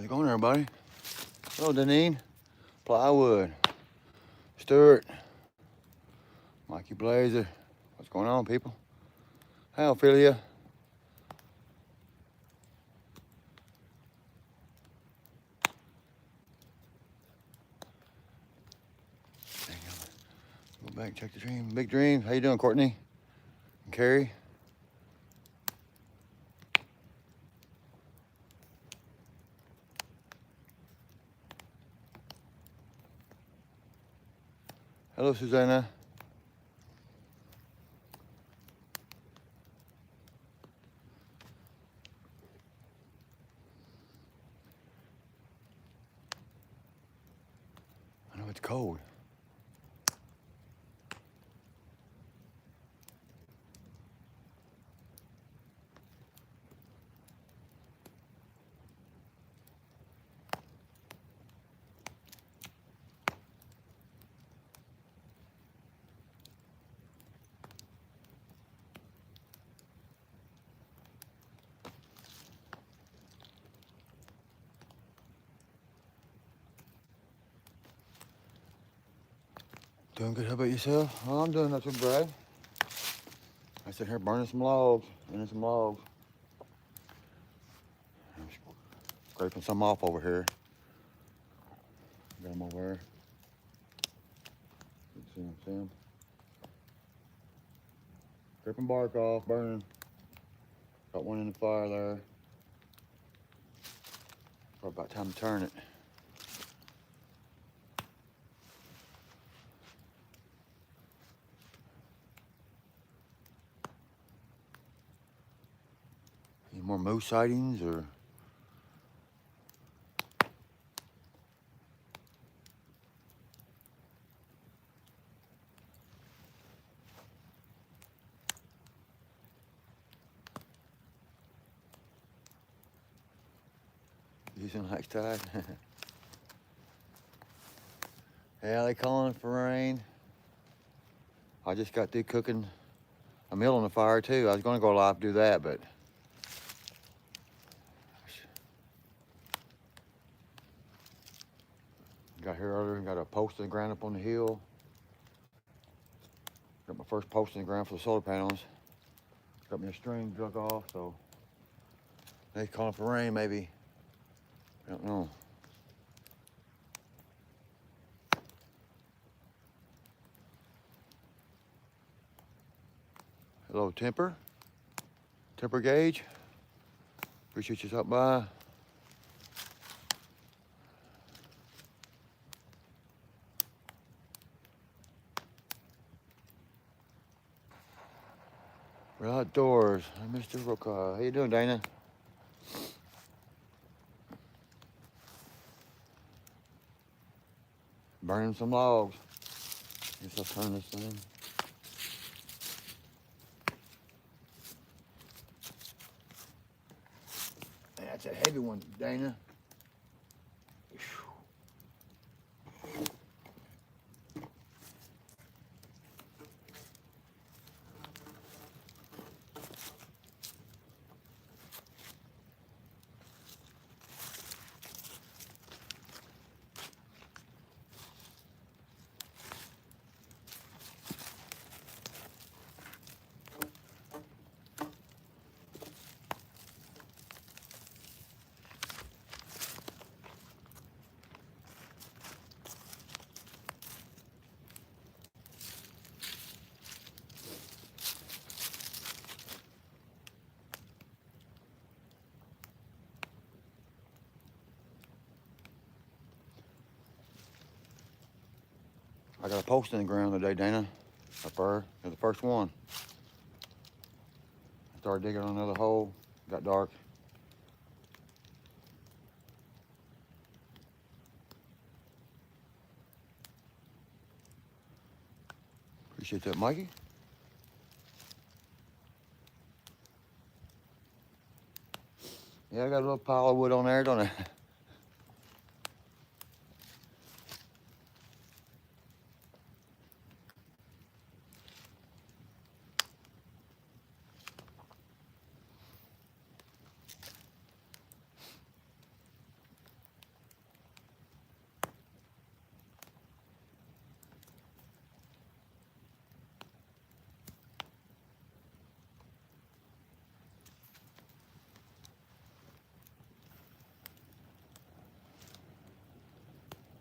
How's it going, everybody? Hello, Deneen, Plywood, Stuart, Mikey Blazer. What's going on, people? Hi, Ophelia. Go back, check the dream. Big dream. How you doing, Courtney? And Carrie? Hello, Susanna. I know it's cold. Doing good. How about yourself? Oh, I'm doing not too bad. I sit here burning some logs, burning some logs. I'm scraping some off over here. Got them over there. You see them? Scraping bark off, burning. Got one in the fire there. Probably about time to turn it. Any more moose sightings or? Using high tide. Yeah, they calling for rain. I just got through cooking a meal on the fire too. I was gonna go live and do that, but got here earlier and got a post in the ground up on the hill. Got my first post in the ground for the solar panels. Got me a string drug off, so they calling for rain maybe. I don't know. Hello, Temper Gauge. Appreciate you stopping by. We're outdoors. Mr. Rocallscabin. How you doing, Dana? Burning some logs. Guess I'll turn this thing. That's a heavy one, Dana. I got a post in the ground today, Dana. Up there, the first one. I started digging on another hole. Got dark. Appreciate that, Mikey. Yeah, I got a little pile of wood on there, don't I?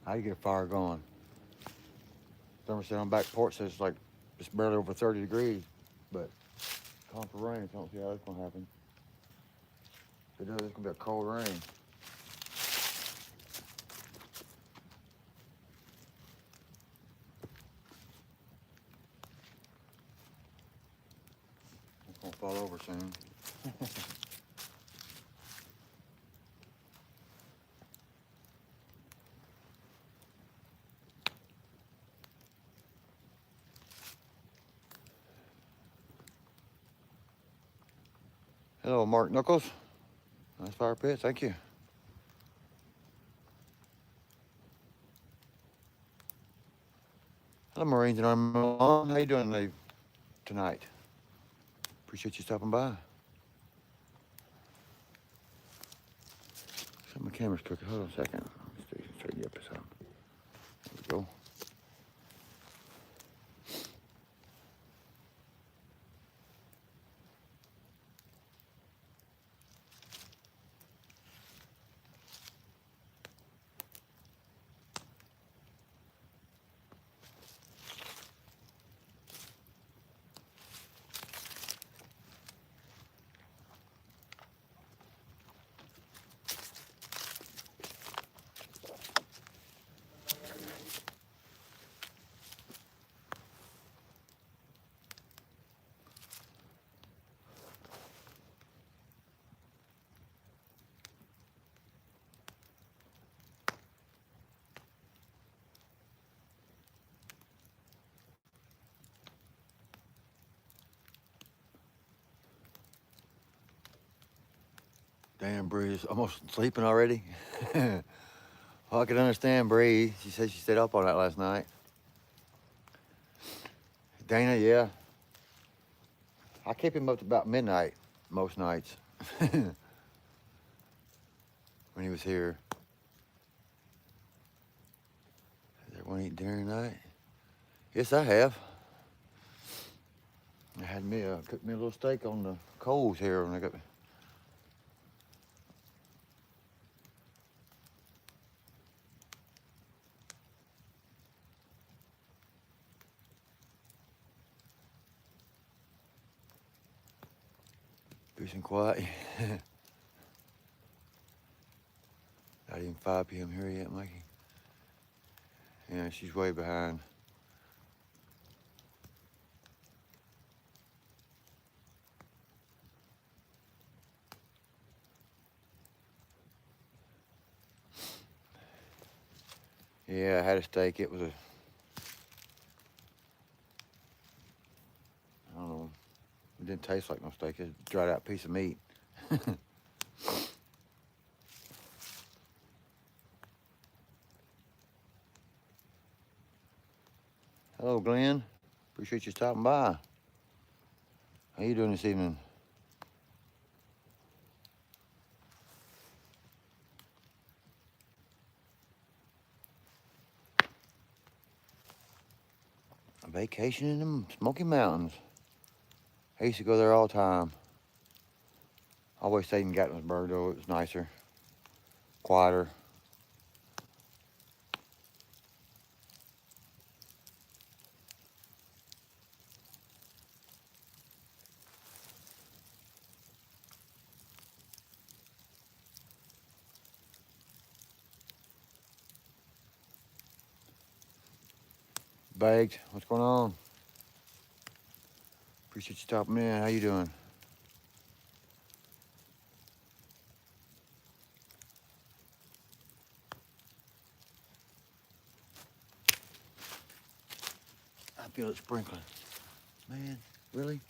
How do you get a fire going? Thermostat on back porch says like it's barely over 30 degrees, but calling for rain, so I don't see how that's gonna happen. If it does, it's gonna be a cold rain. It's gonna fall over soon. Hello, Mark Knuckles. Nice fire pit, thank you. Hello, Marines and Army. How you doing tonight? Appreciate you stopping by. So my camera's crooked. Hold on a second. Let me straighten you up or something. There we go. Damn, Bree's almost sleeping already. Well, I can understand Bree. She said she stayed up all night last night. Dana, yeah. I keep him up to about midnight most nights when he was here. Has everyone eaten dinner tonight? Yes, I have. I had cooked me a little steak on the coals here when I got. Peace and quiet. Not even 5 p.m. here yet, Mikey. Yeah, she's way behind. Yeah, I had a steak. It was I don't know, it didn't taste like no steak. It was a dried out piece of meat. Hello, Glenn. Appreciate you stopping by. How you doing this evening? A vacation in the Smoky Mountains. I used to go there all the time. I always stayed in Gatlinburg, though. It was nicer, quieter. Baked, what's going on? Appreciate you stopping in. How you doing? I feel it sprinkling. Man, really?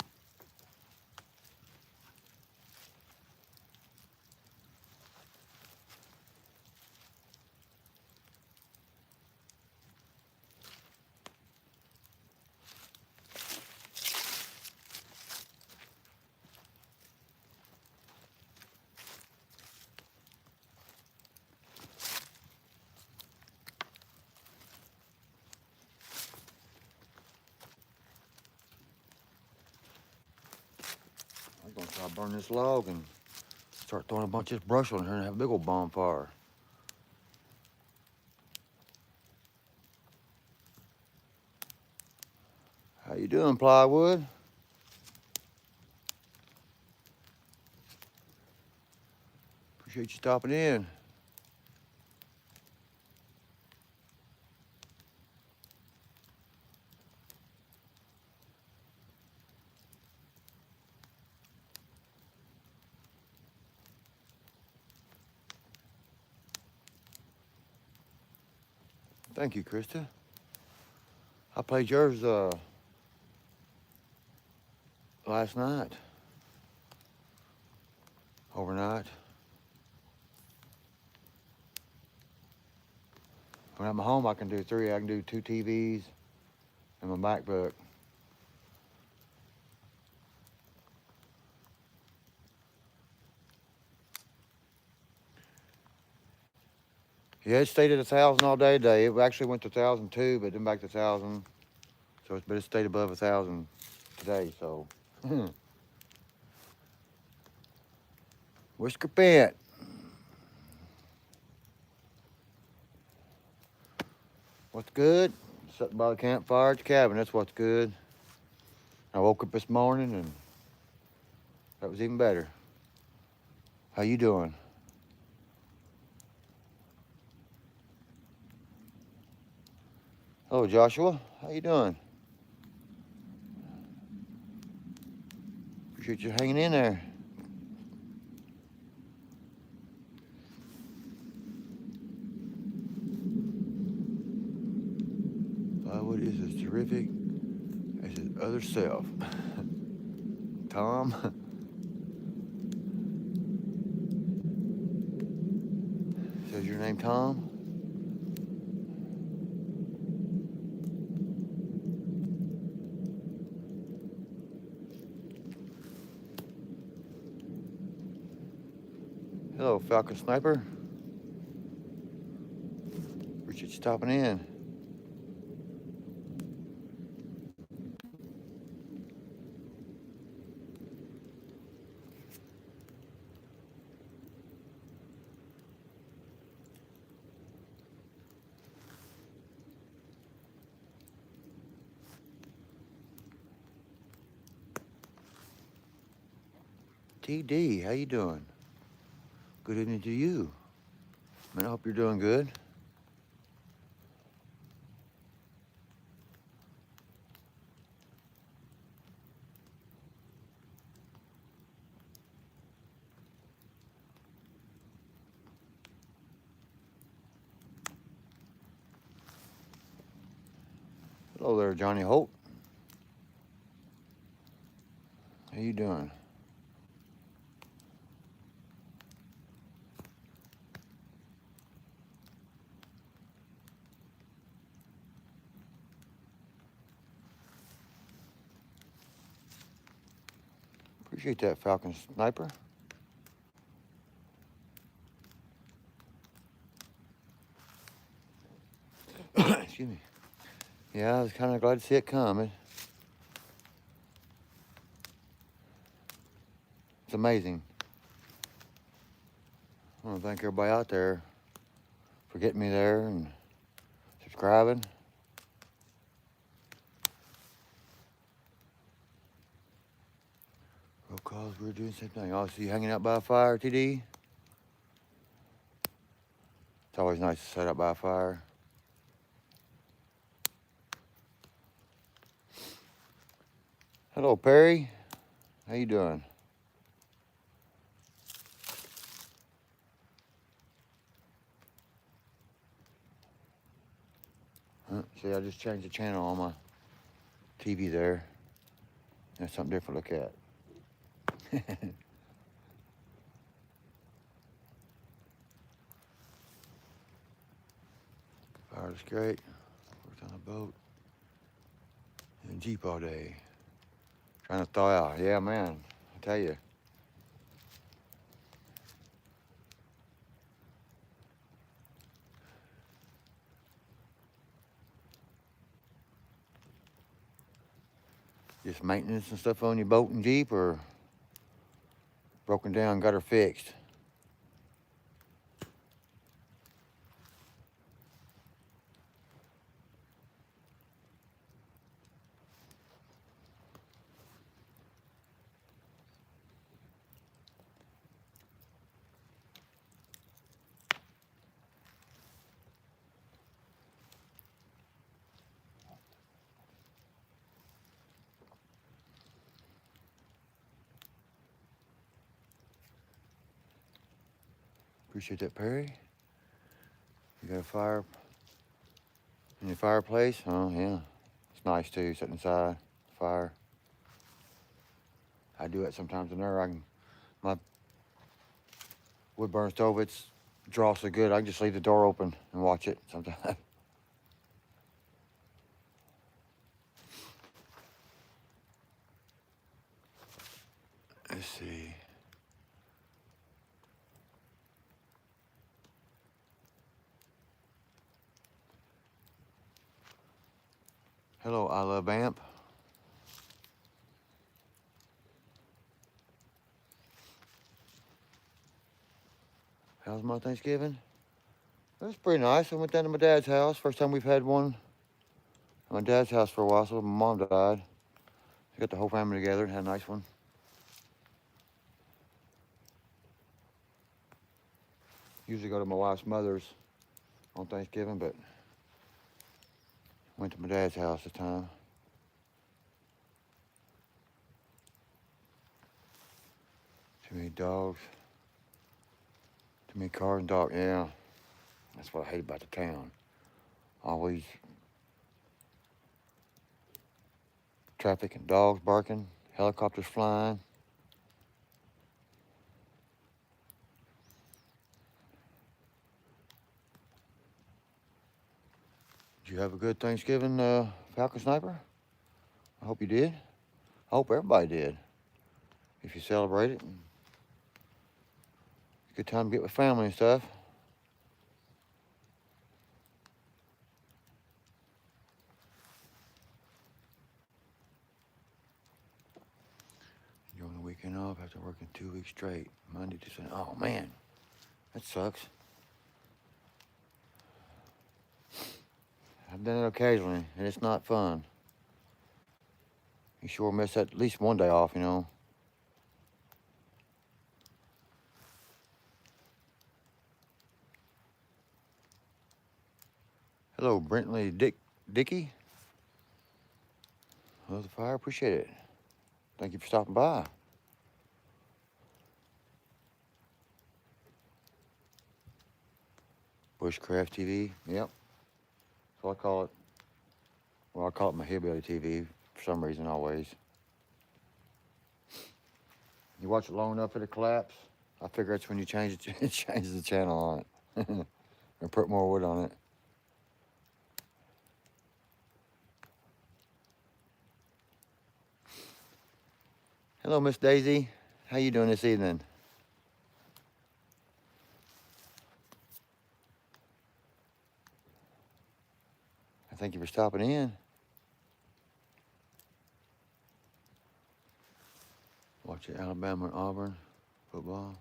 I'm gonna try to burn this log and start throwing a bunch of this brush on here and have a big old bonfire. How you doing, Plywood? Appreciate you stopping in. Thank you, Krista. I played yours last night. Overnight. When I'm at home, I can do 3. I can do 2 TVs and my MacBook. Yeah, it stayed at 1,000 all day today. It actually went to 1,002, but then back to 1,000. So, but it stayed above 1,000 today. So, Whisker Pent. What's good? Sitting by the campfire at the cabin. That's what's good. I woke up this morning and that was even better. How you doing? Hello, Joshua. How you doing? Appreciate you hanging in there. Plywood is as terrific as his other self. Tom. Says your name, Tom? Hello, Falcon Sniper. Appreciate you stopping in. TD, how you doing? Good evening to you. Man, I hope you're doing good. Hello there, Johnny Holt. How you doing? Appreciate that, Falcon Sniper. Excuse me. Yeah, I was kind of glad to see it coming. It's amazing. I want to thank everybody out there for getting me there and subscribing. Roll calls, we're doing the same thing. Oh, see you hanging out by a fire, TD? It's always nice to sit out by a fire. Hello, Perry. How you doing? See, I just changed the channel on my TV there. That's something different to look at. Fire was great. Worked on a boat and a Jeep all day. Trying to thaw out. Yeah, man. I tell you. Just maintenance and stuff on your boat and Jeep, or broken down, got her fixed? Appreciate that, Perry. You got a fire in your fireplace? Oh, yeah. It's nice, too, sitting inside the fire. I do it sometimes in there. My wood burn stove, it's draws so good, I can just leave the door open and watch it sometimes. Let's see. Hello, I love Amp. How's my Thanksgiving? It was pretty nice. I went down to my dad's house. First time we've had one at my dad's house for a while, so my mom died. I got the whole family together and had a nice one. Usually go to my wife's mother's on Thanksgiving, but went to my dad's house this time. Too many dogs. Too many cars and dogs. Yeah, that's what I hate about the town. Always traffic and dogs barking, helicopters flying. Did you have a good Thanksgiving, Falcon Sniper? I hope you did. I hope everybody did. If you celebrate it. It's a good time to get with family and stuff. Enjoying the weekend off after working 2 weeks straight. Monday to Sunday. Oh, man. That sucks. I've done it occasionally, and it's not fun. You sure miss at least one day off, you know. Hello, Brentley Dickey. Hello, the fire. Appreciate it. Thank you for stopping by. Bushcraft TV. Yep. That's what I call it. Well, I call it my hillbilly TV for some reason always. You watch it long enough, it'll collapse. I figure that's when you change it, change the channel on it. Or put more wood on it. Hello, Miss Daisy. How you doing this evening? I thank you for stopping in. Watch it, Alabama and Auburn football.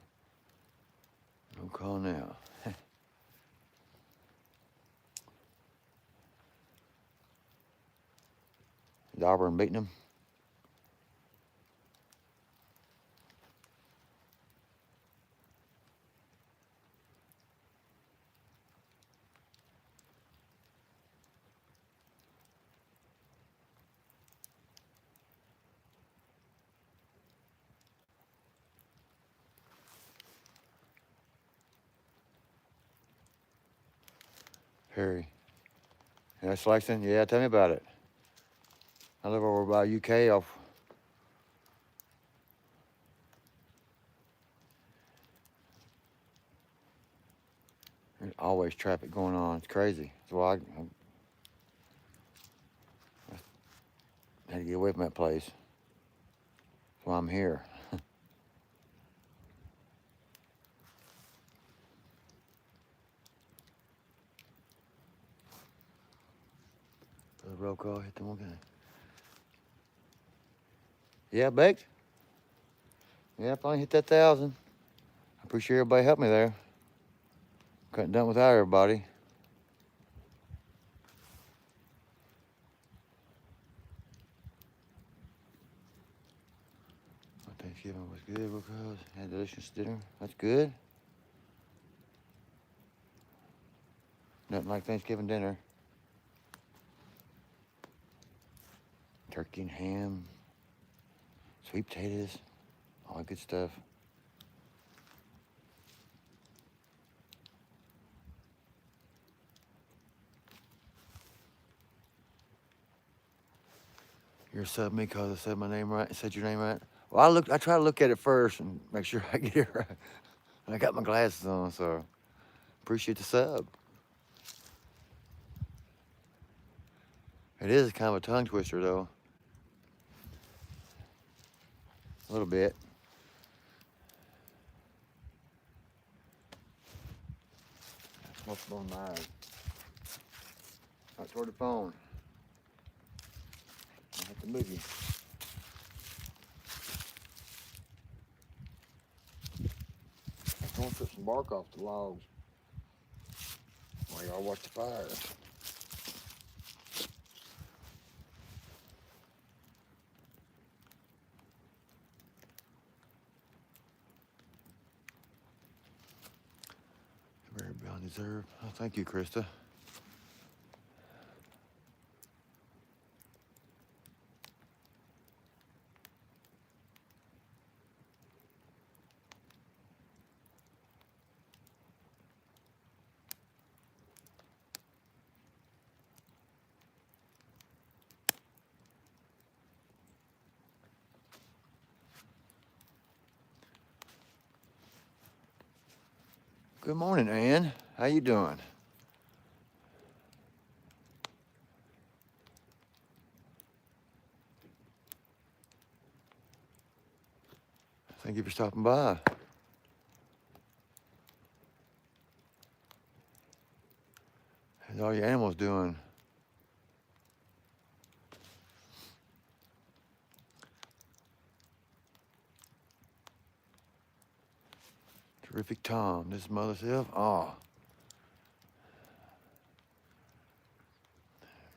No call now. Is Auburn beating them? Perry. Yeah, Slaxton? Yeah, tell me about it. I live over by UK off. There's always traffic going on. It's crazy. That's why I had to get away from that place. That's why I'm here. The roll call, hit the one guy. Yeah, baked. Yeah, finally hit that 1,000. I appreciate everybody helping me there. Couldn't done without everybody. My Thanksgiving was good because I had delicious dinner. That's good. Nothing like Thanksgiving dinner. Turkey and ham, sweet potatoes, all that good stuff. You're subbing me because I said my name right, said your name right. Well, I try to look at it first and make sure I get it right. And I got my glasses on, so appreciate the sub. It is kind of a tongue twister, though. A little bit. What's on my eyes? Out toward the phone. I have to move you. I'm gonna put some bark off the logs while y'all watch the fire. Very beyond deserve. Oh, thank you, Krista. Good morning, Ann. How you doing? Thank you for stopping by. How's all your animals doing? Terrific Tom. This is Mother Self. Oh.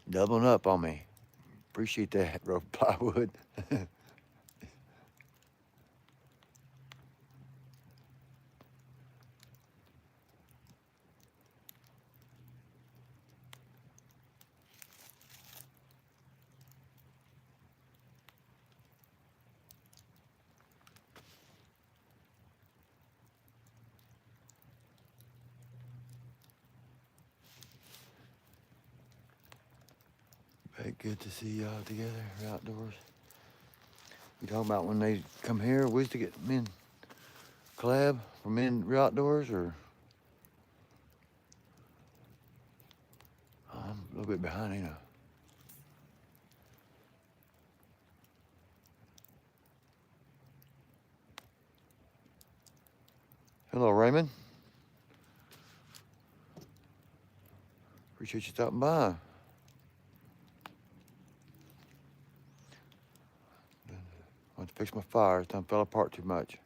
Doubling up on me. Appreciate that, rope plywood. Very good to see y'all together outdoors. You talking about when they come here, we used to get men collab for men outdoors, or oh, I'm a little bit behind, ain't I? Hello, Raymond. Appreciate you stopping by. I want to fix my fire. It's done fell apart too much.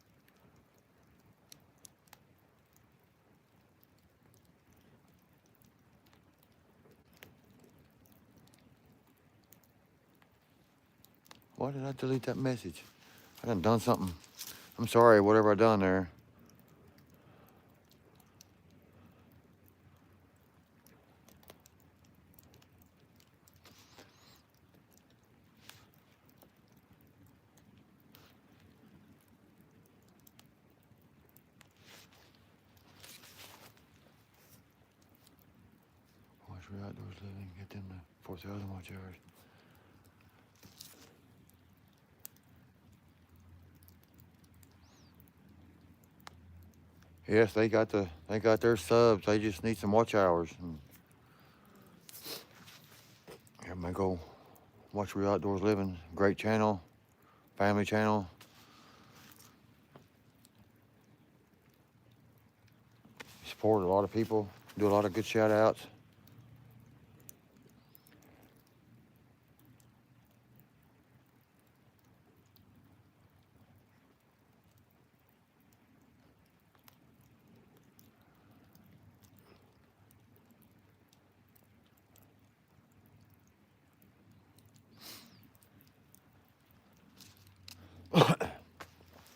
Why did I delete that message? I done something. I'm sorry, whatever I done there. Watch for outdoors living, get them to 4,000 watch hours. Yes, they got their subs. They just need some watch hours. And everybody go watch Real Outdoors Living. Great channel, family channel. Support a lot of people. Do a lot of good shout outs.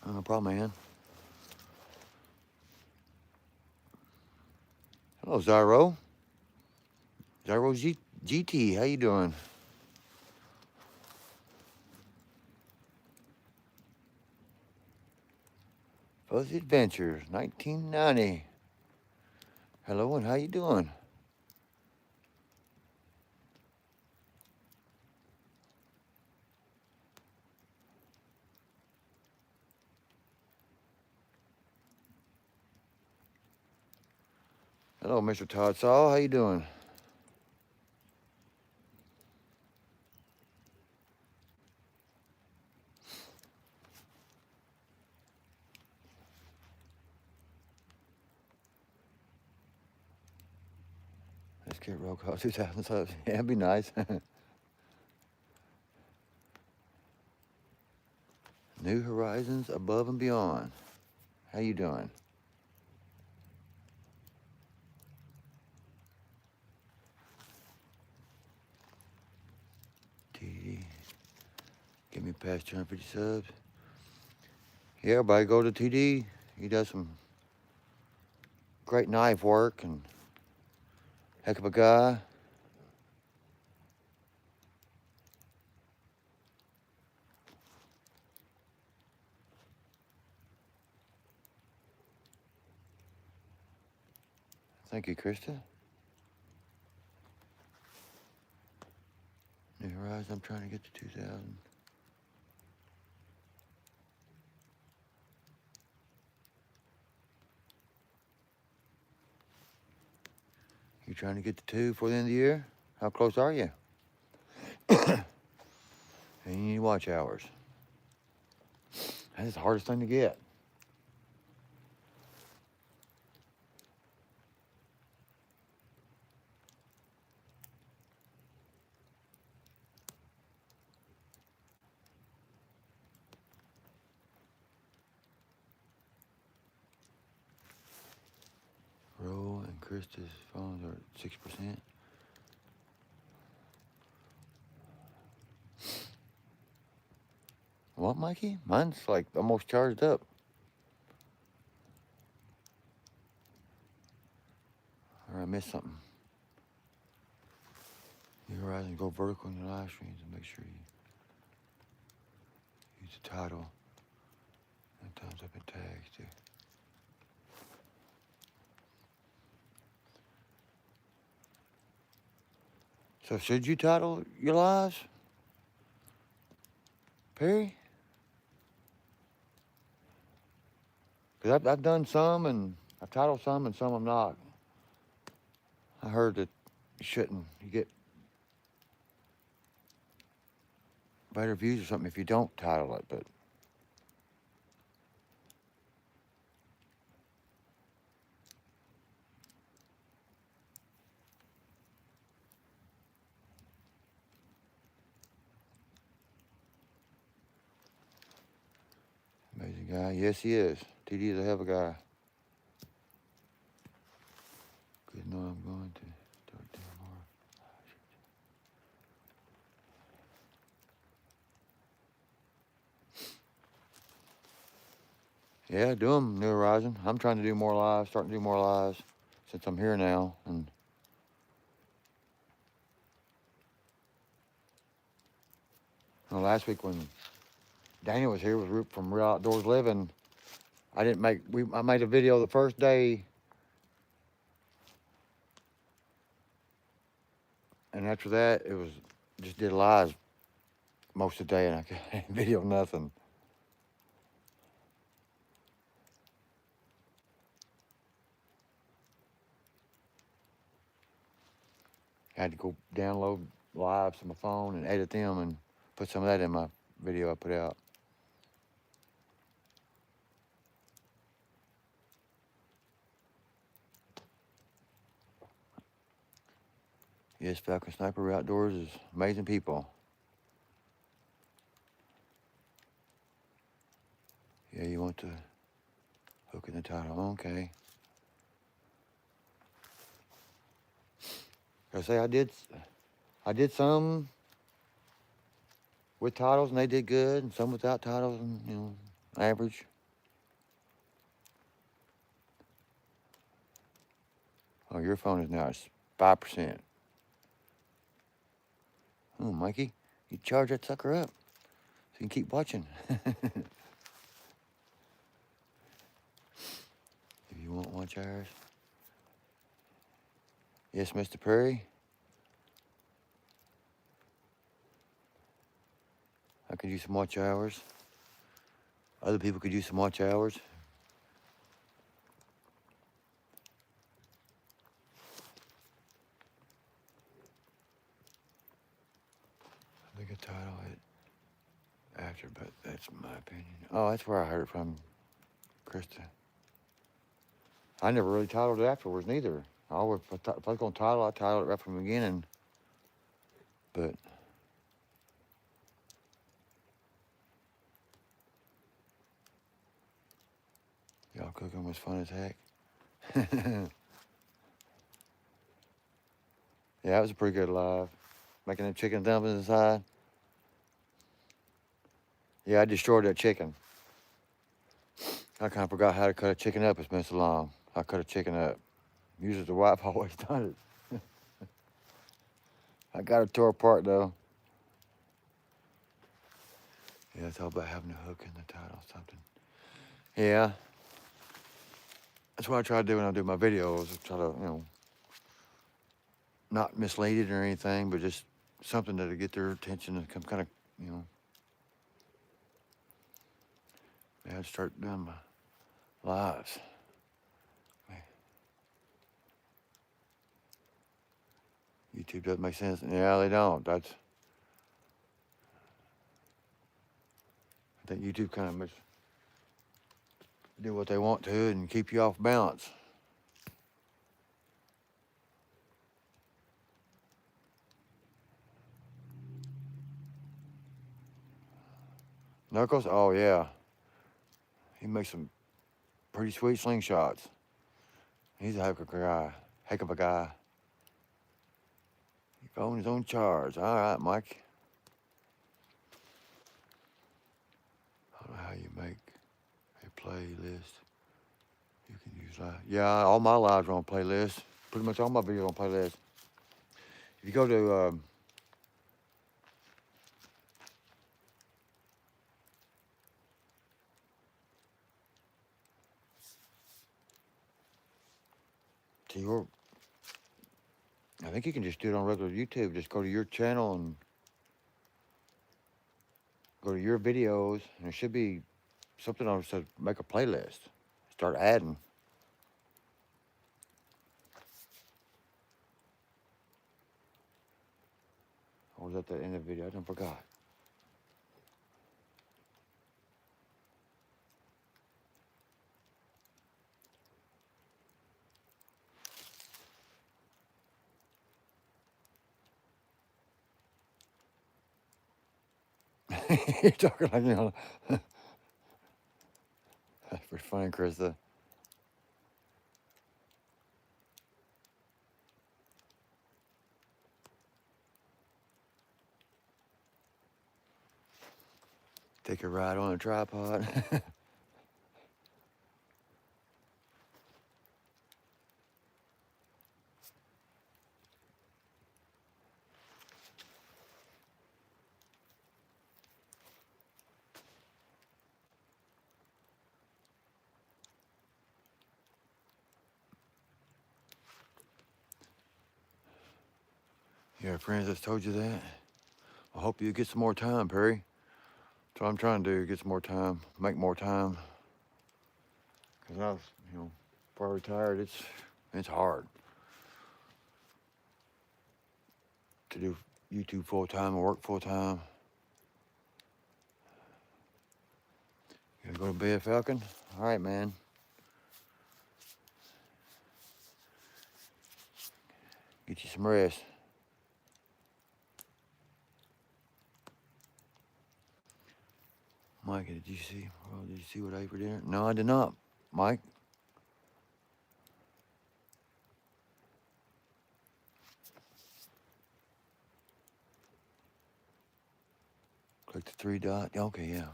No problem, man. Hello, Zyro. GT, how you doing? Fuzzy Adventures, 1990. Hello, and how you doing? Hello, Mr. Todd Saw. How you doing? Let's get roll call 2,000 subs. Yeah, it'd be nice. New horizons above and beyond. How you doing? TD. Give me past 250 subs. Yeah, everybody go to TD. He does some great knife work and heck of a guy. Thank you, Krista. New horizons. I'm trying to get to 2,000. You trying to get to 2 before the end of the year? How close are you? And you need watch hours. That's the hardest thing to get. Roll and Krista's phones are at 6%. What, Mikey? Mine's like almost charged up. Or I missed something. New horizons, go vertical in your live streams and make sure you use the title and thumbs up and tags too. So should you title your lives, Perry? Because I've done some and I've titled some and some I'm not. I heard that you shouldn't. You get better views or something if you don't title it, but amazing guy. Yes, he is. TD is a hell of a guy. Good know I'm going to start doing more. Yeah, do them, New Horizon. I'm trying to do more lives, starting to do more lives since I'm here now. And you know, last week when Daniel was here from Real Outdoors Living, I made a video the first day, and after that it was just did lives most of the day, and I couldn't video nothing. I had to go download lives to my phone and edit them and put some of that in my video I put out. Yes, Falcon Sniper Outdoors is amazing people. Yeah, you want to hook in the title. Okay. I say I did some with titles and they did good, and some without titles and average. Oh, your phone is now 5%. Oh, Mikey, you charge that sucker up so you can keep watching. If you want watch hours. Yes, Mr. Perry. I could use some watch hours. Other people could use some watch hours. They could title it after, but that's my opinion. Oh, that's where I heard it from, Krista. I never really titled it afterwards neither. I always, if I was going to title, I titled it right from the beginning. But y'all cooking was fun as heck. Yeah, it was a pretty good live. Making them chicken dumplings inside. Yeah, I destroyed that chicken. I kind of forgot how to cut a chicken up. It's been so long. I cut a chicken up. Usually the wife always done it. I got it tore apart though. Yeah, it's all about having a hook in the title or something. Yeah. That's what I try to do when I do my videos. I try to, not mislead it or anything, but just something that'll get their attention and come kind of, yeah, I'd start doing my lives. YouTube doesn't make sense. Yeah, they don't. I think YouTube kind of makes do what they want to and keep you off balance. Knuckles, oh yeah, he makes some pretty sweet slingshots. He's a heck of a guy. Heck of a guy. He owns his own charge. All right, Mike. I don't know how you make a playlist. You can use live. Yeah, all my lives are on playlist. Pretty much all my videos on playlist. If you go to your, I think you can just do it on regular YouTube. Just go to your channel and go to your videos, and there should be something on it that says make a playlist. Start adding. Or was that the end of the video? I done forgot. You're talking like, that's pretty funny, Krista. Take a ride on a tripod. You have friends that's told you that? I hope you get some more time, Perry. That's what I'm trying to do, get some more time, make more time. Because I was, before I retired, it's hard to do YouTube full time and work full time. You gonna go to bed, Falcon? All right, man. Get you some rest. Mike, did you see what I ate for dinner? No, I did not, Mike. Click the three dot. Okay, yeah.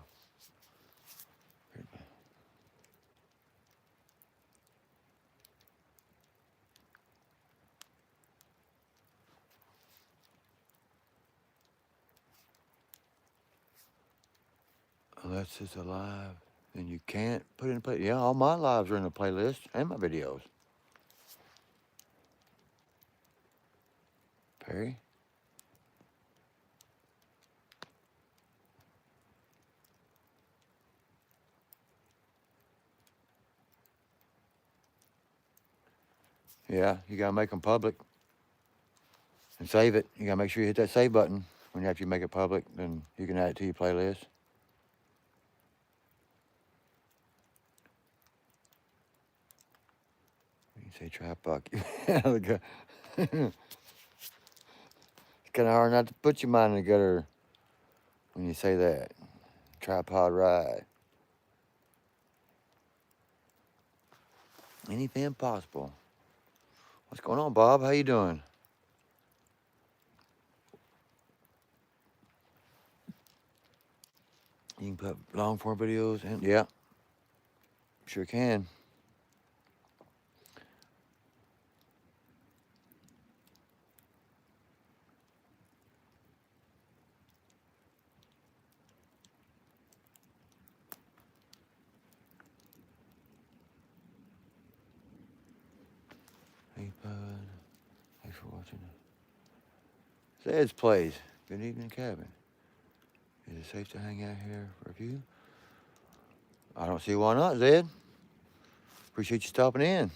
Unless it's a live, and you can't put it in play. Yeah, all my lives are in the playlist and my videos. Perry. Yeah, you gotta make them public and save it. You gotta make sure you hit that save button. When after you make it public, then you can add it to your playlist. You say trap buck. It's kind of hard not to put your mind in the gutter when you say that. Tripod ride. Anything possible. What's going on, Bob? How you doing? You can put long form videos in. Yeah, sure can. Hey, bud. Thanks for watching. Zed's Plays. Good evening, cabin. Is it safe to hang out here for a few? I don't see why not, Zed. Appreciate you stopping in.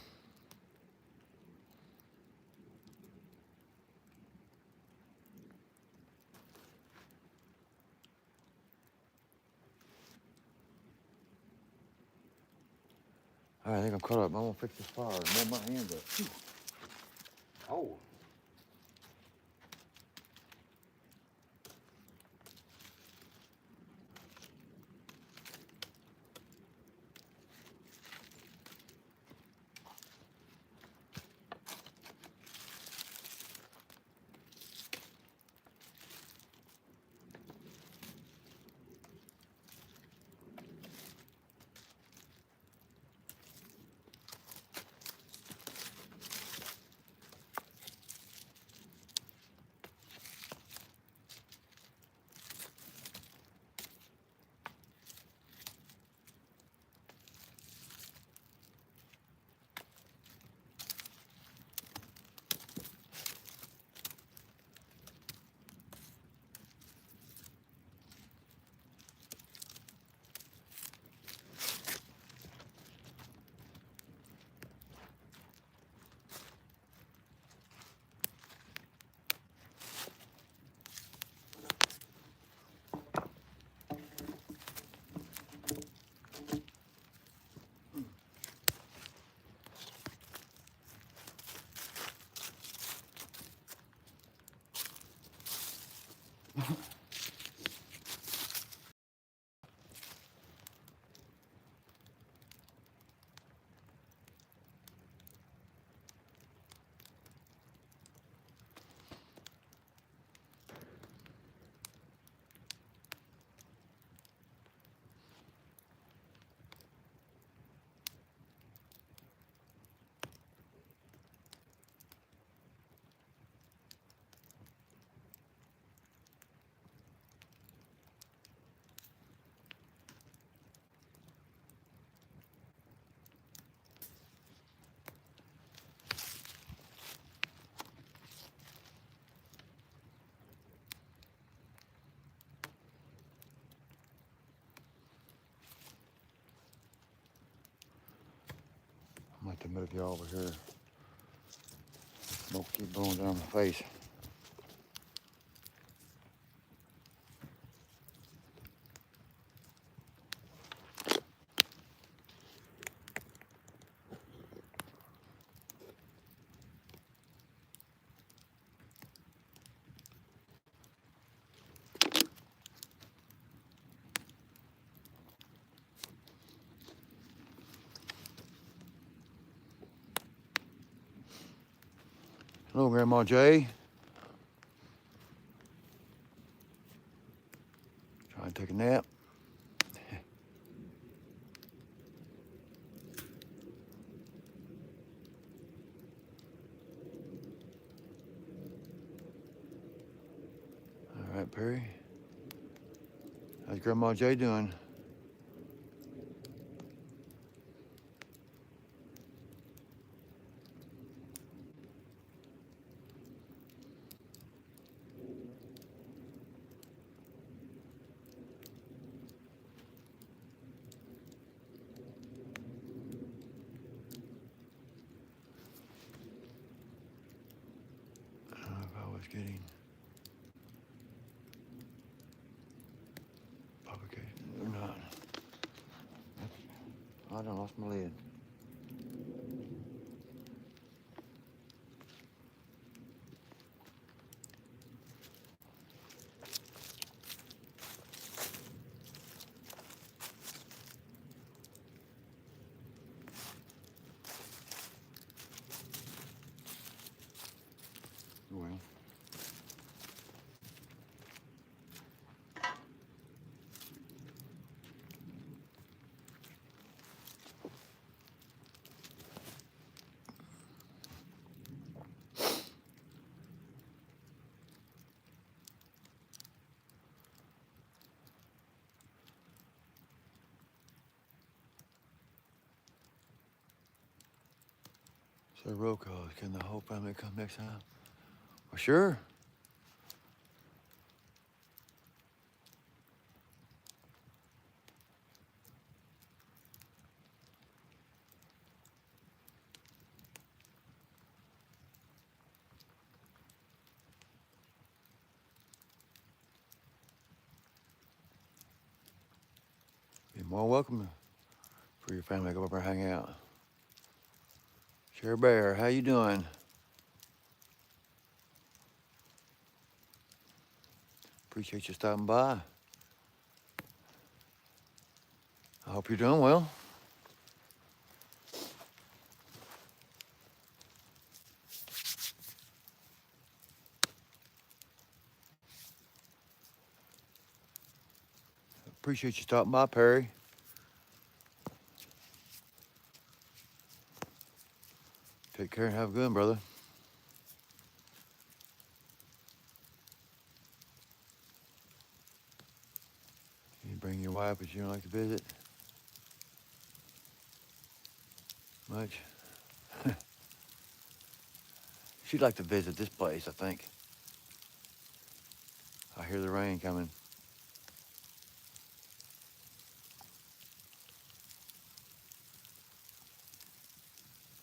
All right, I think I'm caught up. I'm gonna fix this fire and warm my hands up. Whew. Oh. I'm like to move you over here. Smoke keep blowing down my face. Hello, Grandma Jay. Trying to take a nap. All right, Perry. How's Grandma Jay doing? I don't know if I was getting. I done lost my lid. Well. So Rocall's, can the whole family come next time? Well, sure. You're more welcome for your family to go over and hang out. Sure Bear, how you doing? Appreciate you stopping by. I hope you're doing well. Appreciate you stopping by, Perry. Take care and have a good one, brother. You bring your wife, but you don't like to visit much? She'd like to visit this place, I think. I hear the rain coming.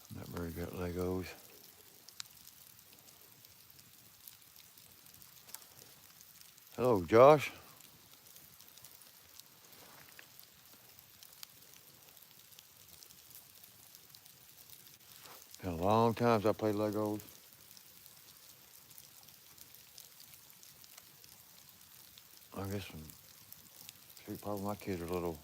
I'm not very good at Legos. Hello, Josh. Been a long time since I played Legos. I guess probably my kids are little.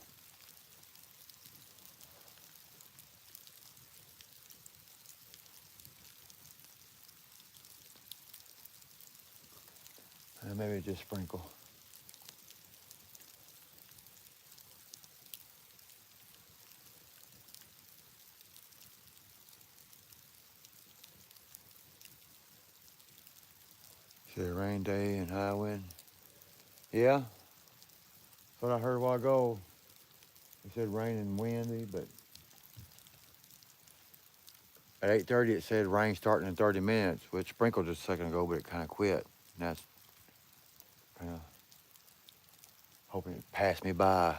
And maybe just sprinkle. See a rain day and high wind. Yeah, that's what I heard a while ago. It said rain and windy, but at 8:30 it said rain starting in 30 minutes, which sprinkled just a second ago, but it kind of quit. And that's kind of hoping it passed me by.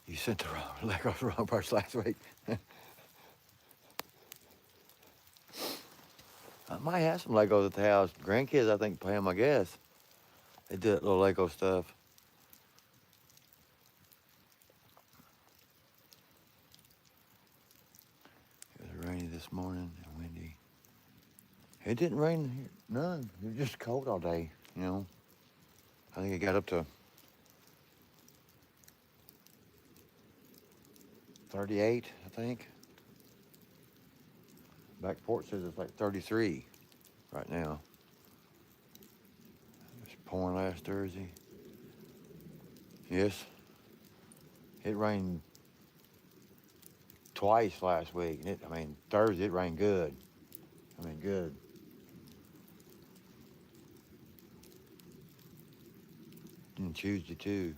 You sent the wrong person last week. I might have some Legos at the house. Grandkids, I think, play them, I guess. They do that little Lego stuff. It was rainy this morning and windy. It didn't rain here, none. It was just cold all day, you know. I think it got up to 38, I think. Back porch says it's like 33 right now. It was pouring last Thursday. Yes. It rained twice last week. And Thursday it rained good. Good. And Tuesday too.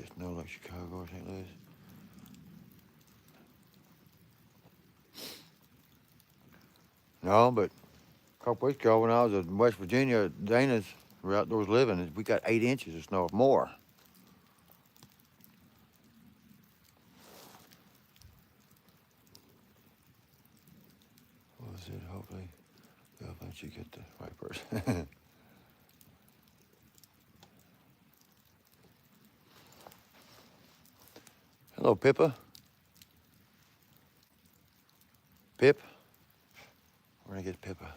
get snow like Chicago or St. Louis. No, but a couple weeks ago when I was in West Virginia, Dana's were outdoors living, we got 8 inches of snow or more. What was it? Hopefully, they'll let you get the right person. Hello, Pippa. Pip? We're gonna get Pippa.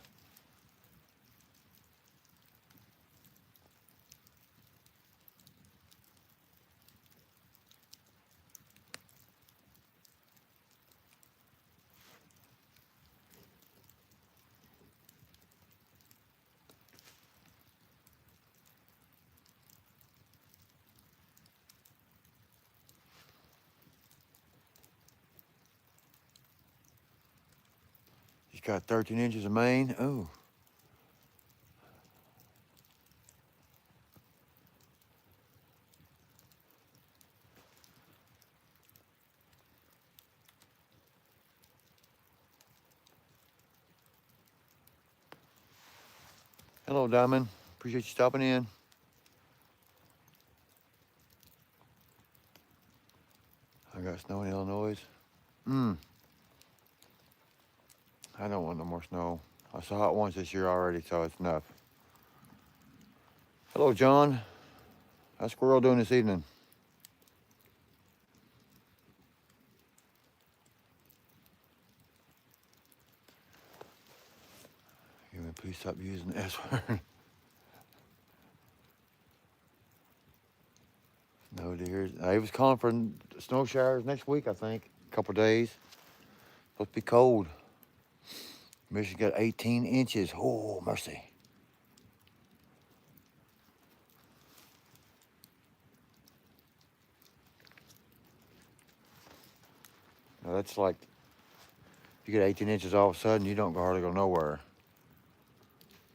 He's got 13 inches of Maine. Oh. Hello, Diamond. Appreciate you stopping in. I got snow in Illinois. I don't want no more snow. I saw it once this year already, so it's enough. Hello, John. How's Squirrel doing this evening? You may please stop using the S word. No deers. He was calling for snow showers next week, I think. A couple days. Supposed to be cold. Michigan got 18 inches. Oh, mercy. Now that's like, you get 18 inches all of a sudden, you don't hardly go nowhere.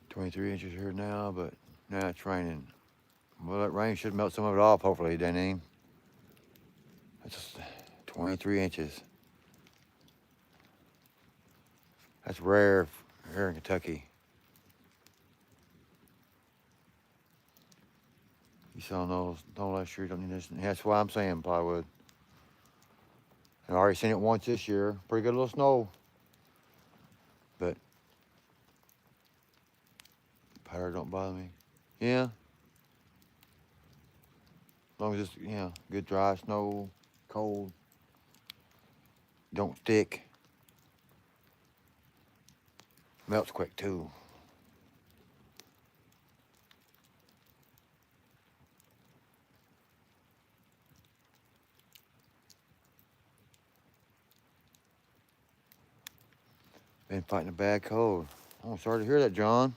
23 inches here now, but now it's raining. Well, that rain should melt some of it off, hopefully, Danine. That's 23 inches. That's rare here in Kentucky. You saw no last year, you don't need this. That's why I'm saying plywood. I already seen it once this year. Pretty good little snow. But powder don't bother me. Yeah. As long as it's, good dry snow, cold. Don't stick. Melts quick too. Been fighting a bad cold. Oh, sorry to hear that, John.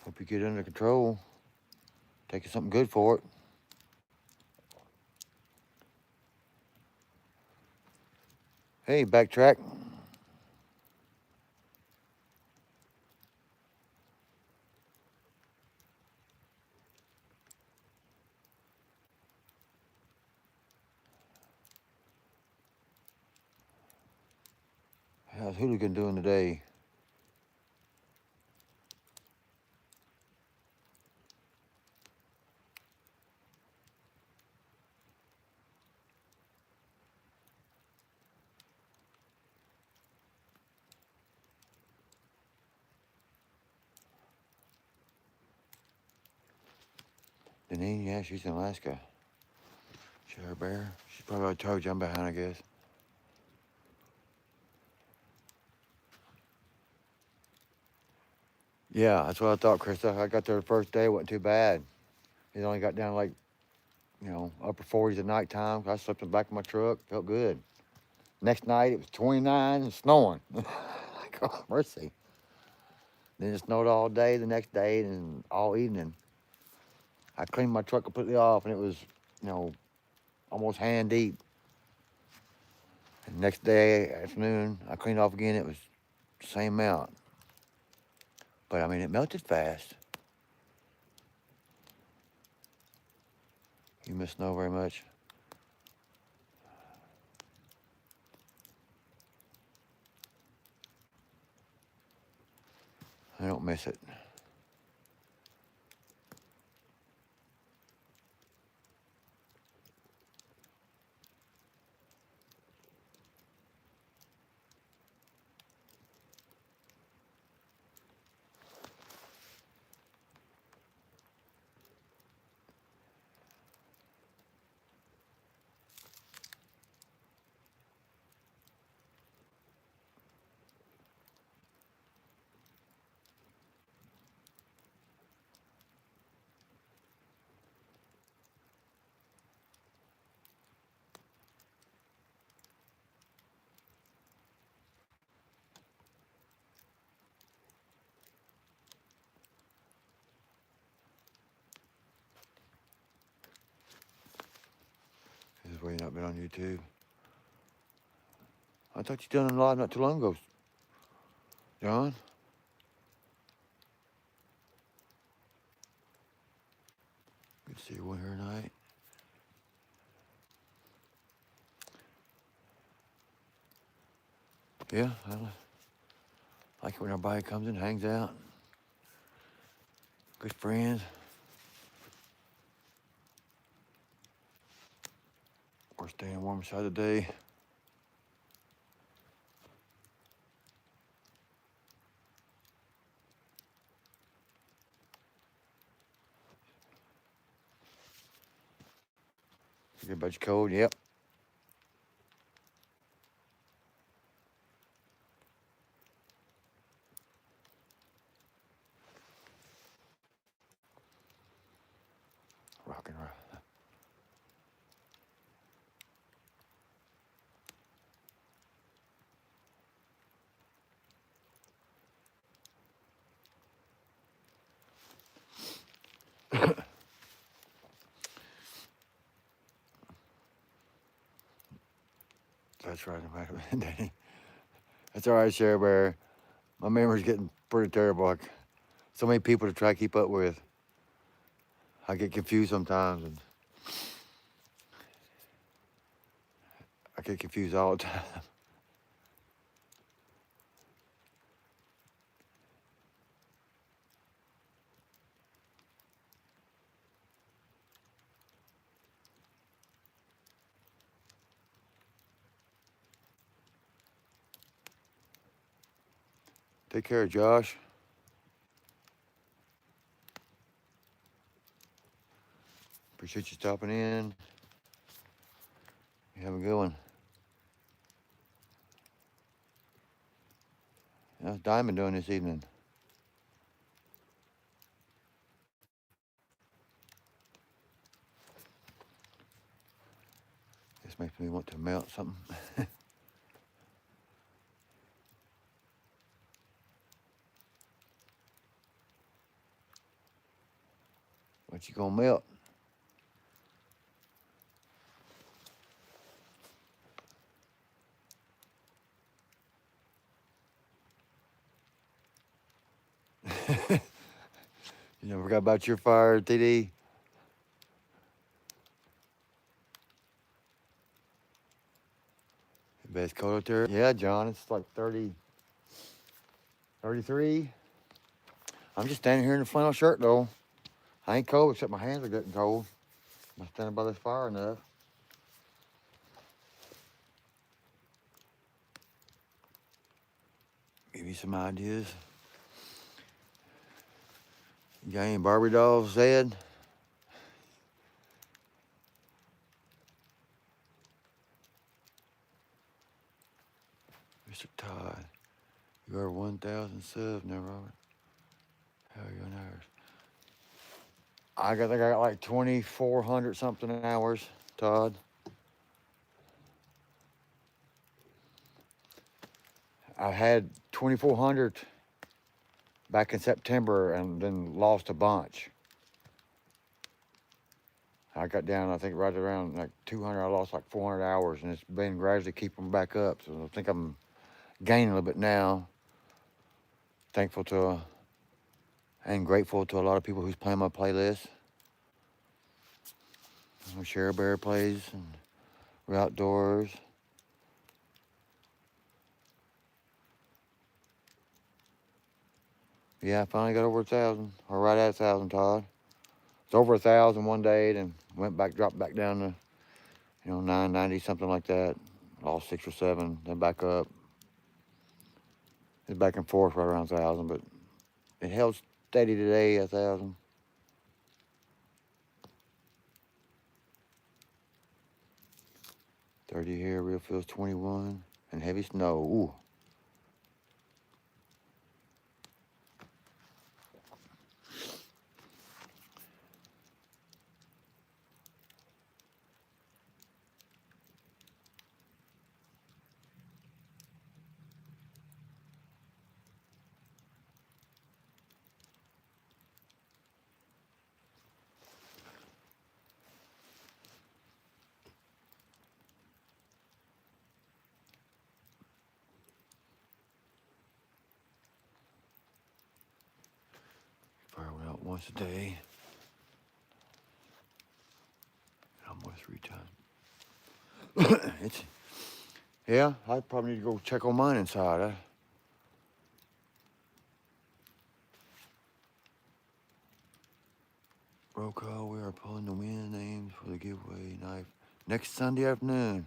Hope you get it under control. Taking something good for it. Hey, backtrack. How's Hooligan doing today? Deneen, yeah, she's in Alaska. She her bear? She's probably already told you I'm behind, I guess. Yeah, that's what I thought, Krista. I got there the first day, it wasn't too bad. It only got down like, upper 40s at nighttime. I slept in the back of my truck, felt good. Next night, it was 29 and snowing. Like, oh, mercy. Then it snowed all day the next day and all evening. I cleaned my truck completely off and it was, almost hand deep. And next day, afternoon, I cleaned off again. It was the same amount. But I mean, it melted fast. You miss snow very much? I don't miss it. This is why you not been on YouTube. I thought you done a live not too long ago, John. Good to see you here tonight. Yeah, I like it when everybody comes and hangs out. Good friends. We're staying warm side of the day. Everybody's cold, yep. Rock and roll. That's right, Danny. That's all right, Share Bear. My memory's getting pretty terrible. Like, so many people to try to keep up with. I get confused sometimes, and I get confused all the time. Take care, Josh. Appreciate you stopping in. You have a good one. How's Diamond doing this evening? This makes me want to melt something. What you gonna melt? You never forgot about your fire, TD? Best cold out there? Yeah, John, it's like 30, 33. I'm just standing here in the flannel shirt, though. I ain't cold, except my hands are getting cold. I'm standing by this fire enough. Give you some ideas. You got any Barbie dolls, Zed? Mr. Todd, you are 1,000 subs now, Robert. How are you on hours? I think I got like 2,400 something hours, Todd. I had 2,400 back in September and then lost a bunch. I got down, I think, right around like 200. I lost like 400 hours, and it's been gradually keeping back up. So I think I'm gaining a little bit now. Thankful to And grateful to a lot of people who's playing my playlist. Share Bear plays and we're outdoors. Yeah, I finally got over 1,000, or right at 1,000, Todd. It's over 1,000 one day, then went back, dropped back down to, 990, something like that. Lost 6 or 7, then back up. It's back and forth right around 1,000, but it held steady today at 1,000. $30 here, real feels 21, and heavy snow. Ooh. Fire went out once a day. Almost 3 times. Yeah, I probably need to go check on mine inside. Roll call, we are pulling the win names for the giveaway knife next Sunday afternoon.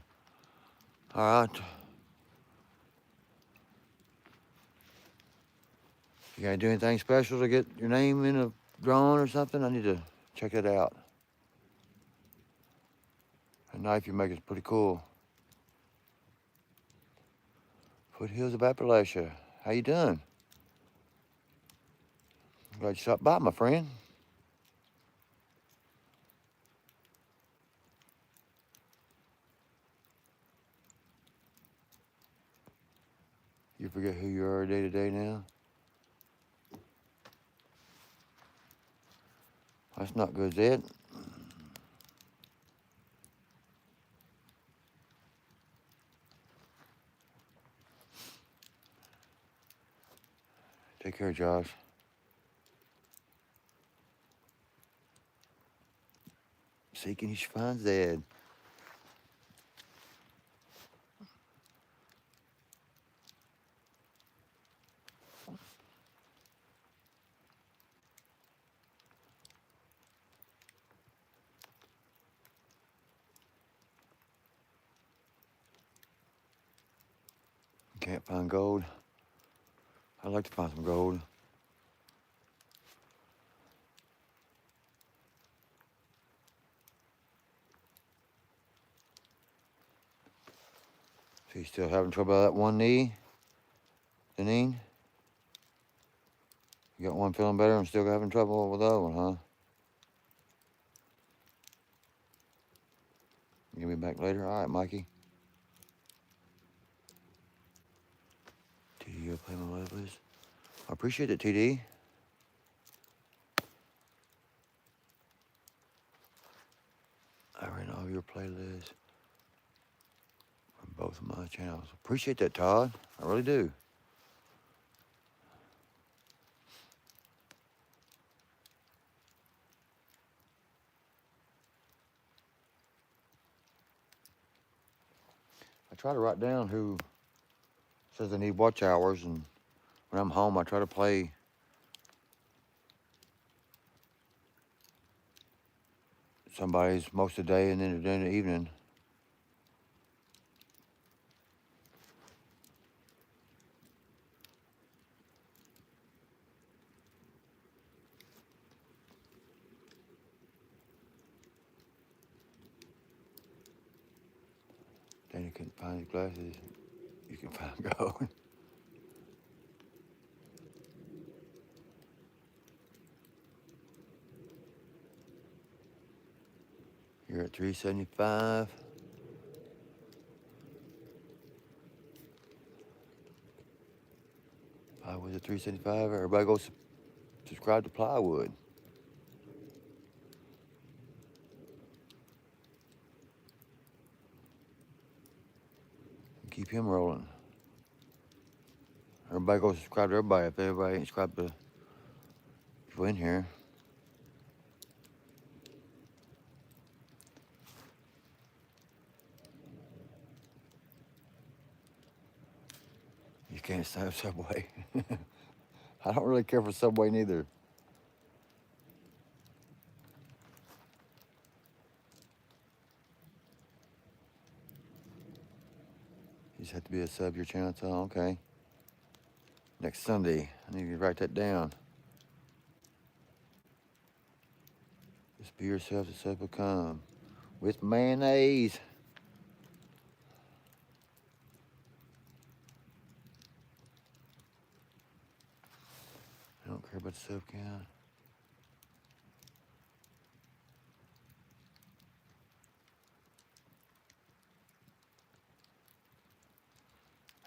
All right. You gotta do anything special to get your name in a drawing or something? I need to check it out. That knife you make is pretty cool. Foothills of Appalachia. How you doing? Glad you stopped by, my friend. You forget who you are day to day now? That's not good, Zed. Take care, Josh. Seeking, you should find Zed. Can't find gold. I'd like to find some gold. So you still having trouble with that one knee, Deneen? You got one feeling better and still having trouble with the other one, huh? Give me back later. All right, Mikey. TD, you play my playlist? I appreciate it, TD. I ran all your playlists from both of my channels. Appreciate that, Todd. I really do. I try to write down who says they need watch hours, and when I'm home, I try to play somebody's most of the day and then in the evening. Danny couldn't find his glasses. You can find gold. You're at 375. Plywood's at 375. Everybody go subscribe to Plywood. Keep him rolling. Everybody go subscribe to everybody. If everybody ain't subscribed to people in here. You can't have Subway. I don't really care for Subway neither. You just have to be a sub your channel. So, okay. Next Sunday. I need to write that down. Just be yourself to sub become. With mayonnaise. I don't care about the sub count.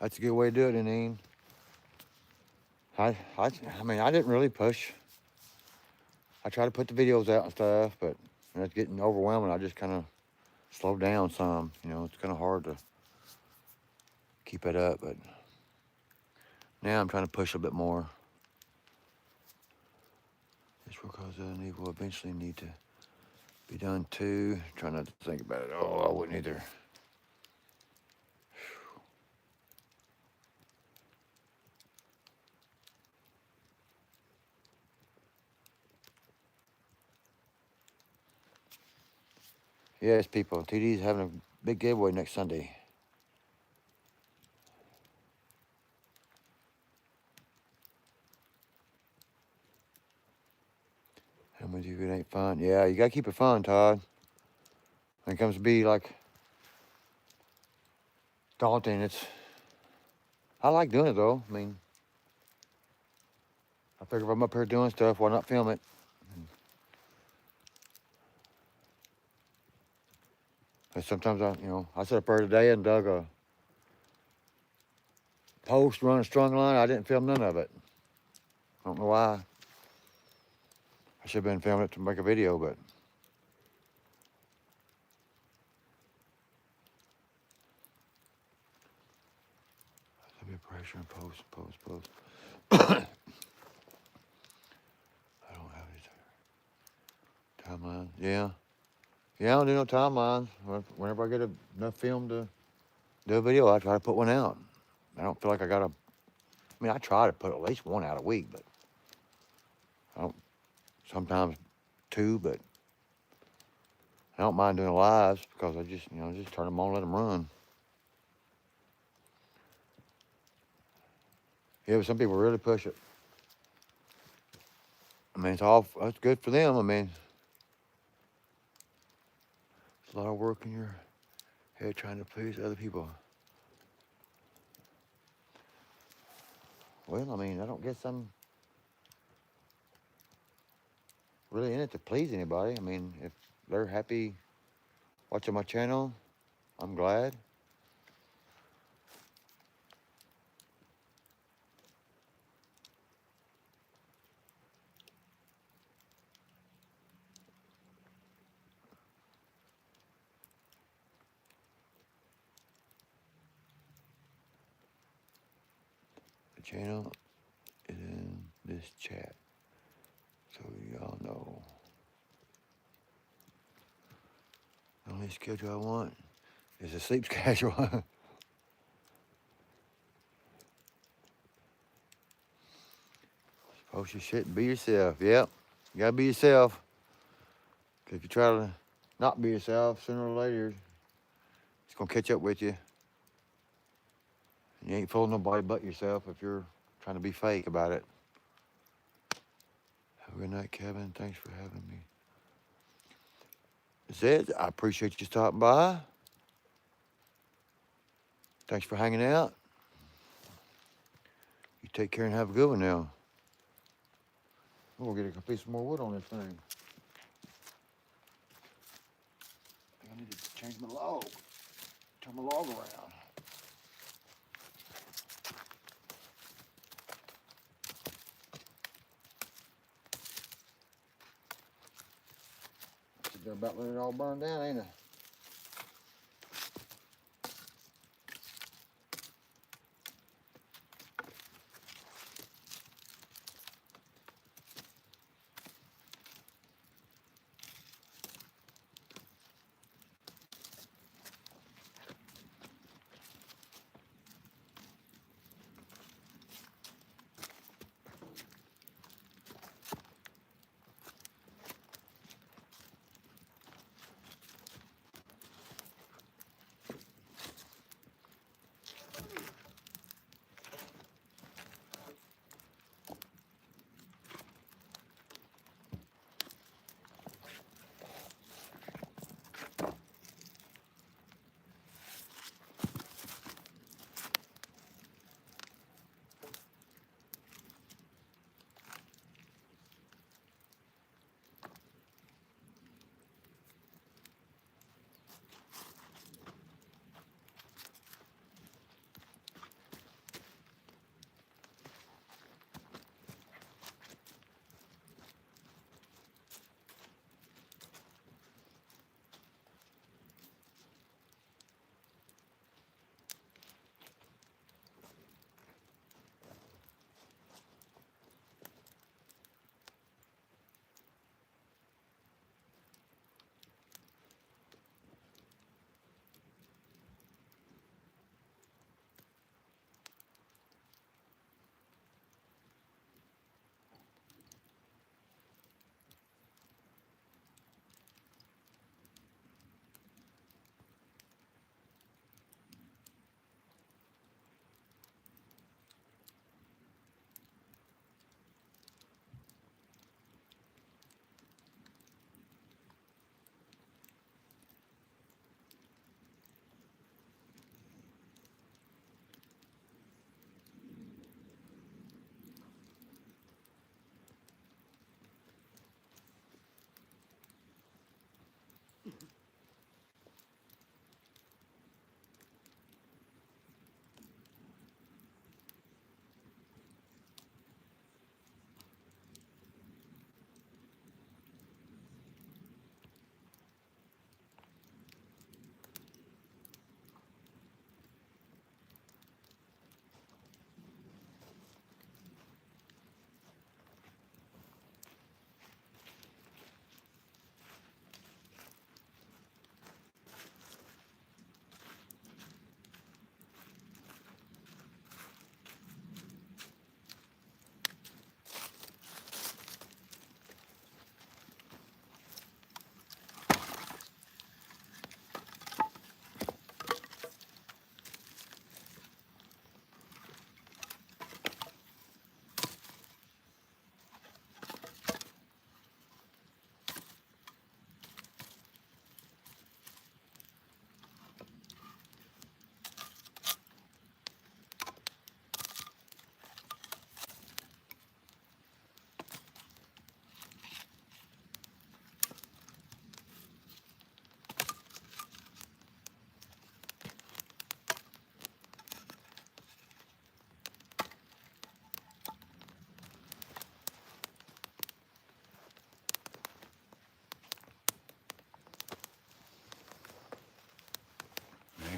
That's a good way to do it, Ineen. I mean, I didn't really push. I try to put the videos out and stuff, but when it's getting overwhelming, I just kind of slow down some. You know, it's kind of hard to keep it up, but now I'm trying to push a bit more. This Rocallscabin will eventually need to be done too. Try not to think about it. Oh, I wouldn't either. Yes, people. TD's having a big giveaway next Sunday. How many of it ain't fun? Yeah, you gotta keep it fun, Todd. When it comes to be like daunting, I like doing it though. I mean, I figure if I'm up here doing stuff, why not film it? And sometimes I sat up there today and dug a post, run a strung line. I didn't film none of it. I don't know why. I should have been filming it to make a video, but there'll be pressure and post. I don't have any timelines. Yeah, I don't do no timelines. Whenever I get enough film to do a video, I try to put one out. I don't feel like I gotta. I mean, I try to put at least one out a week, but I don't. Sometimes two, but I don't mind doing lives because I just turn them on, let them run. Yeah, but some people really push it. I mean, it's good for them. I mean, it's a lot of work in your head trying to please other people. Well, I mean, I don't guess I'm really in it to please anybody. I mean, if they're happy watching my channel, I'm glad. The channel is in this chat, so y'all know. The only schedule I want is a sleep schedule. Post your shit and be yourself. Yep, you gotta be yourself. Cause if you try to not be yourself, sooner or later, it's gonna catch up with you. And you ain't fooling nobody but yourself if you're trying to be fake about it. Have a good night, Kevin. Thanks for having me. That's it. I appreciate you stopping by. Thanks for hanging out. You take care and have a good one now. We'll get a piece of more wood on this thing. I need to change my log. Turn my log around. They're about letting it all burn down, ain't it?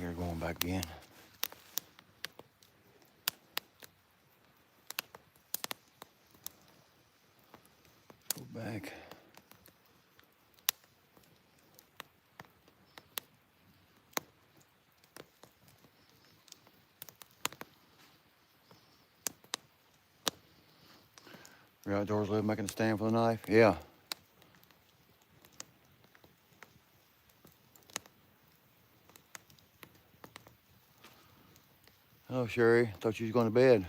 get her going back again. Go back. You're outdoors living, making a stand for the knife? Yeah. Hello, Sherry. Thought you was going to bed.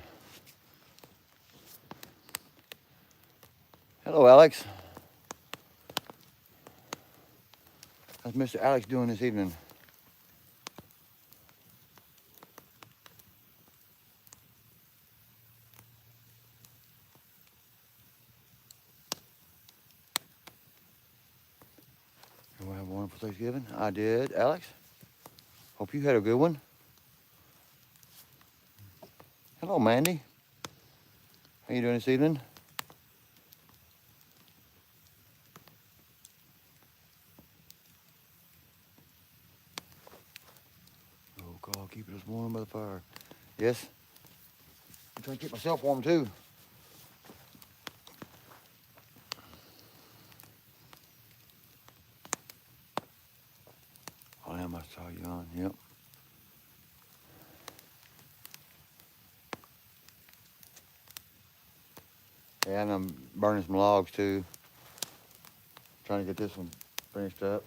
Hello, Alex. How's Mr. Alex doing this evening? You have one for Thanksgiving? I did. Alex? Hope you had a good one. Hello, Mandy. How you doing this evening? Oh, God, keep us warm by the fire. Yes? I'm trying to keep myself warm, too. Oh, I saw you on. Yep. Yeah, and I'm burning some logs, too. Trying to get this one finished up.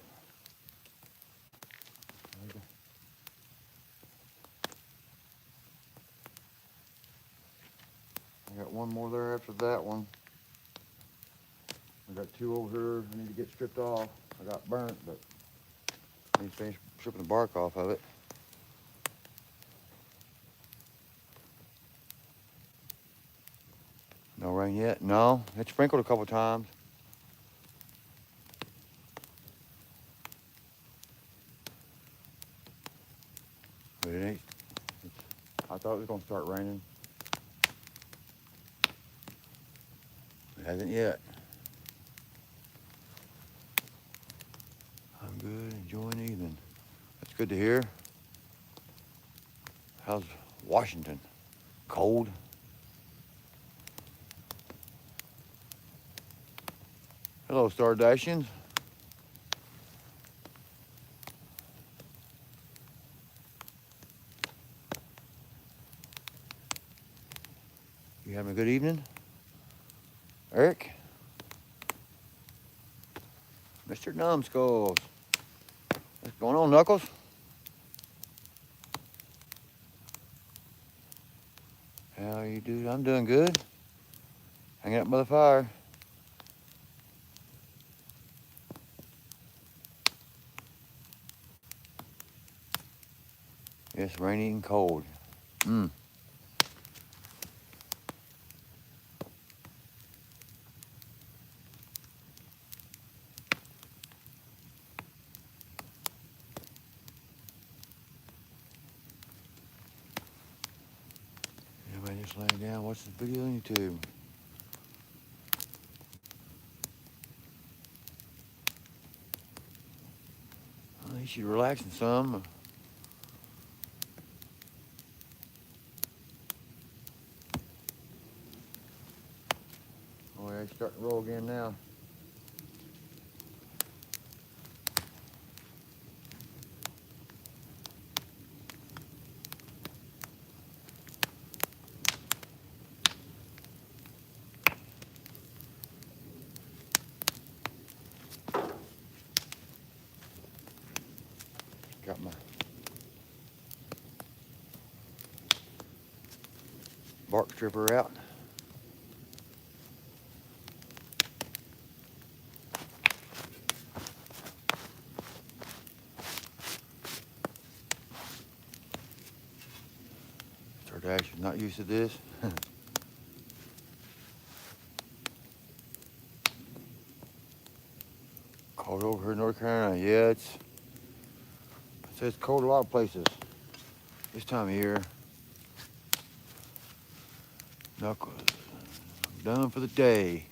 I got one more there after that one. I got two over here I need to get stripped off. I got burnt, but I need to finish stripping the bark off of it. No rain yet? No. It sprinkled a couple times. But it ain't. I thought it was going to start raining. It hasn't yet. I'm good, enjoying the evening. That's good to hear. How's Washington? Cold? Hello, Stardashians. You having a good evening? Eric? Mr. Numbskulls. What's going on, Knuckles? How you do? I'm doing good. Hanging out by the fire. It's rainy and cold. Mm. Everybody just laying down, watch this video on YouTube. Well, you should relaxing some. Oh yeah, it's starting to roll again now. Got my bark stripper out. Stardashian's not used to this. Cold over here in North Carolina. Yeah, it says cold a lot of places this time of year. Knuckles, I'm done for the day.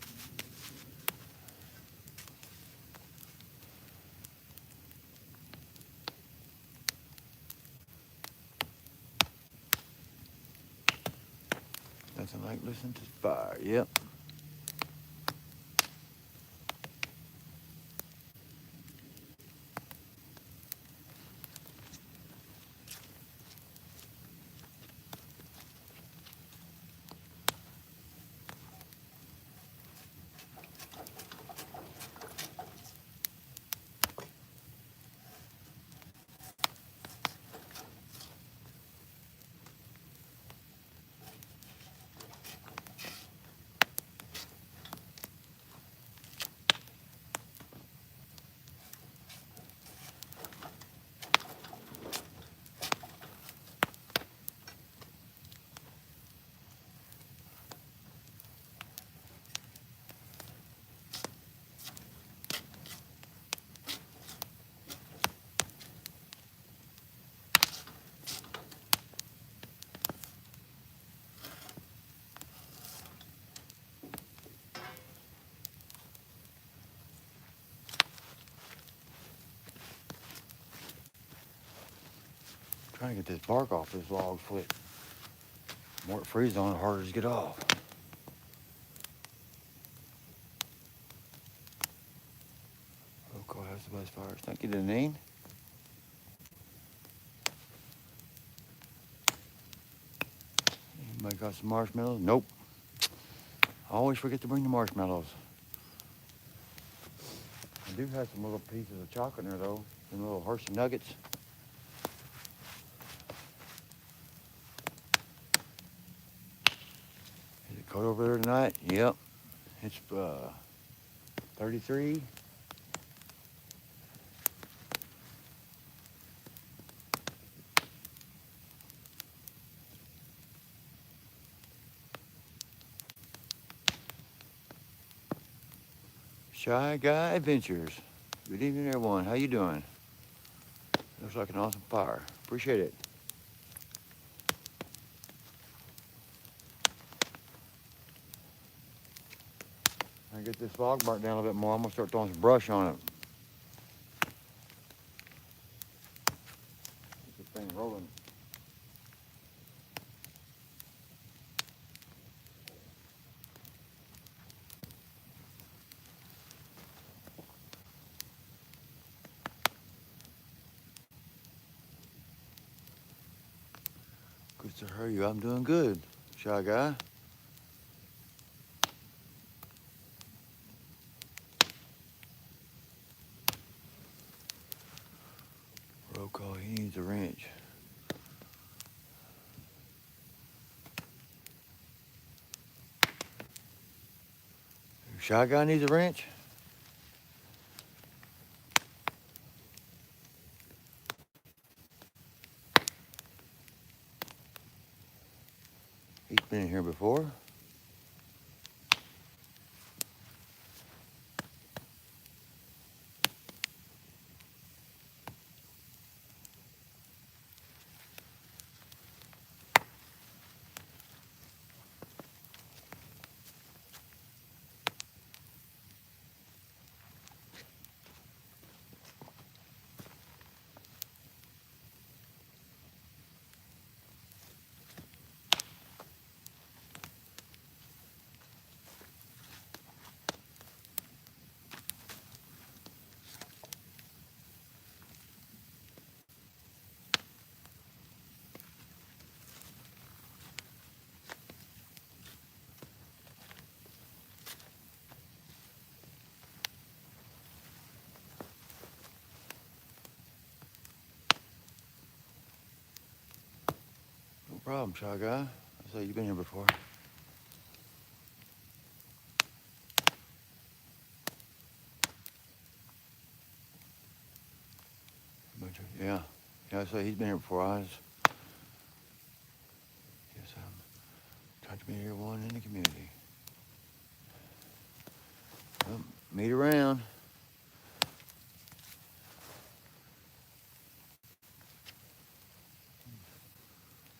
Nothing like listening to fire. Yep. Trying to get this bark off this log foot. The more it freezes on, the harder it is to get off. Rocal has the best fires. Thank you, Deneen. Anybody got some marshmallows? Nope. I always forget to bring the marshmallows. I do have some little pieces of chocolate in there, though. Some little Hershey nuggets. Is it cold over there tonight? Yep. It's 33. Shy Guy Adventures. Good evening, everyone. How you doing? Looks like an awesome fire. Appreciate it. I get this log burnt down a little bit more. I'm gonna start throwing some brush on it. Get this thing rolling. Good to hear you. I'm doing good, Shy Guy. Roll call. He needs a wrench. Shy Guy needs a wrench. He's been in here before. No problem, Shy Guy. I say you've been here before. Yeah. Yeah, I say he's been here before. I guess I'm trying to meet everyone in the community. Well, meet around.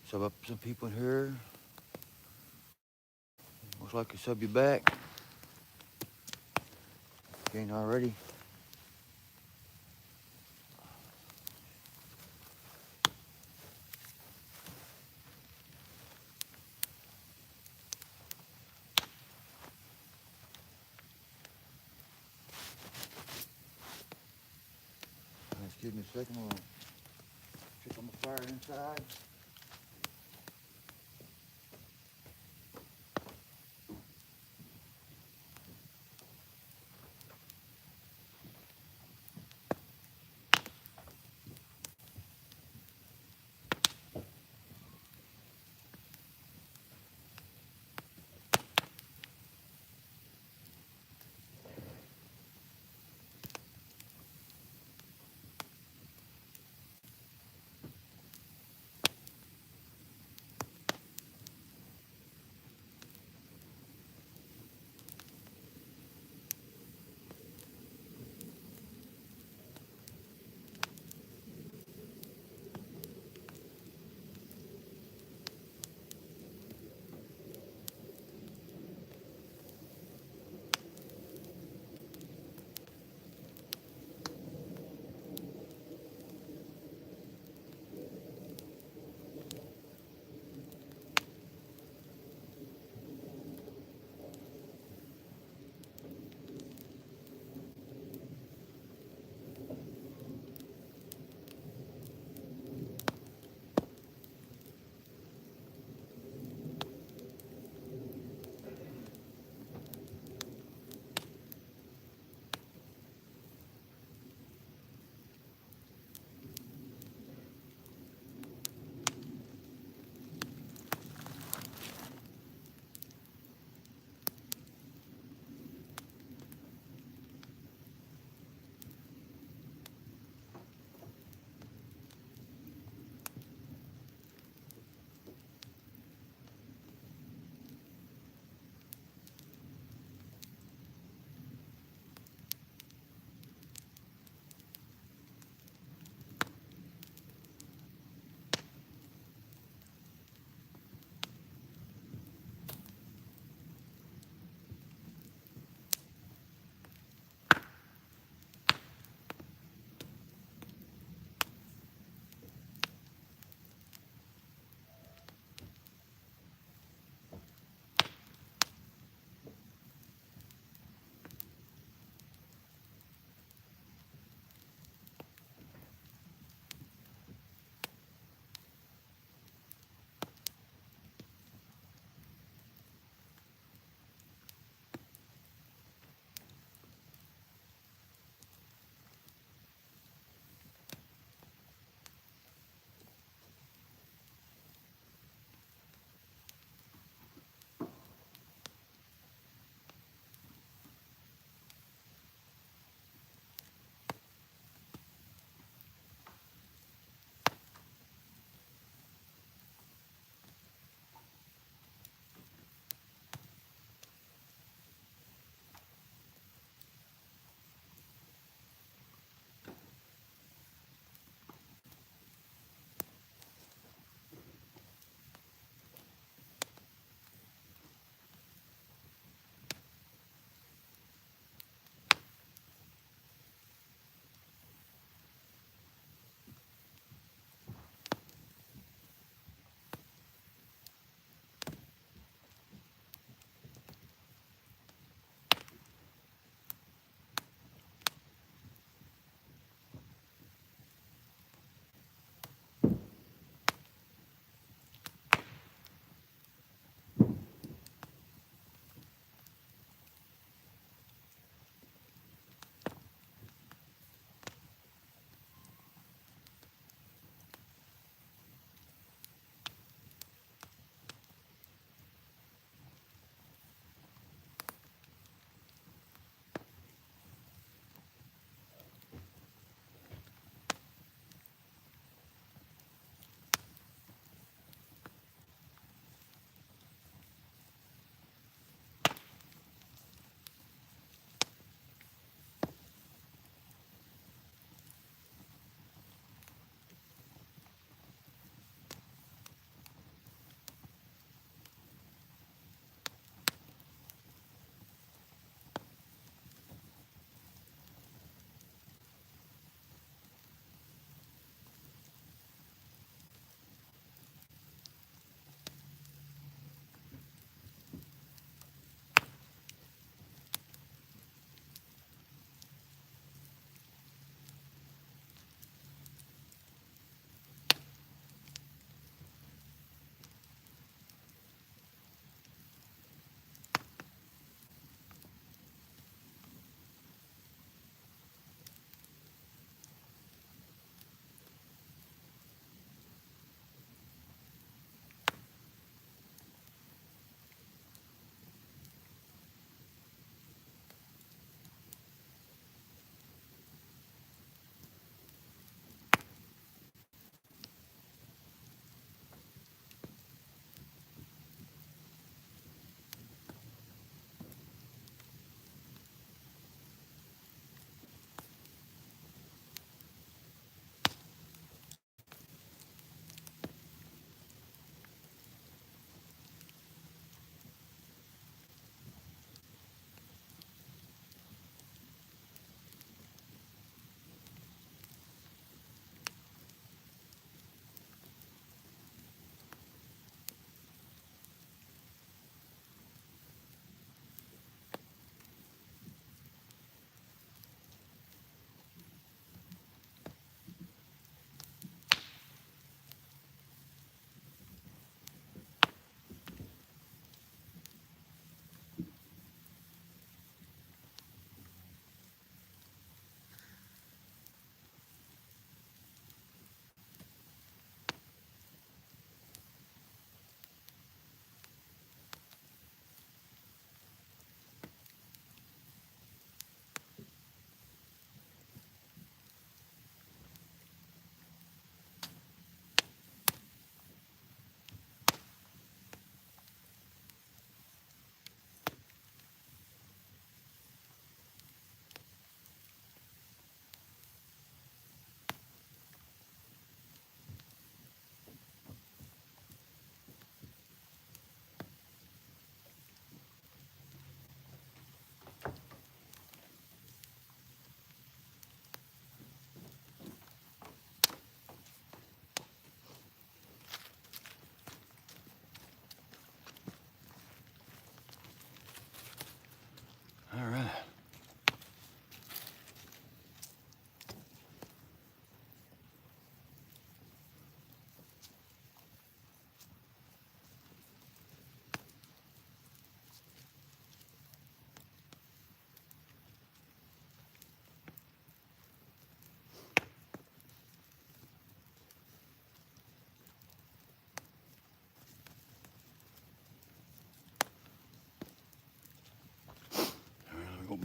Sub up some people in here. Most likely sub you back. If you ain't already. Excuse me a second. I'm gonna check on the fire inside.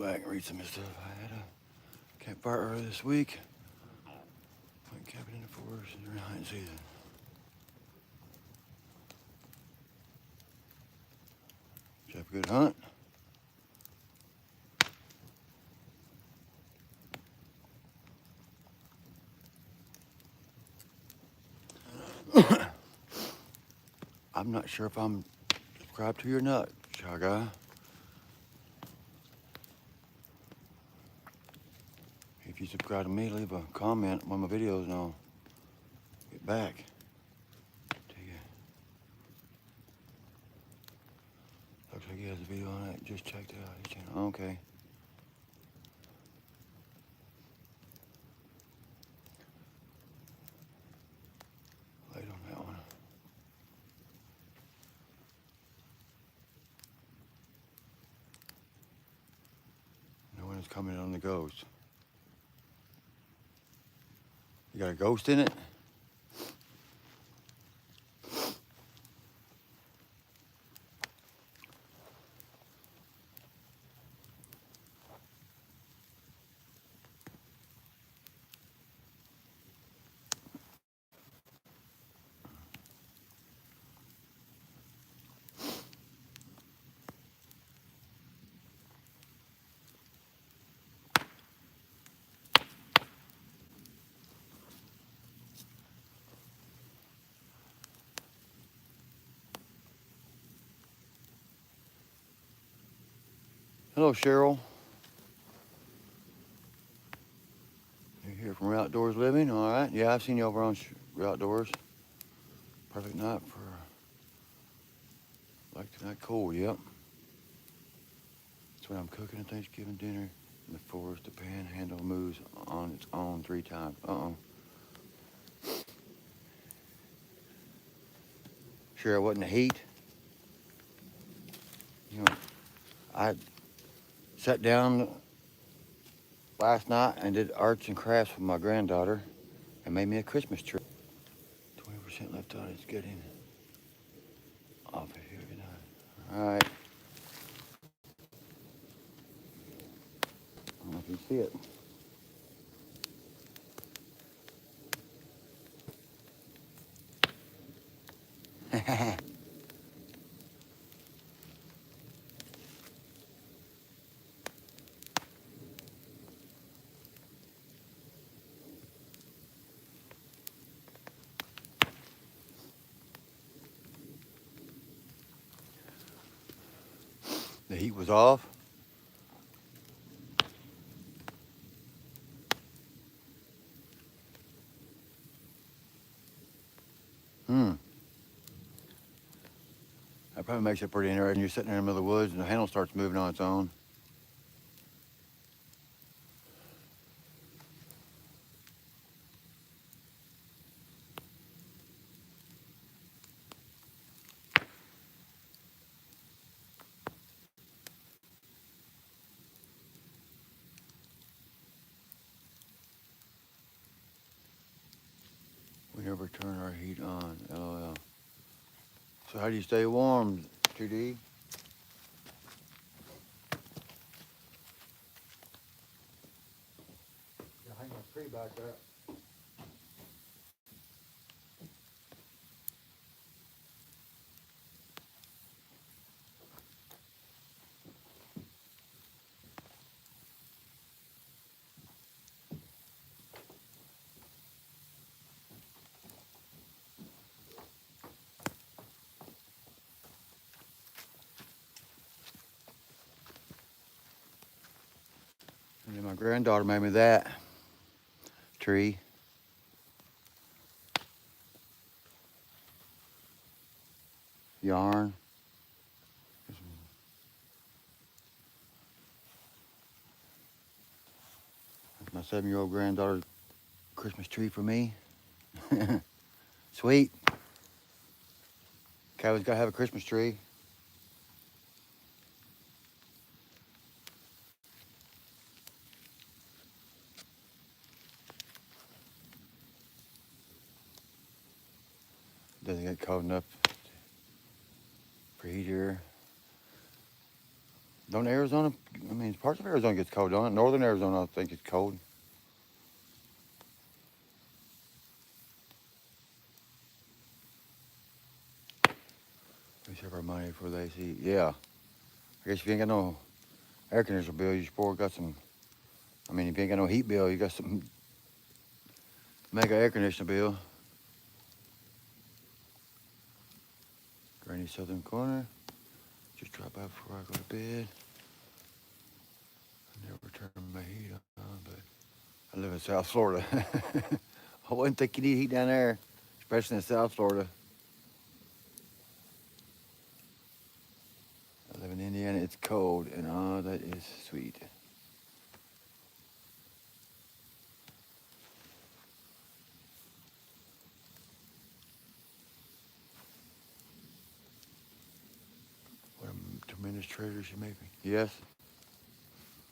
back and read some of this stuff. I had a campfire earlier this week. Went camping in the forest during hunting season. Did you have a good hunt? I'm not sure if I'm subscribed to you or not, Shy Guy. If you subscribe to me, leave a comment on one of my videos and I'll get back to you. Looks like he has a video on it. Just checked out his channel. Okay. Late on that one. No one is commenting on the ghost. You got a ghost in it? Hello, Cheryl. You're here from Outdoors Living, all right? Yeah, I've seen you over on Outdoors. Perfect night for like tonight. Cool, yep. That's when I'm cooking a Thanksgiving dinner in the forest. The panhandle moves on its own 3 times. Sure, it wasn't the heat. You know, I sat down last night and did arts and crafts with my granddaughter and made me a Christmas tree. 20% left on it. It's getting off of here tonight. All right. I don't know if you can see it. The heat was off. That probably makes it pretty interesting. You're sitting there in the middle of the woods and the handle starts moving on its own. We never turn our heat on, LOL. So how do you stay warm, 2D? Yeah, hang my tree back up. And then my granddaughter made me that tree. Yarn. That's my 7-year-old granddaughter's Christmas tree for me. Sweet. Calvin's got to have a Christmas tree. Doesn't get cold enough for heat here. Don't Arizona, I mean, parts of Arizona gets cold, don't it? Northern Arizona, I think it's cold. We save our money for the AC. Yeah. I guess if you ain't got no air conditioner bill, you sport got some, I mean, if you ain't got no heat bill, you got some mega air conditioner bill. Granny southern corner. Just drop out before I go to bed. I never turn my heat on, but I live in South Florida. I wouldn't think you need heat down there, especially in South Florida. I live in Indiana, it's cold, and oh, that is sweet. What a tremendous treasure she made me. Yes,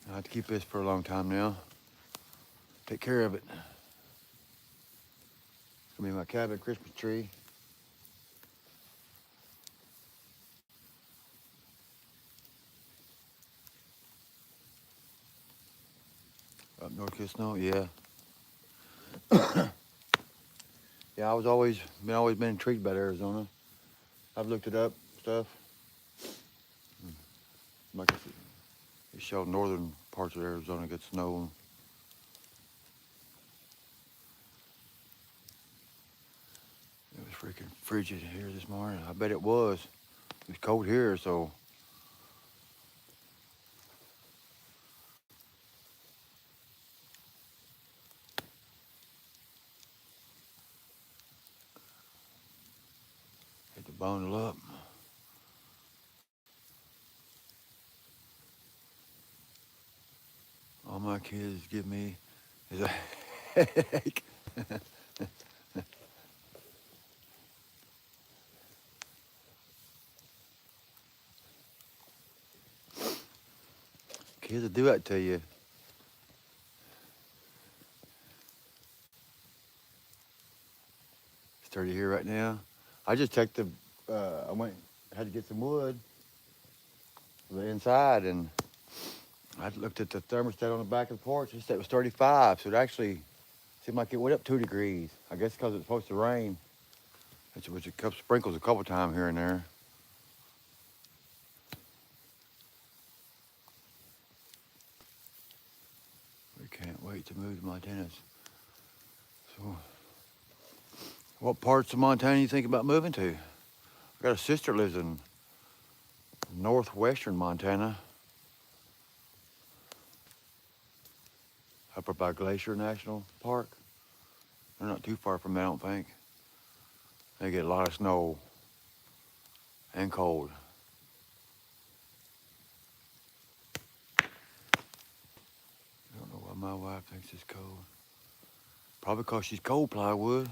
I have to keep this for a long time now. Take care of it. It's gonna be my cabin Christmas tree. Up north gets snow, yeah. Yeah, I was always been intrigued about Arizona. I've looked it up, stuff. Like I said, it showed northern parts of Arizona get snow. It was freaking frigid here this morning. I bet it was. It was cold here, so. Had to bundle up. All my kids give me is a headache. Kids will do that to you. It's 30 here right now. I just checked had to get some wood for the inside, and I looked at the thermostat on the back of the porch. It said it was 35, so it actually seemed like it went up 2 degrees. I guess because it's supposed to rain, which it sprinkles a couple times here and there. We can't wait to move to Montana. So, what parts of Montana you think about moving to? I got a sister lives in northwestern Montana, up by Glacier National Park. They're not too far from me, I don't think. They get a lot of snow and cold. I don't know why my wife thinks it's cold. Probably because she's cold plywood.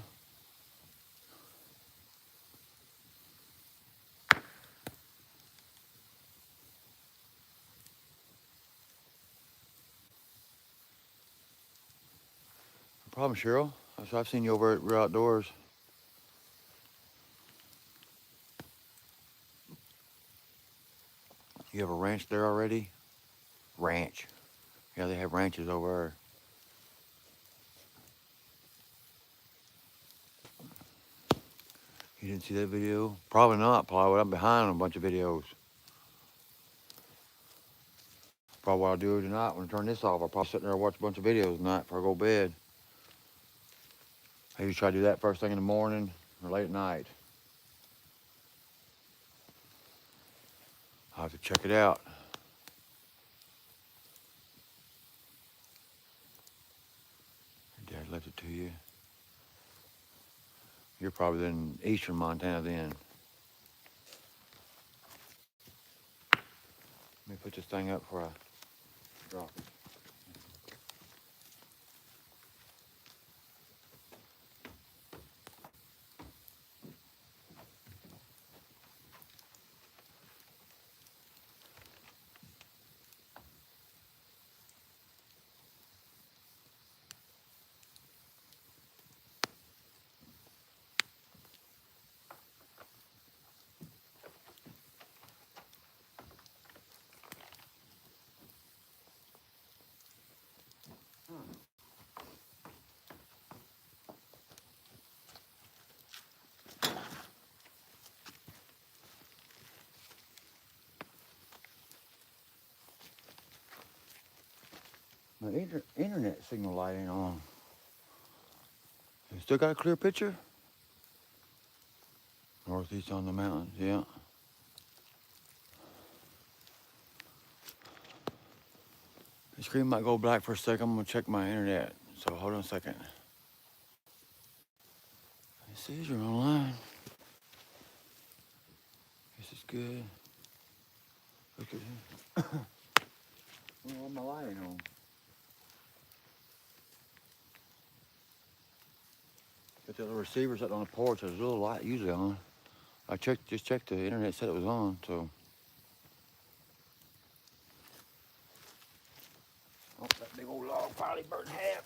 No problem, Cheryl. I've seen you over at Real Outdoors. You have a ranch there already? Ranch. Yeah, they have ranches over there. You didn't see that video? Probably not, plywood. I'm behind on a bunch of videos. Probably what I'll do tonight when I turn this off, I'll probably sit there and watch a bunch of videos tonight before I go to bed. I usually try to do that first thing in the morning or late at night. I'll have to check it out. Your dad left it to you. You're probably in eastern Montana then. Let me put this thing up before I drop it. My internet signal light ain't on. You still got a clear picture? Northeast on the mountains, yeah. The screen might go black for a second. I'm gonna check my internet. So hold on a second. It says you're online. This is good. Look at it. Well, my light ain't on. Got the other receivers up on the porch. There's a little light usually on. I just checked the internet, said it was on, so. Oh, that big old log probably burnt half.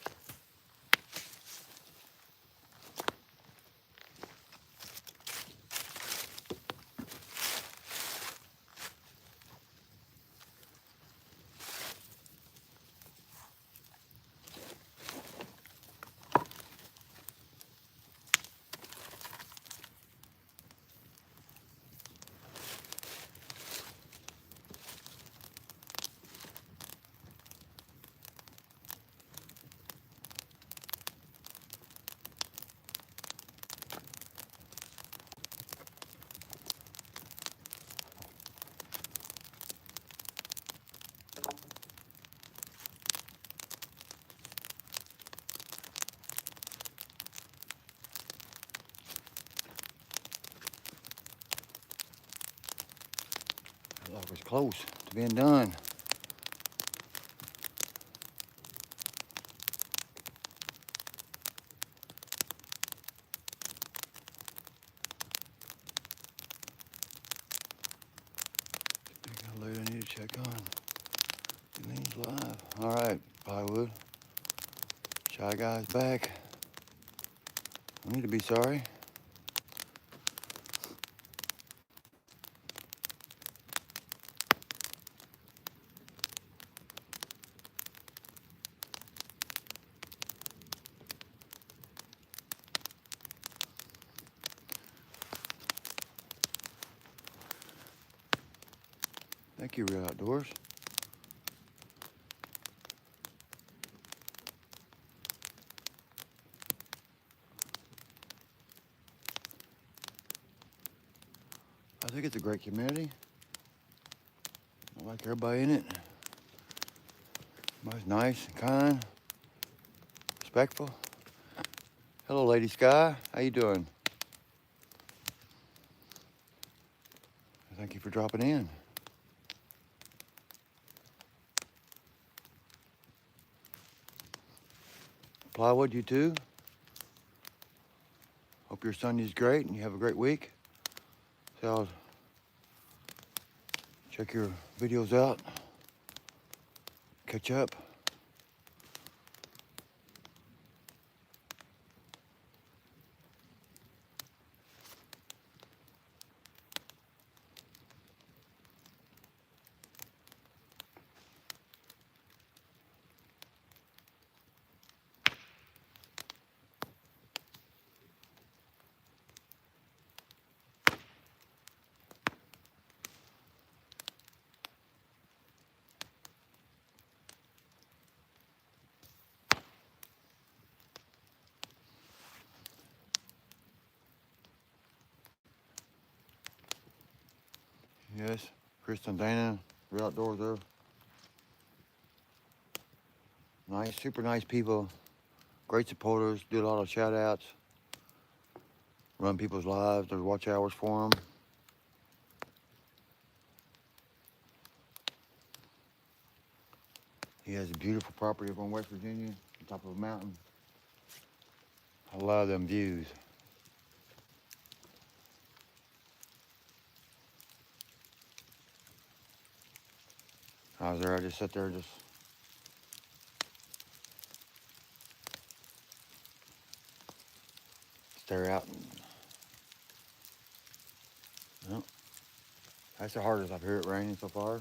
That log was close to being done. I got a load I need to check on. Everything's live. All right, plywood. Shy Guy's back. I need to be sorry. Thank you, Real Outdoors. I think it's a great community. I like everybody in it. Everybody's nice and kind, respectful. Hello, Lady Sky. How you doing? Thank you for dropping in. Plywood, you too. Hope your Sunday's great and you have a great week. So I'll check your videos out. Catch up. Yes, Chris and Dana, Real Outdoors there. Nice, super nice people. Great supporters, do a lot of shout outs. Run people's lives, there's watch hours for them. He has a beautiful property up on West Virginia, on top of a mountain. I love them views. I was there, I just sat there and just stare out. And, well, that's the hardest I've heard it raining so far.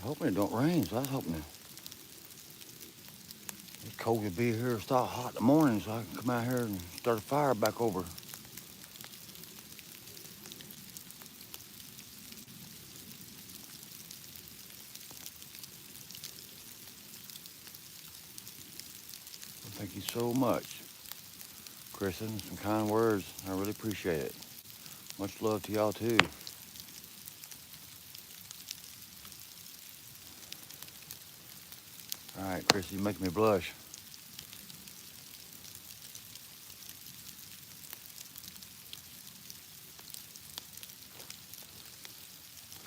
Hoping it don't rain, so I was hoping it's cold to be here, start hot in the morning, so I can come out here and start a fire back over. Thank you so much, Kristen. Some kind words. I really appreciate it. Much love to y'all too. All right, Kristen, you make me blush.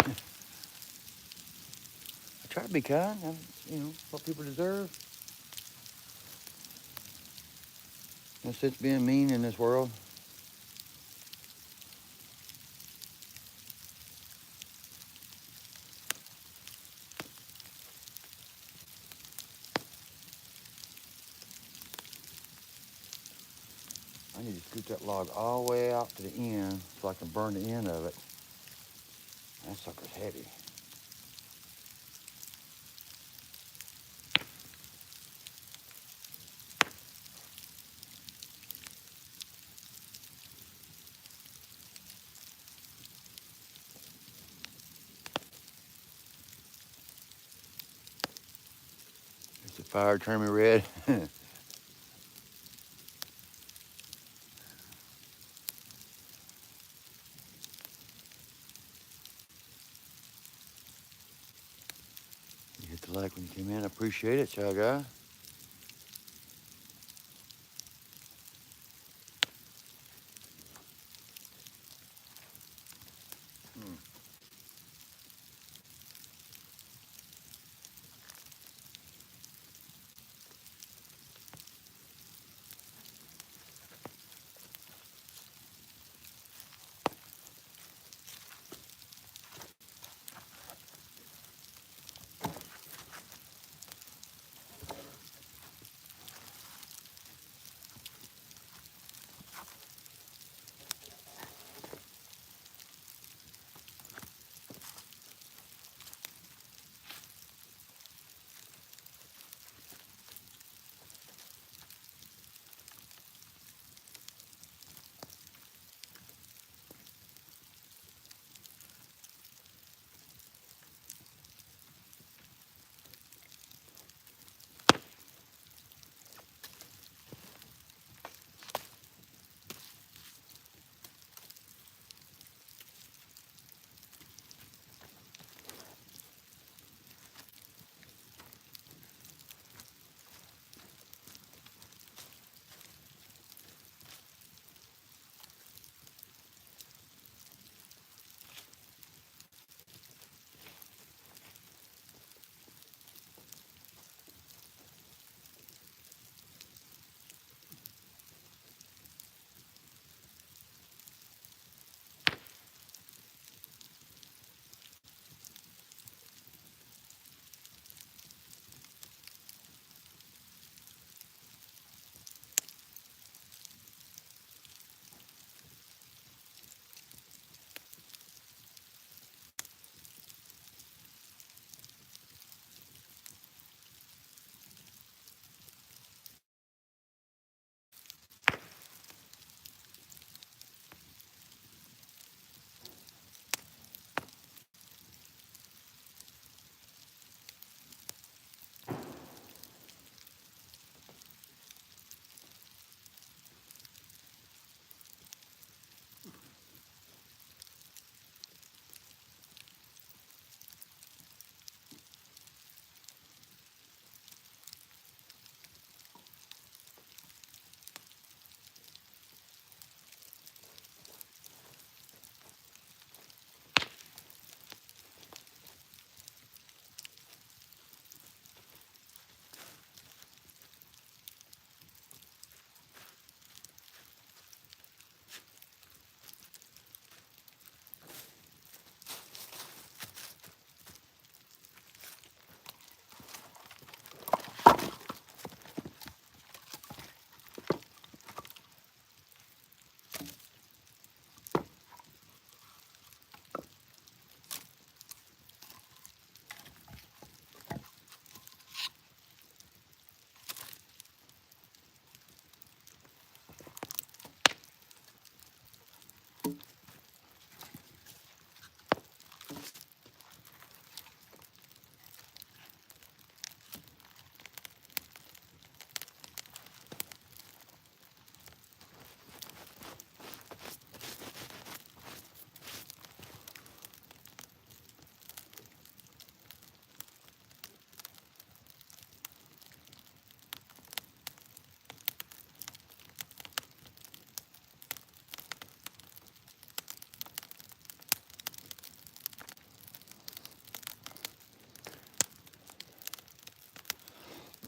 I try to be kind. What people deserve. No sense being mean in this world. I need to scoot that log all the way out to the end so I can burn the end of it. That sucker's heavy. It's a fire, turn me red. You hit the like when you came in. I appreciate it, child guy.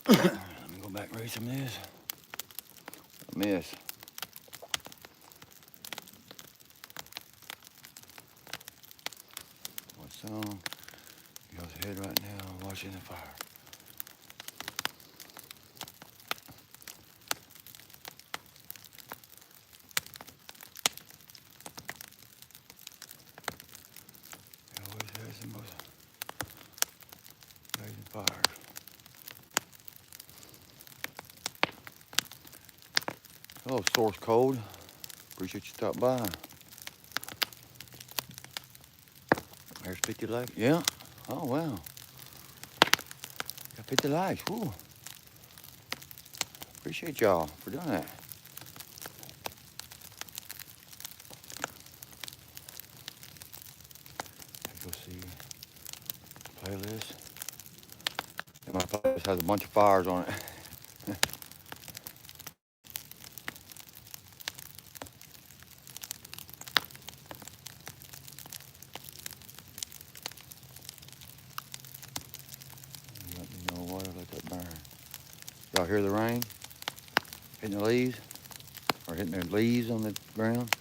Let me go back and read some of this. I miss. What song? Goes ahead right now, watching the fire. It always has the most blazing fires. Hello, Source Code. Appreciate you stopping by. There's 50 likes. Yeah. Oh, wow. Got 50 likes. Woo. Appreciate y'all for doing that. Go see playlist. And my playlist has a bunch of fires on it. Let me know water, let that burn. Y'all hear the rain hitting the leaves? Or hitting the leaves on the ground?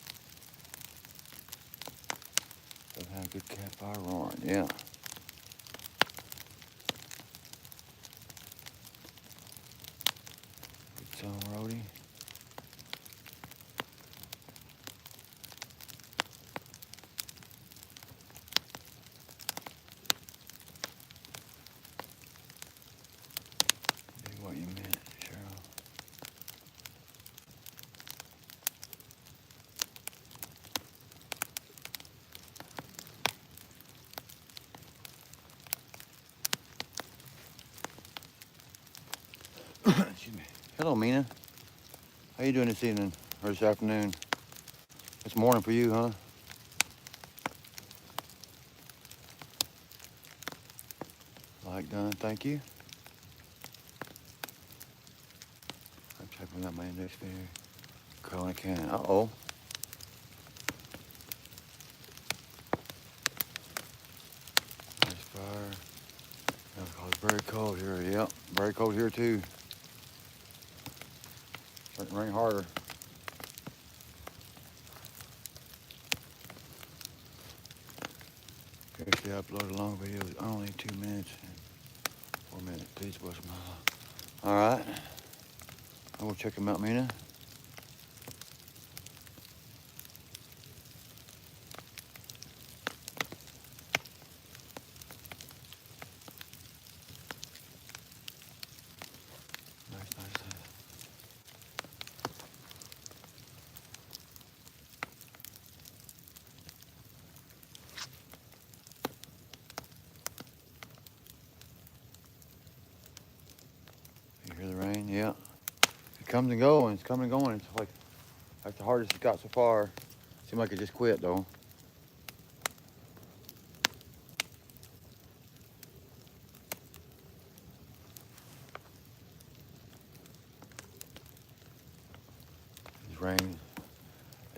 Doesn't have a good campfire roaring, yeah. Good song, Rody. Do what you meant, Cheryl. Excuse me. Hello, Mina. How you doing this evening or this afternoon? It's morning for you, huh? Like done, thank you. I'm checking out my index finger. Calling a can. Uh-oh. Nice fire. It's very cold here. Yep, very cold here too. Starting to rain harder. Actually, I uploaded a long video. It's only 2 minutes and 4 minutes. Please watch my. All right. I will check them out, Mina. Nice. You hear the rain? Yeah. It comes and goes. It's coming and going. It's like that's the hardest it's got so far. Seemed like it just quit though. It's rain.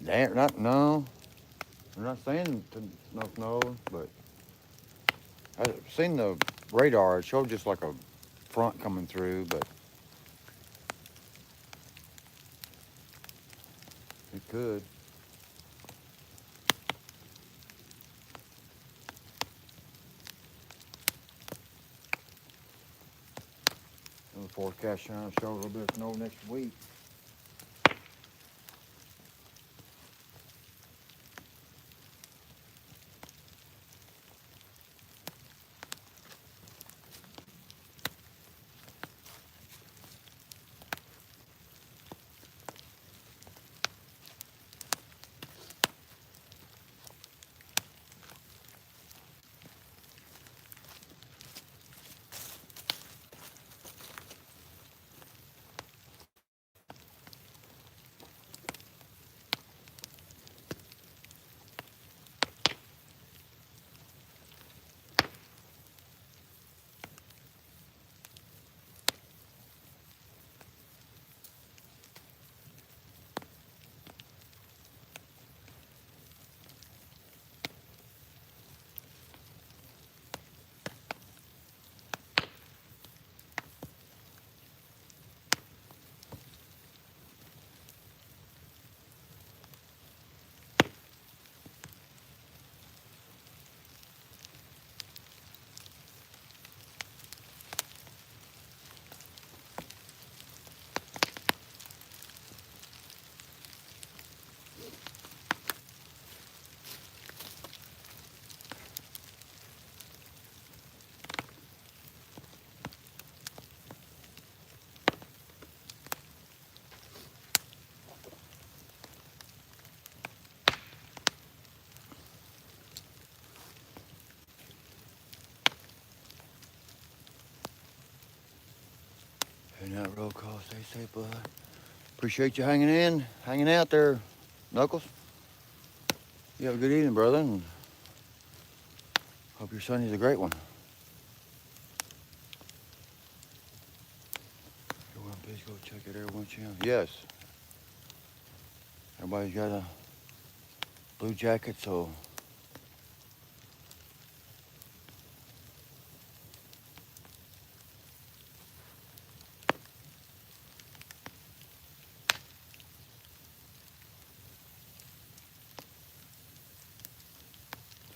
They're not. No. They're not saying no snow, but I've seen the radar. It showed just like a front coming through, but it could. And the forecast showing a little bit of snow next week. that roll call. Stay safe, bud. Appreciate you hanging out there, Knuckles. You have a good evening, brother, and hope your Sunday's a great one. Please go check it every once in a while. Yes. Everybody's got a blue jacket, so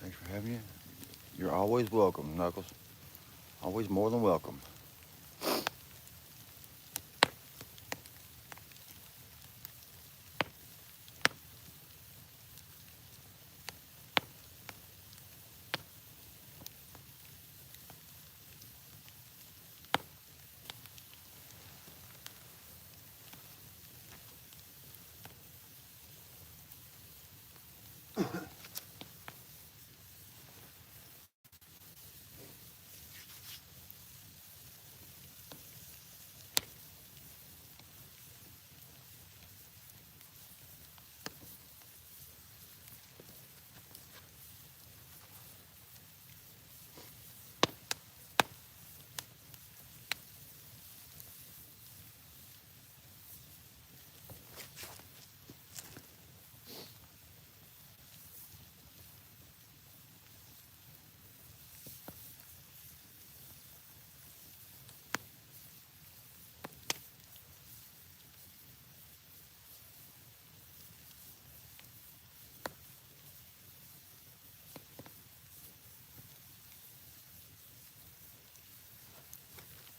thanks for having you. You're always welcome, Knuckles. Always more than welcome.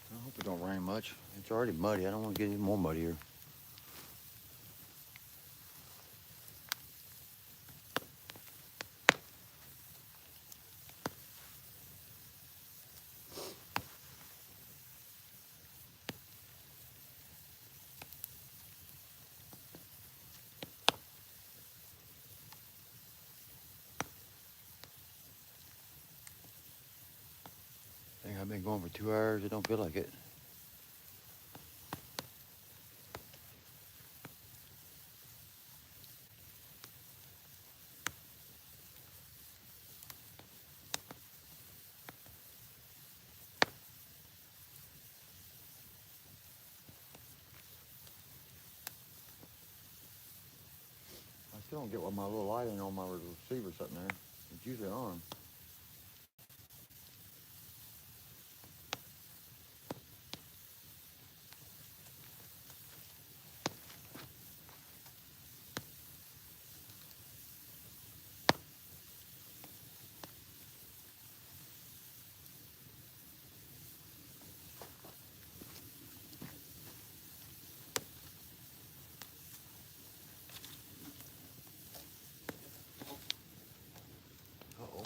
I hope it don't rain much. It's already muddy. I don't want to get any more muddier. I think I've been going for 2 hours. It don't feel like it. I still don't get why my little light ain't on my receiver sitting there. It's usually on. Uh-oh.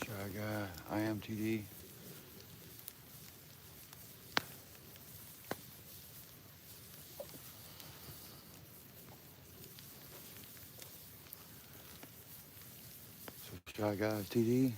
Shy guy, I am TD. So Shy guy is TD.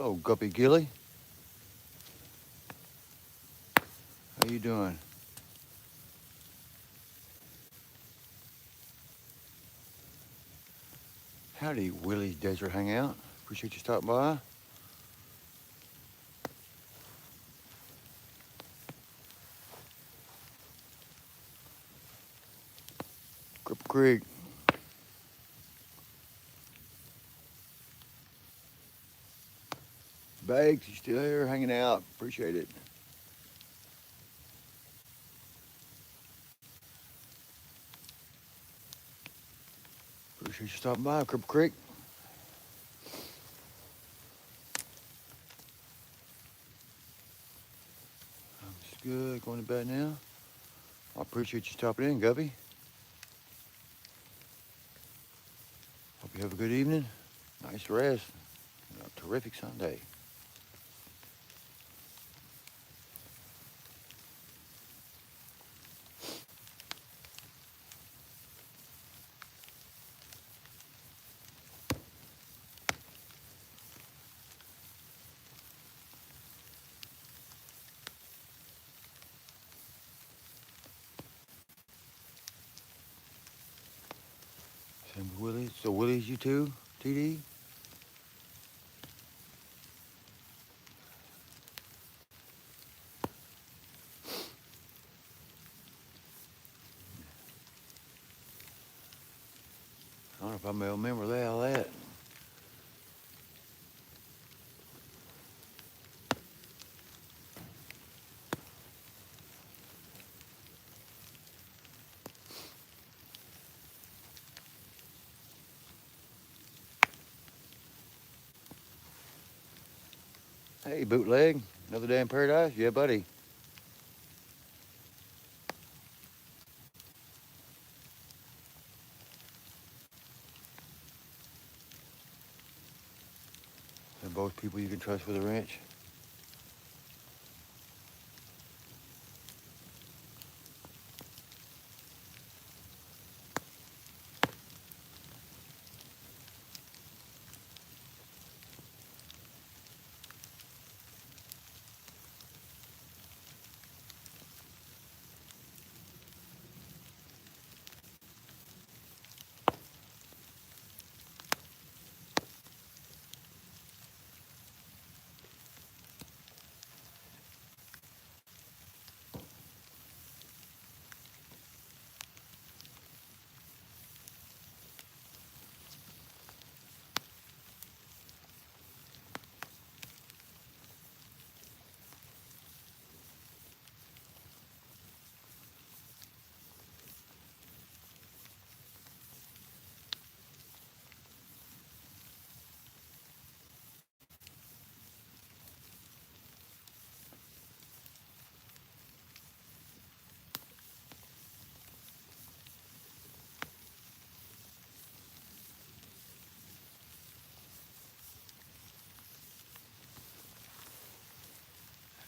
Hello, Guppy Gilly. How you doing? Howdy, Willie's Desert Hangout. Appreciate you stopping by. Cripple Creek. Bags, you still here hanging out? Appreciate it. Appreciate you stopping by, Cripple Creek. I'm just good. Going to bed now. I appreciate you stopping in, Guppy. Hope you have a good evening. Nice rest. And a terrific Sunday. Same with Willie. So Willie's you too, TD? I don't know if I may remember all that. Hey, bootleg. Another day in paradise? Yeah, buddy. They're both people you can trust with a wrench.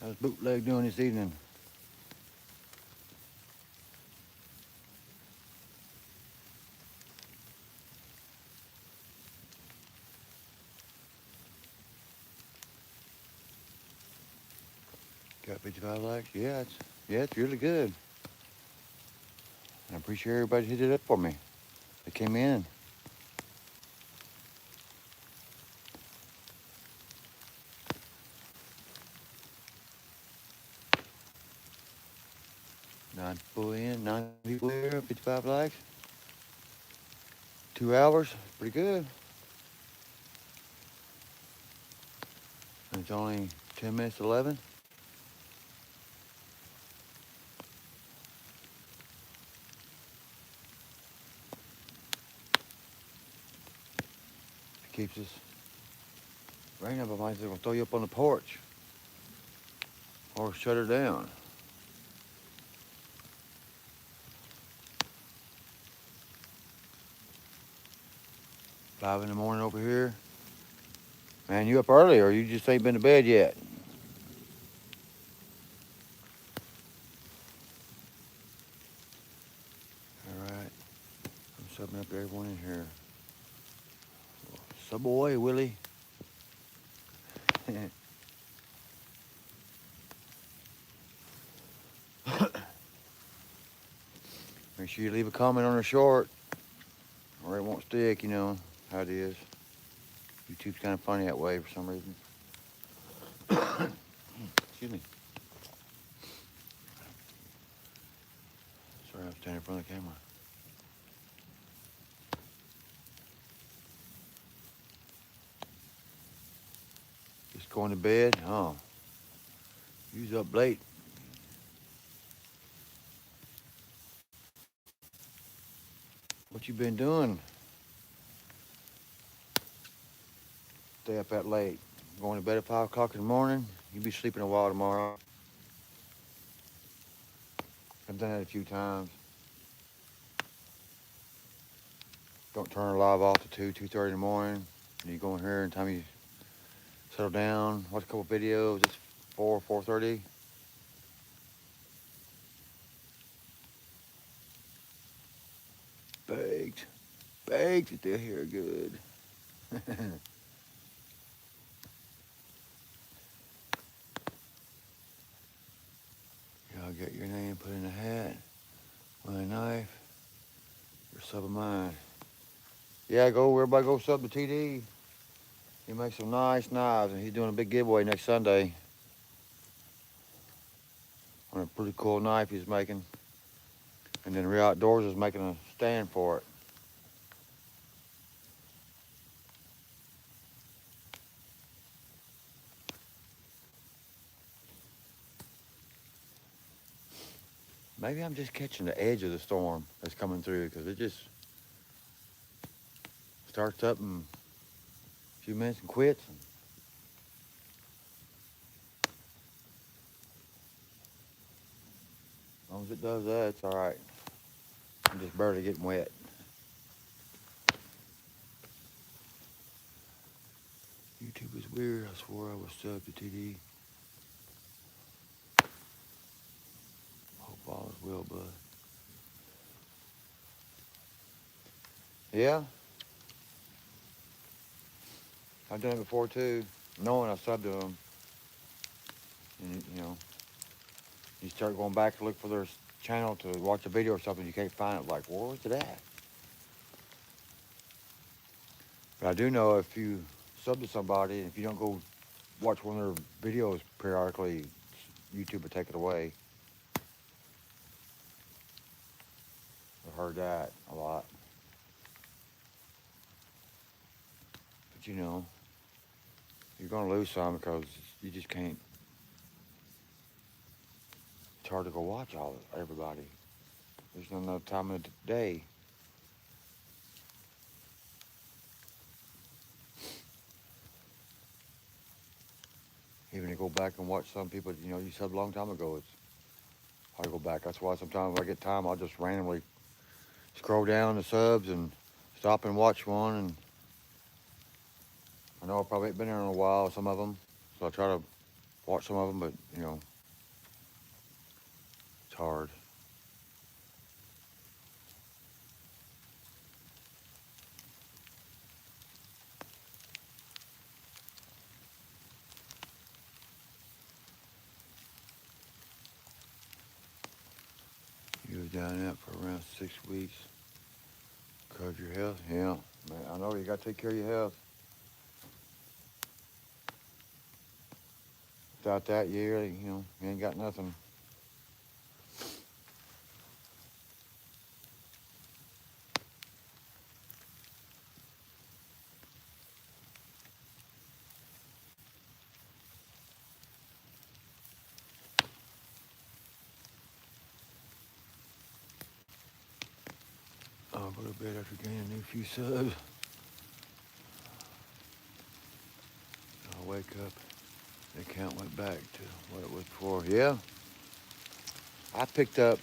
How's bootleg doing this evening? Got 55 likes? Yeah, it's really good. I appreciate everybody hit it up for me. They came in. Nine people here, 55 likes. 2 hours, pretty good. And it's only 10 minutes 11. It keeps us raining up. I might as well throw you up on the porch or shut her down. Five in the morning over here. Man, you up early or you just ain't been to bed yet? All right. I'm subbing up to everyone in here. Sub away, Willie. Make sure you leave a comment on the short, or it won't stick. You know how it is. YouTube's kind of funny that way for some reason. Excuse me. Sorry, I'm standing in front of the camera. Just going to bed? Oh. You's up late. What you been doing? Stay up that late. Going to bed at 5 o'clock in the morning? You'll be sleeping a while tomorrow. I've done that a few times. Don't turn the live off to 2:30 in the morning. And you go in here and time you settle down, watch a couple videos. It's 4:30. Baked. Baked if they're here good. Y'all get your name put in a hat with a knife. You're sub of mine. Yeah, everybody go sub to TD. He makes some nice knives, and he's doing a big giveaway next Sunday on a pretty cool knife he's making. And then Real Outdoors is making a stand for it. Maybe I'm just catching the edge of the storm that's coming through, because it just starts up in a few minutes and quits. As long as it does that, it's all right. I'm just barely getting wet. YouTube is weird. I swore I was subbed to TD. Hope all is well, bud. Yeah. I've done it before too, knowing I subbed to them. And you start going back to look for their channel to watch a video or something, you can't find it. Like, where's it at? But I do know if you sub to somebody, and if you don't go watch one of their videos periodically, YouTube will take it away. I've heard that a lot. But you're going to lose some because you just can't. It's hard to go watch everybody. There's not enough time of the day. Even to go back and watch some people, you subbed a long time ago, it's hard to go back. That's why sometimes when I get time, I'll just randomly scroll down the subs and stop and watch one. And I know I probably ain't been there in a while, some of them, so I try to watch some of them, but it's hard. You was down there for around 6 weeks. Because your health, yeah, man, I know you got to take care of your health. Without that, you ain't got nothing. I'll go to bed after gaining a new few subs. I'll wake up, the account went back to what it was before. Yeah, I picked up,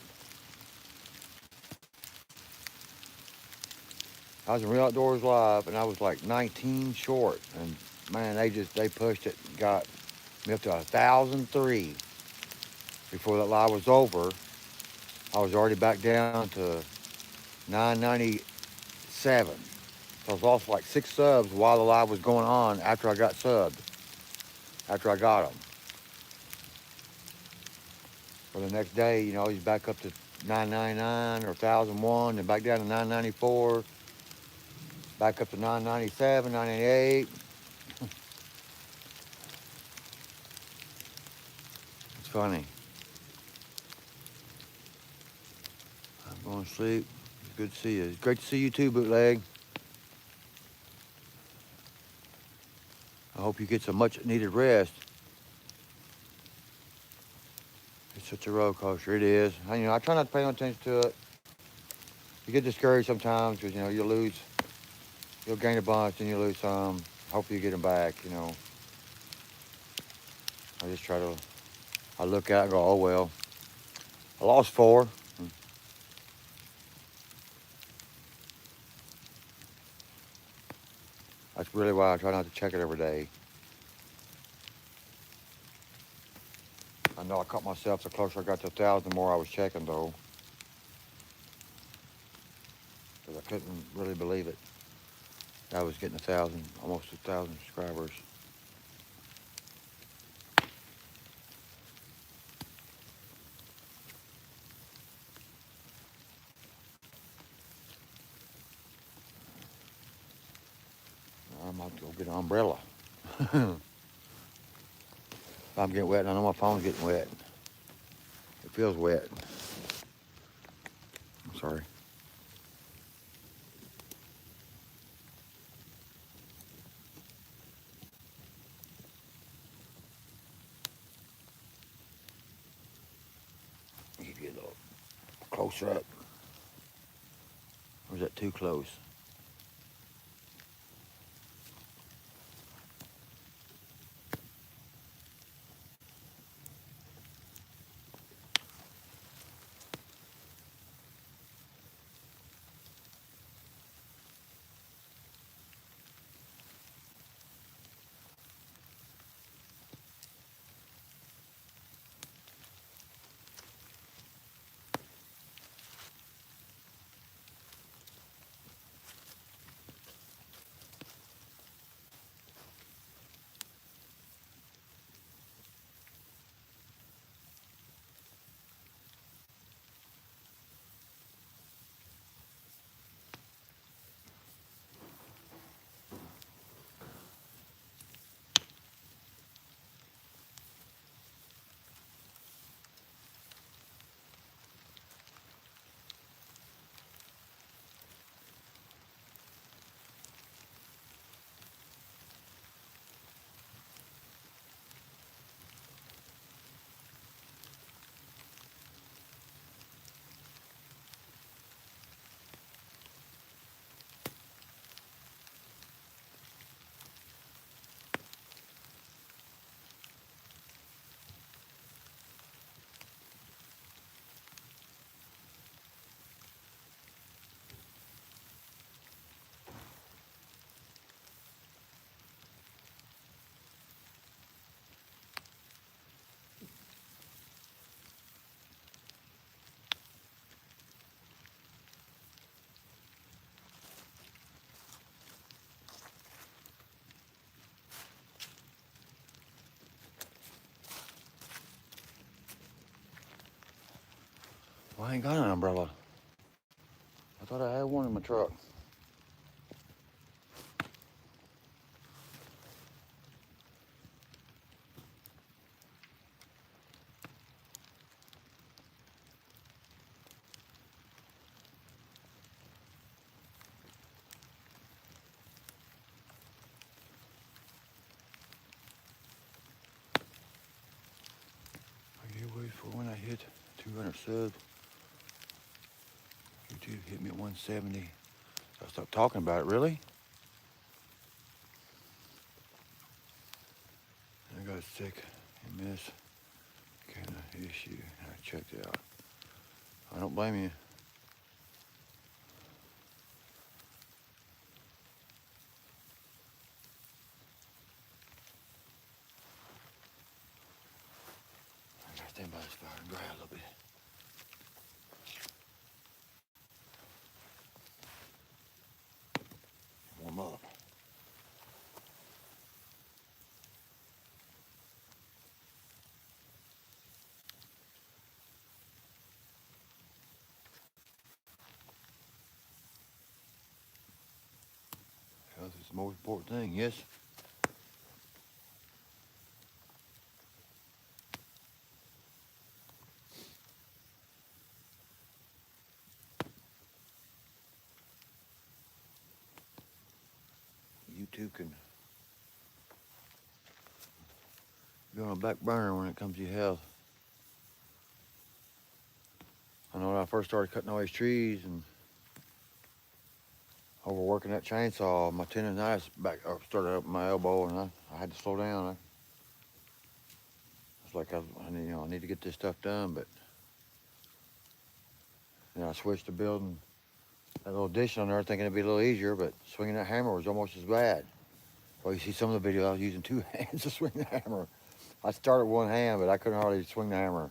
I was in Real Outdoors Live, and I was like 19 short, and man, they pushed it, got me up to 1,003. Before that live was over, I was already back down to 997. So I was lost like 6 subs while the live was going on after I got subbed. after I got them. Well, the next day, you know, he's back up to 999 or 1001, and back down to 994, back up to 997, 998. It's funny. I'm going to sleep. It's good to see you. It's great to see you too, Bootleg. I hope you get some much needed rest. It's such a roller coaster. It is. I, I try not to pay no attention to it. You get discouraged sometimes because, you'll gain a bunch and you lose some. Hopefully you get them back, I just try to, I look out and go, oh well. I lost 4. That's really why I try not to check it every day. I know I caught myself the closer I got to 1,000, the more I was checking though. Because I couldn't really believe it. I was getting 1,000, almost 1,000 subscribers. I'm about to go get an umbrella. I'm getting wet, and I know my phone's getting wet. It feels wet. I'm sorry. You get a little closer up. Or is that too close? Well, I ain't got an umbrella. I thought I had one in my truck. I get wait for when I hit 200 subs. YouTube hit me at 170. So I stopped talking about it, really? I got sick and miss kind of issue. I checked it out. I don't blame you. I gotta stand by this fire and dry a little bit. Warm up. the most important thing, yes. You too can be on a back burner when it comes to your health. I know when I first started cutting all these trees and overworking that chainsaw, my tendonitis back started up my elbow, and I had to slow down. I was like, I need to get this stuff done, but I switched to building that little addition on there, thinking it'd be a little easier, but swinging that hammer was almost as bad. Well, you see some of the video, I was using 2 hands to swing the hammer. I started one hand, but I couldn't hardly swing the hammer.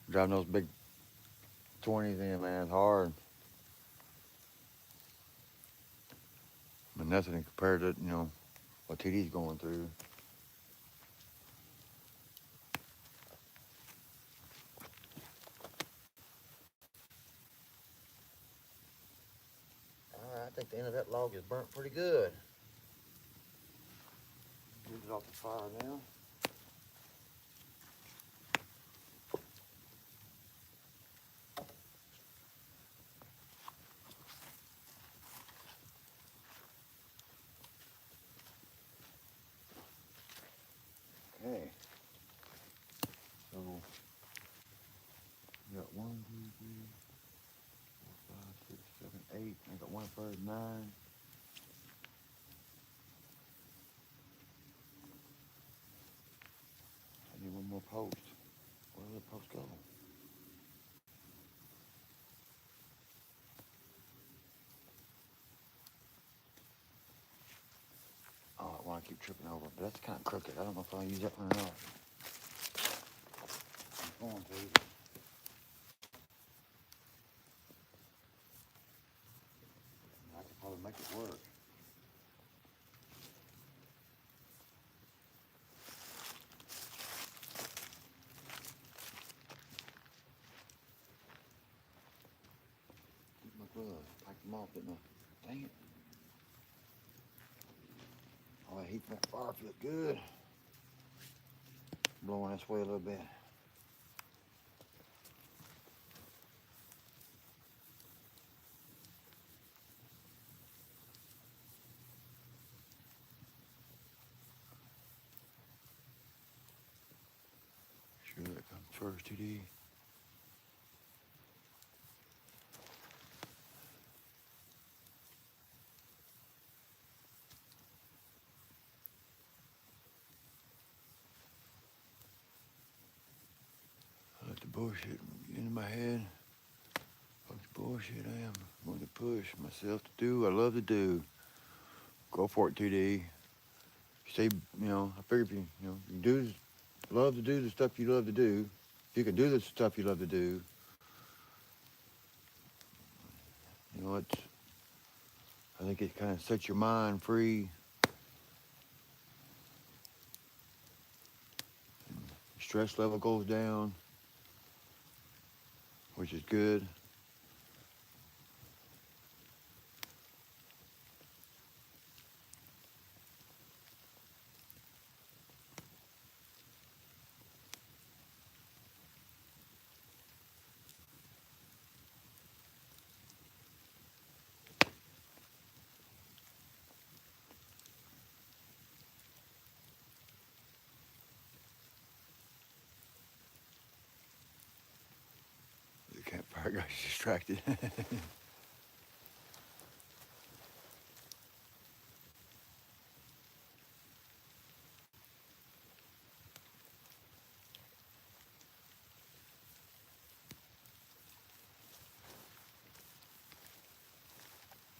Driving those big 20s in, man, it's hard. But nothing compared to, what TD's going through. All right, I think the end of that log is burnt pretty good. Get it off the fire now. Okay. So, we got 1, 2, 3, 4, 5, 6, 7, 8. I got 1 third, 9. I need one more post. Where did the post go? Oh, that one I keep tripping over, but that's kind of crooked. I don't know if I'll use that one or not. I'm going to. I could probably make it work. Get my gloves. Pack them off, didn't I? Dang it. Oh, that heat from that fire feels good. Blowing this way a little bit. Sure that comes first, TD. I let the bullshit get into my head. Fuck the bullshit, I am going to push myself to do what I love to do. Go for it, TD. Stay, I figure if you love to do the stuff you love to do, if you can do the stuff you love to do, I think it kind of sets your mind free. Stress level goes down, which is good. The campfire got distracted.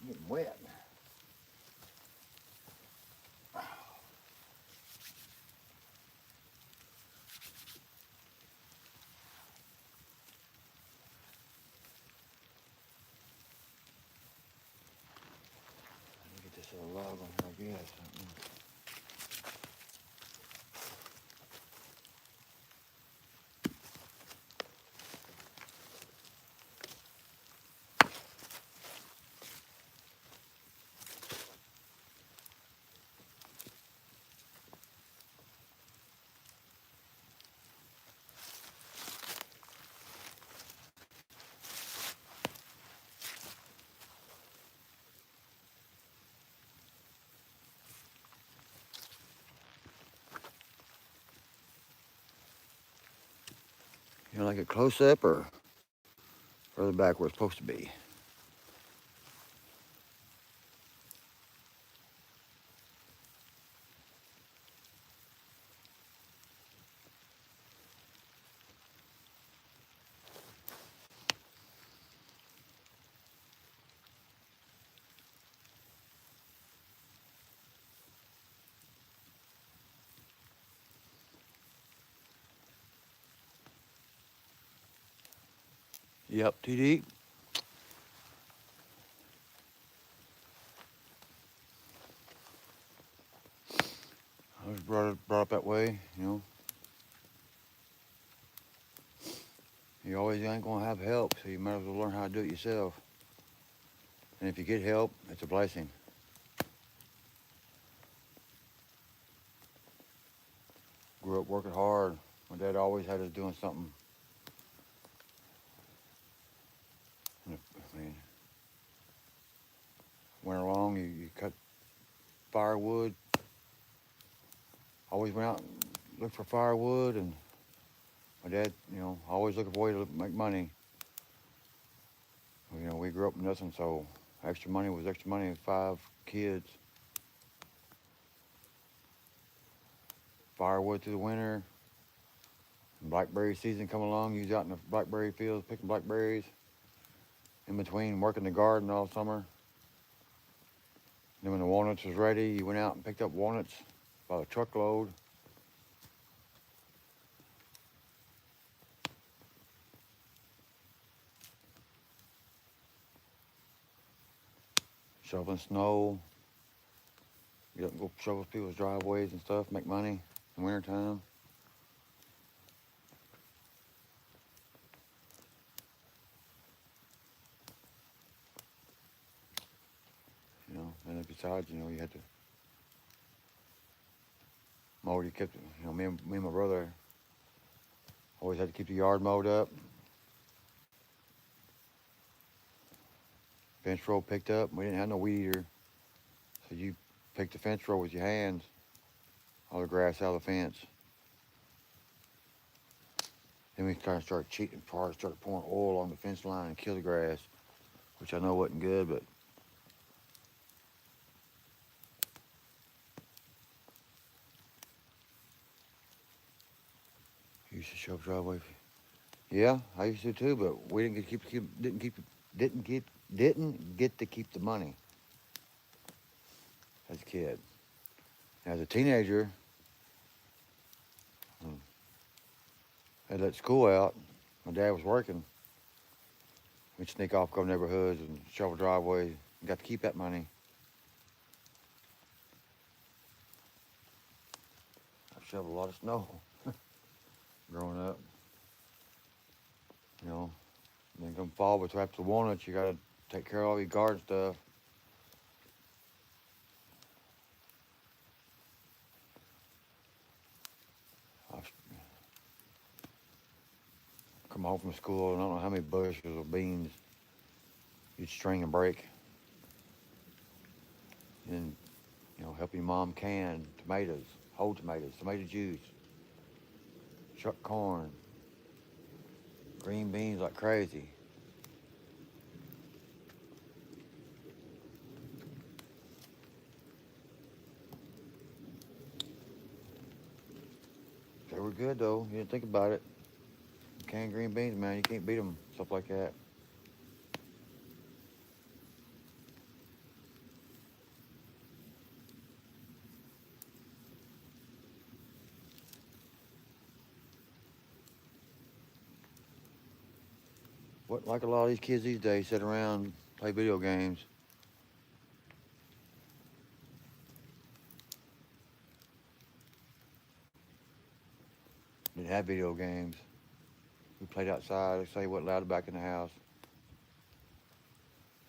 Getting wet. Let me get this little log on here, I guess. You like it close up or further back where it's supposed to be? Yep, too deep. I was brought up that way, you know. You always ain't gonna have help, so you might as well learn how to do it yourself. And if you get help, it's a blessing. Grew up working hard. My dad always had us doing something. I mean, went along, you cut firewood. Always went out and looked for firewood, and my dad, you know, always looking for a way to make money. You know, we grew up with nothing, so extra money was extra money. 5 kids. Firewood through the winter. Blackberry season come along, you was out in the blackberry fields picking blackberries. In between working the garden all summer. Then when the walnuts was ready, you went out and picked up walnuts by the truckload. Shoveling snow. You have to go shovel people's driveways and stuff, make money in wintertime. You know, and then besides, you know, you had to mow. You kept, you know, me and my brother always had to keep the yard mowed up. Fence row picked up. We didn't have no weed eater, so you picked the fence row with your hands, all the grass out of the fence. Then we kind of started cheating hard, started pouring oil on the fence line and kill the grass, which I know wasn't good, but you used to shove driveway. Yeah, I used to too, but we didn't get to keep the money as a kid. As a teenager, I let school out. My dad was working. We'd sneak off, go to neighborhoods and shovel driveways. Got to keep that money. I shoveled a lot of snow growing up. You know, and then come fall, but after the walnuts, you got to take care of all your garden stuff. I come home from school, and I don't know how many bushels of beans you'd string and break. And, you know, helping mom can tomatoes, whole tomatoes, tomato juice, chuck corn, green beans like crazy. They were good though. You didn't think about it. Canned green beans, man, you can't beat them. Stuff like that. What like a lot of these kids these days sit around, play video games. Didn't have video games. We played outside. They say it wasn't allowed back in the house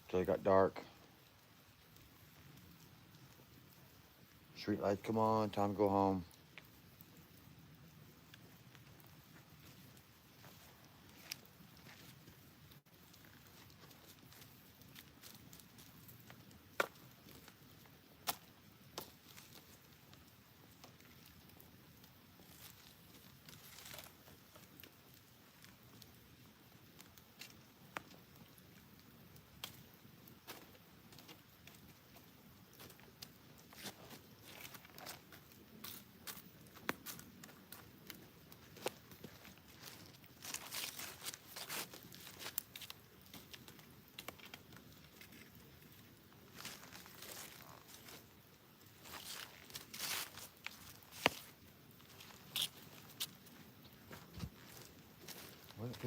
till it got dark. Street lights come on, time to go home.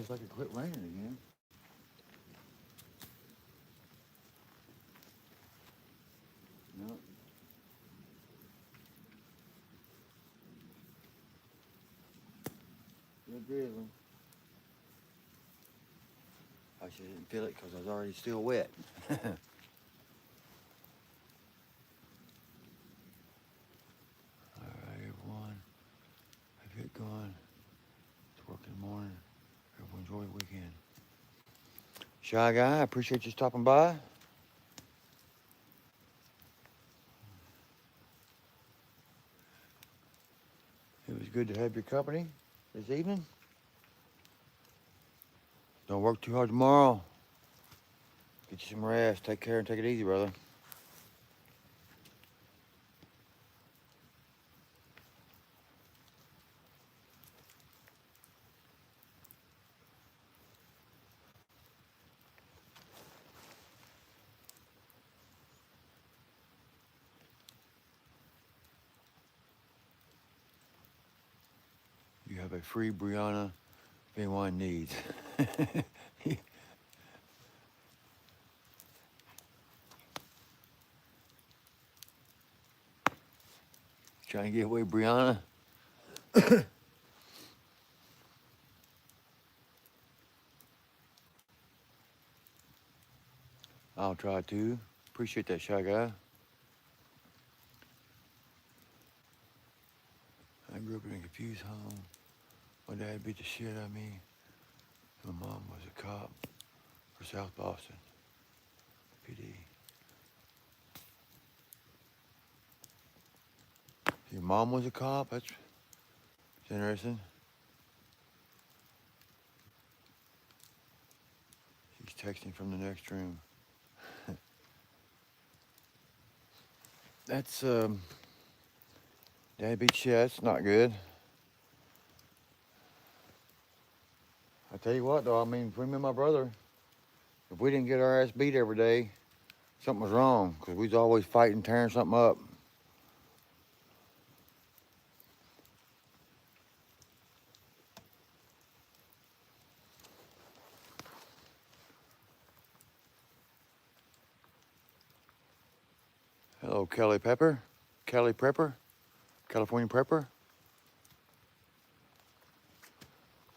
feels like it quit raining again. No. Still drizzling. I just didn't feel it because I was already still wet. Alright, everyone. Have it going. It's work in the morning. Everyone enjoy the weekend. Shy Guy, I appreciate you stopping by. It was good to have your company this evening. Don't work too hard tomorrow. Get you some rest. Take care and take it easy, brother. You have a free Brianna if anyone needs. Trying to get away, Brianna? I'll try to. Appreciate that, Shy Guy. I grew up in a confused home. My dad beat the shit out of me. My mom was a cop for South Boston PD. Your mom was a cop? That's interesting. She's texting from the next room. That's, Dad beat shit. That's not good. I tell you what, though, I mean, for me and my brother, if we didn't get our ass beat every day, something was wrong, because we was always fighting, tearing something up. Hello, Kelly Pepper. Kelly Prepper. California Prepper.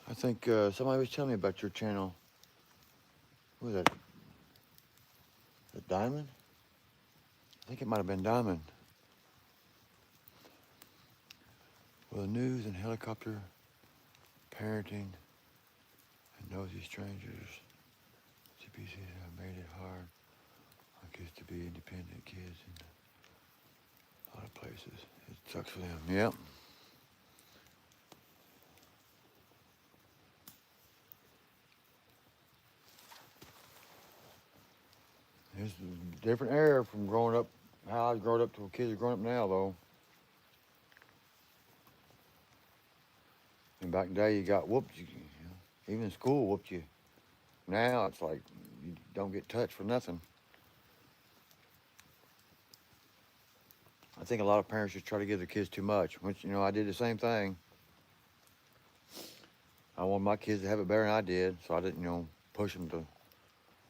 I think somebody was telling me about your channel. Who was that? The Diamond? I think it might have been Diamond. Well, the news and helicopter parenting and nosy strangers. CPCs have made it hard on kids to be independent kids in a lot of places. It sucks for them. Yep. It's a different era from growing up, how I was growing up to kids are growing up now, though. And back in the day, you got whooped. Even in school, whooped you. Now it's like you don't get touched for nothing. I think a lot of parents just try to give their kids too much, which, I did the same thing. I wanted my kids to have it better than I did, so I didn't, push them to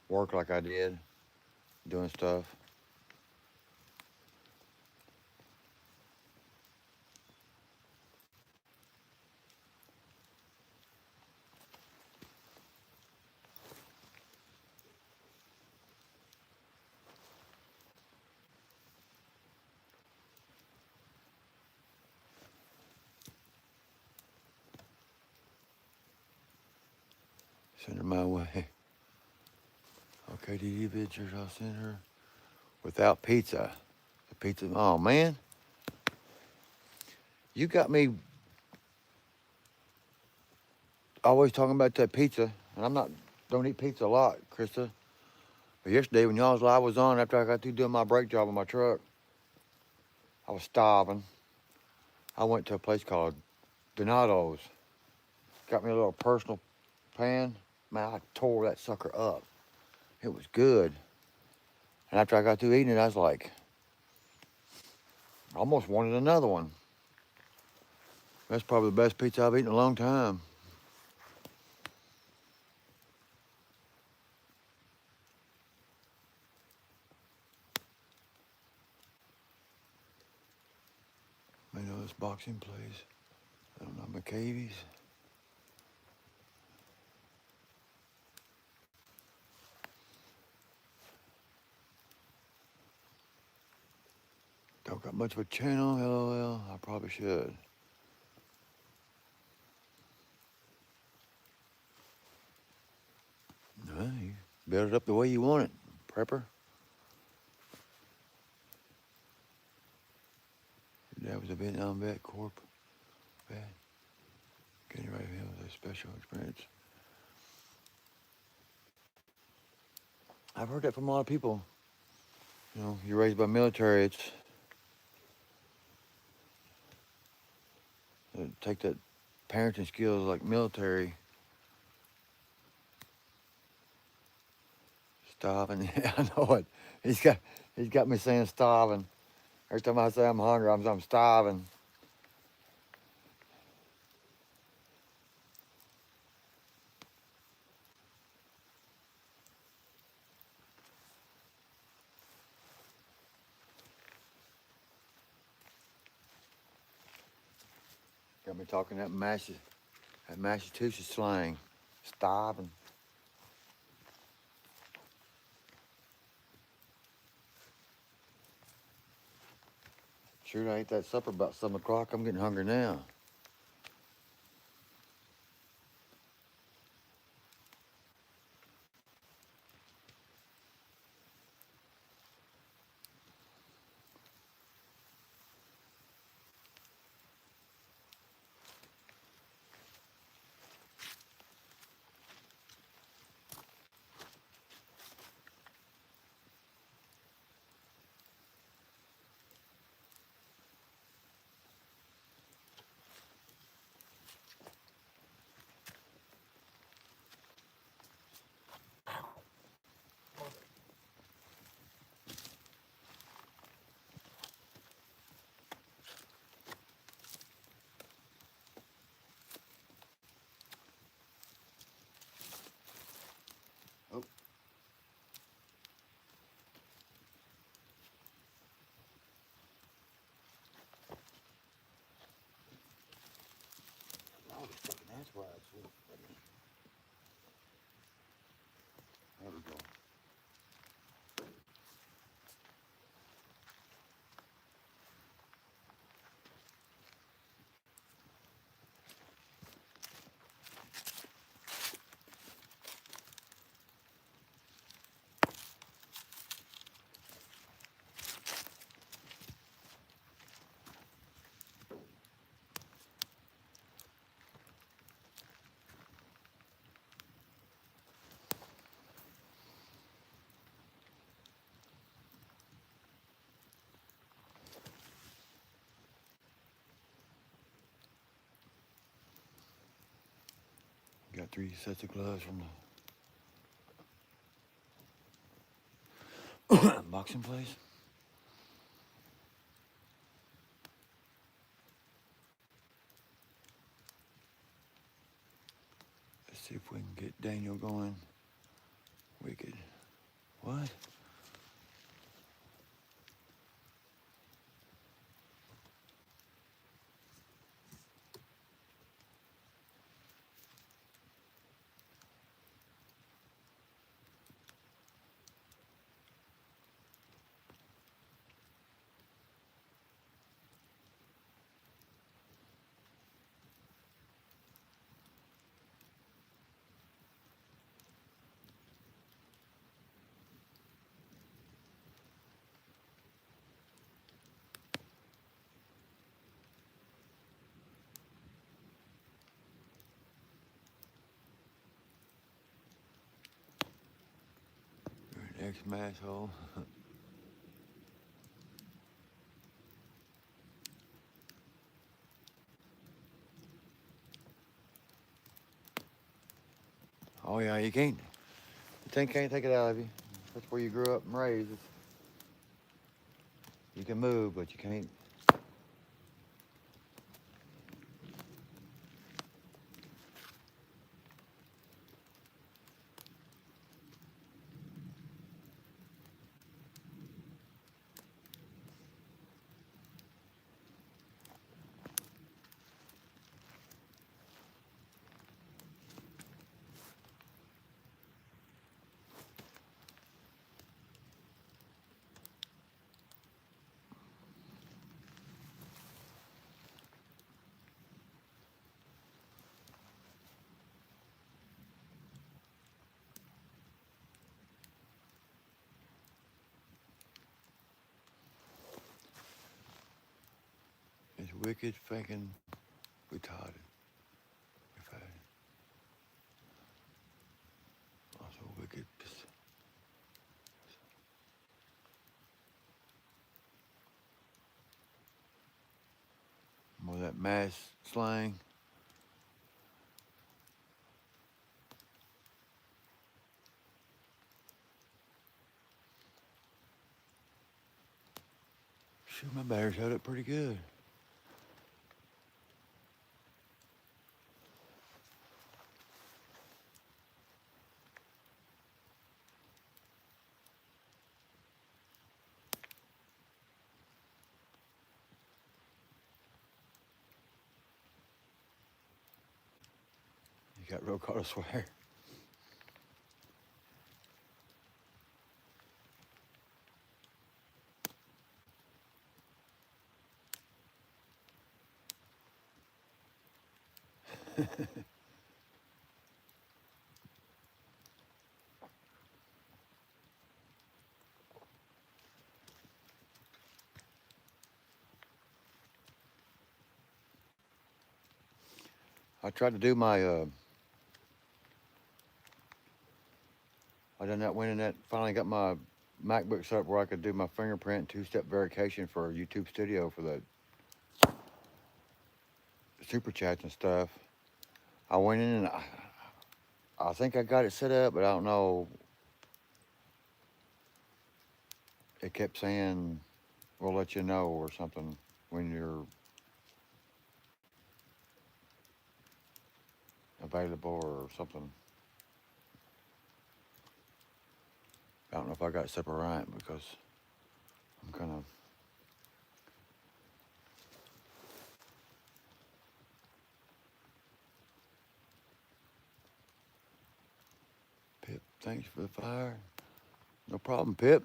work like I did, doing stuff. Send her my way. Okay, DD pictures, I'll send her. Without pizza. The pizza, oh man. You got me always talking about that pizza, and don't eat pizza a lot, Krista. But yesterday when y'all's live was on, after I got through doing my brake job on my truck, I was starving. I went to a place called Donato's. Got me a little personal pan. Man, I tore that sucker up. It was good. And after I got through eating it, I was like, I almost wanted another one. That's probably the best pizza I've eaten in a long time. this boxing place. I don't know, McCavies. Don't got much of a channel, LOL. I probably should. No, you build it up the way you want it, prepper. That was a Vietnam vet corp. Vet. Getting right here with a special experience. I've heard that from a lot of people. You know, you're raised by military, it's take that parenting skills like military. Starving. I know it. He's got me saying starving. Every time I say I'm hungry, I'm starving. Got me talking that Massachusetts slang. Starving. Sure, I ate that supper about 7 o'clock. I'm getting hungry now. Oh. Oh, that's why it's so funny. There we go. Got 3 sets of gloves from the boxing place. Let's see if we can get Daniel going. Wicked. What? You're an ex-masshole. Oh yeah, you can't. You can't take it out of you. That's where you grew up and raised. You can move, but you can't. wicked, fucking retarded. Also wicked. More of that mass slang. Shoot, my batteries held up pretty good. You got real caught, I swear. I tried to do my, I done that winning that, finally got my MacBook set up where I could do my fingerprint two-step verification for YouTube Studio for the super chats and stuff. I went in and I think I got it set up, but I don't know. It kept saying, we'll let you know or something when you're available or something. I don't know if I got it set up right because I'm kind of. Pip, thanks for the fire. No problem, Pip.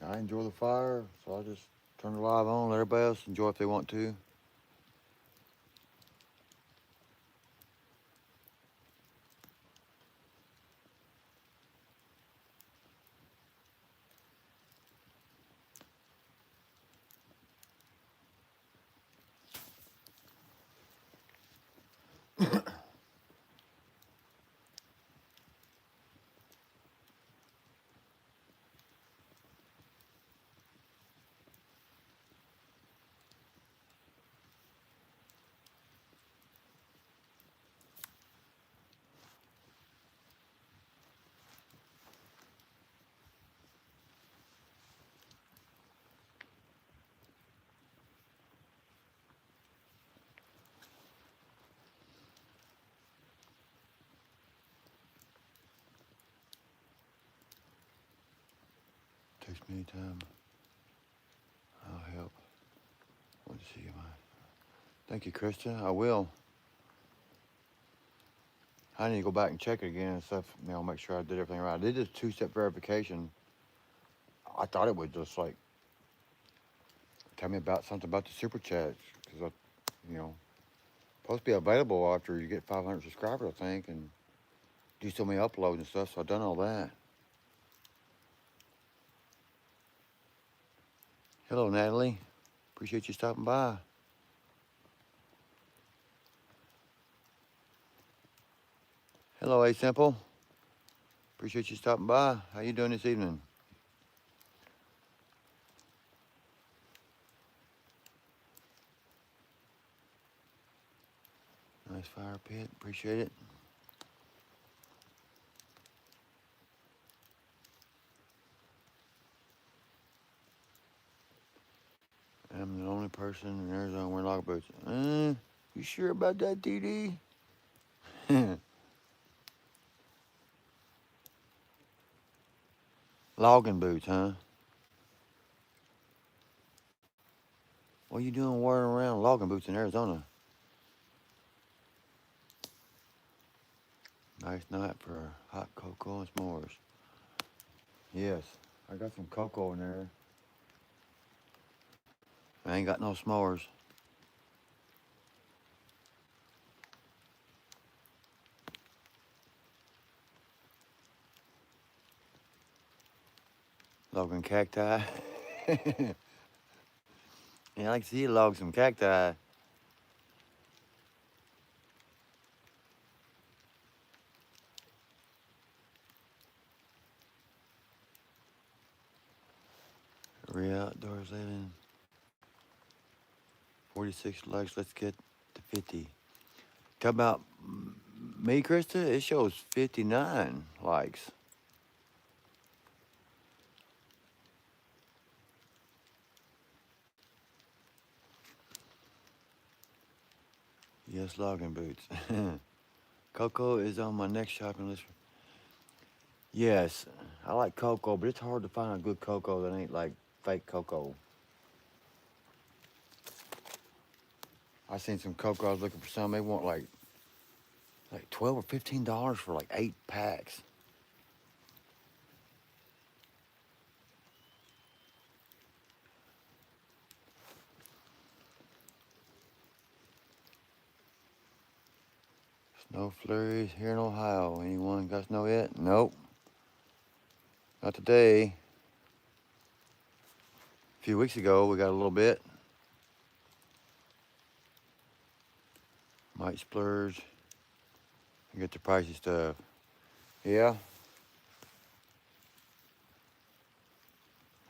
I enjoy the fire, so I just turn the live on, let everybody else enjoy if they want to. Text me anytime. I'll help. Want to see you, man. Thank you, Krista. I will. I need to go back and check it again and stuff. Make sure I did everything right. I did this two-step verification. I thought it would just like tell me about something about the super chats because supposed to be available after you get 500 subscribers, I think, and do so many uploads and stuff. So I've done all that. Hello, Natalie. Appreciate you stopping by. Hello, A Simple. Appreciate you stopping by. How you doing this evening? Nice fire pit. Appreciate it. I'm the only person in Arizona wearing log boots. You sure about that, DD? Logging boots, huh? What are you doing wearing around logging boots in Arizona? Nice night for hot cocoa and s'mores. Yes, I got some cocoa in there. I ain't got no s'mores. Logging cacti. Yeah, I like to see you log some cacti. Real outdoors living. 46 likes. Let's get to 50. Talk about me, Krista. It shows 59 likes. Yes, logging boots. Cocoa is on my next shopping list. Yes, I like cocoa, but it's hard to find a good cocoa that ain't like fake cocoa. I seen some cocoa. I was looking for some. They want like $12 or $15 for like 8 packs. Snow flurries here in Ohio. Anyone got snow yet? Nope, not today. A few weeks ago we got a little bit. Might splurge and get the pricey stuff. Yeah,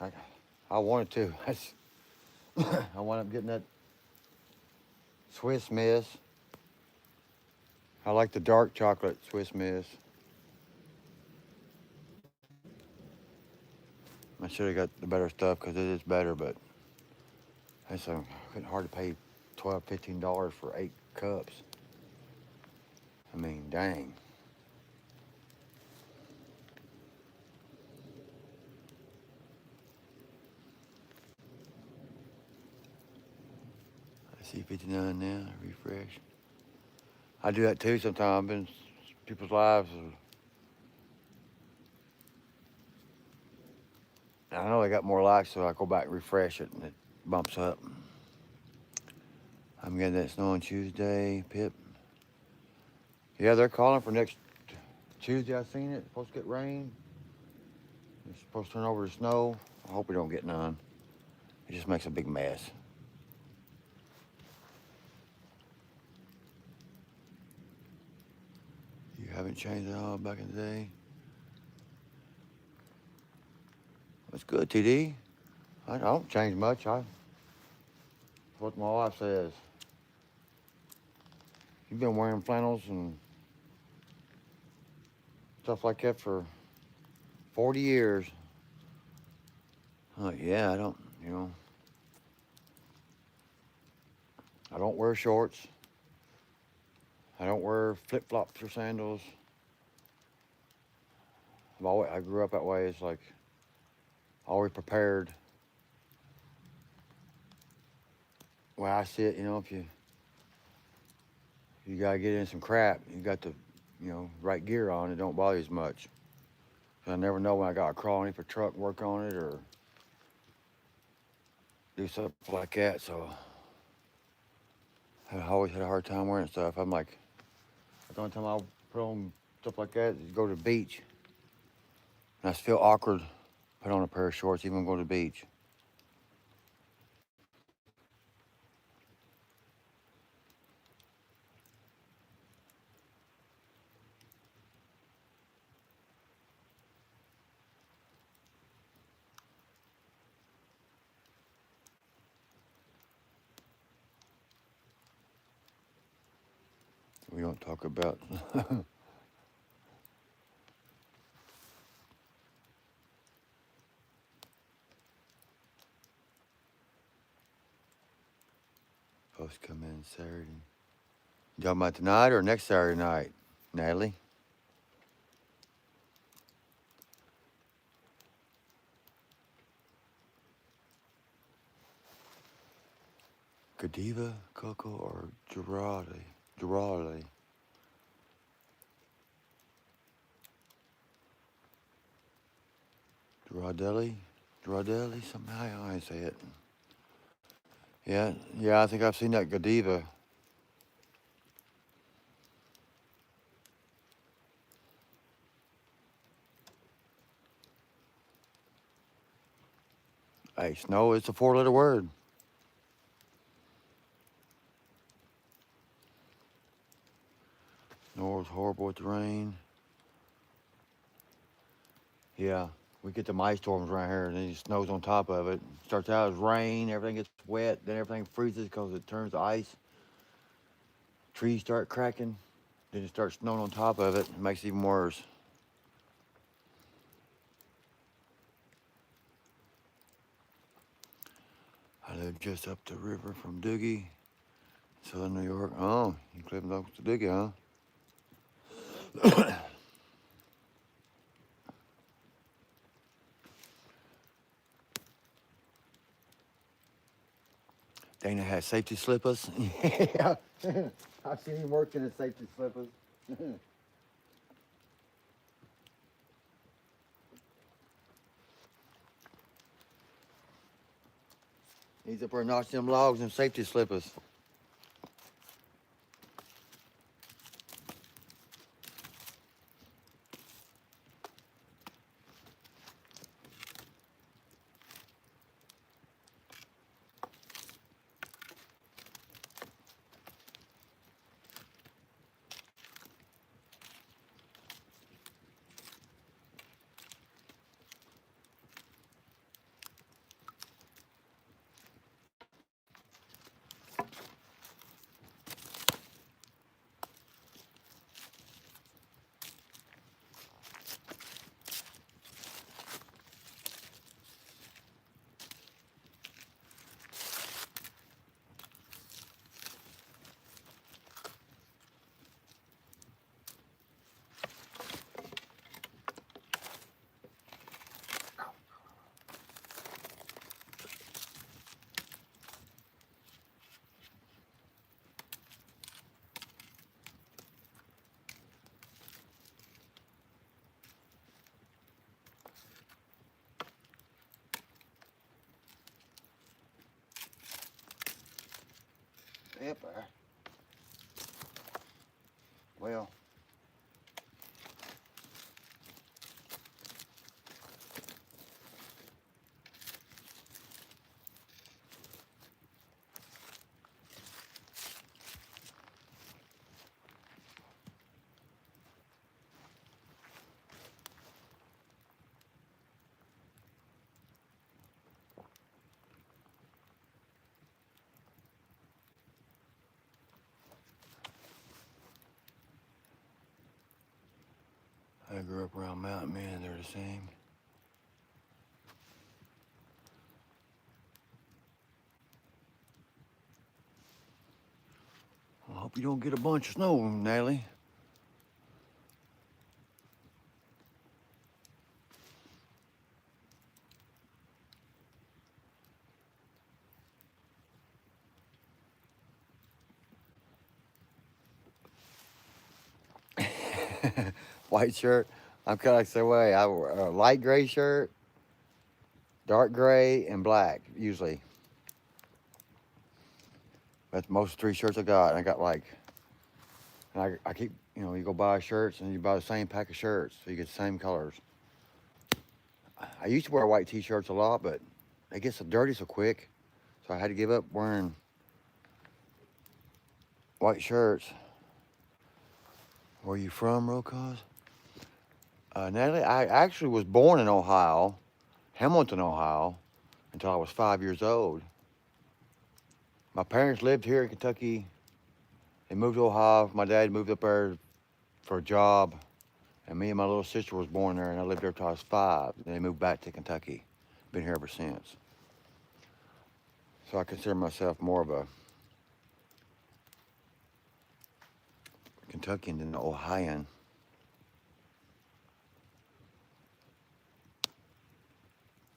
I, I wanted to. I wound up getting that Swiss Miss. I like the dark chocolate Swiss Miss. I should have got the better stuff because it is better, but it's hard to pay $12, $15 for 8 cups. I mean, dang. I see 59 now. Refresh. I do that too sometimes. I've been people's lives. I know they got more likes, so I go back and refresh it, and it bumps up. I'm getting that snow on Tuesday, Pip. Yeah, they're calling for next Tuesday. I seen it. It's supposed to get rain. It's supposed to turn over to snow. I hope we don't get none. It just makes a big mess. You haven't changed at all back in the day? That's good, TD. I don't change much. What my wife says. You've been wearing flannels and stuff like that for 40 years. Yeah, I don't, I don't wear shorts. I don't wear flip-flops or sandals. I grew up that way. It's like always prepared. Well, I see it, if you gotta get in some crap, you got the, right gear on, it don't bother you as much. I never know when I gotta crawl underneath a truck, work on it, or do something like that. So I always had a hard time wearing stuff. I'm like, the only time I'll put on stuff like that is go to the beach. And I feel awkward put on a pair of shorts, even go to the beach. We don't talk about post come in Saturday. You talking about tonight or next Saturday night, Natalie? Godiva, Coco, or Girardi? Girardi. Girardelli? Girardelli? Somehow I say it. Yeah, I think I've seen that Godiva. Hey, snow is a 4-letter word. Snow is horrible with the rain. Yeah, we get the ice storms around here, and then it snows on top of it. Starts out as rain, everything gets wet, then everything freezes because it turns to ice. Trees start cracking, then it starts snowing on top of it. It makes it even worse. I live just up the river from Doogie, southern New York. Oh, you live up to Doogie, huh? Dana has safety slippers. Yeah, I've seen him working in safety slippers. He's up there notching them logs in safety slippers. Yep. Well, I grew up around mountain men. They're the same. I hope you don't get a bunch of snow, Natalie. White shirt. I'm kind of like the same way. I wear a light gray shirt, dark gray, and black usually. That's most 3 shirts I got. And I got like, and I keep, you go buy shirts and you buy the same pack of shirts so you get the same colors. I used to wear white t-shirts a lot, but it gets so dirty so quick. So I had to give up wearing white shirts. Where you from, Rocallscabin? Natalie, I actually was born in Ohio, Hamilton, Ohio, until I was 5 years old. My parents lived here in Kentucky. They moved to Ohio. My dad moved up there for a job. And me and my little sister was born there, and I lived there till I was 5. Then they moved back to Kentucky. Been here ever since. So I consider myself more of a Kentuckian than an Ohioan.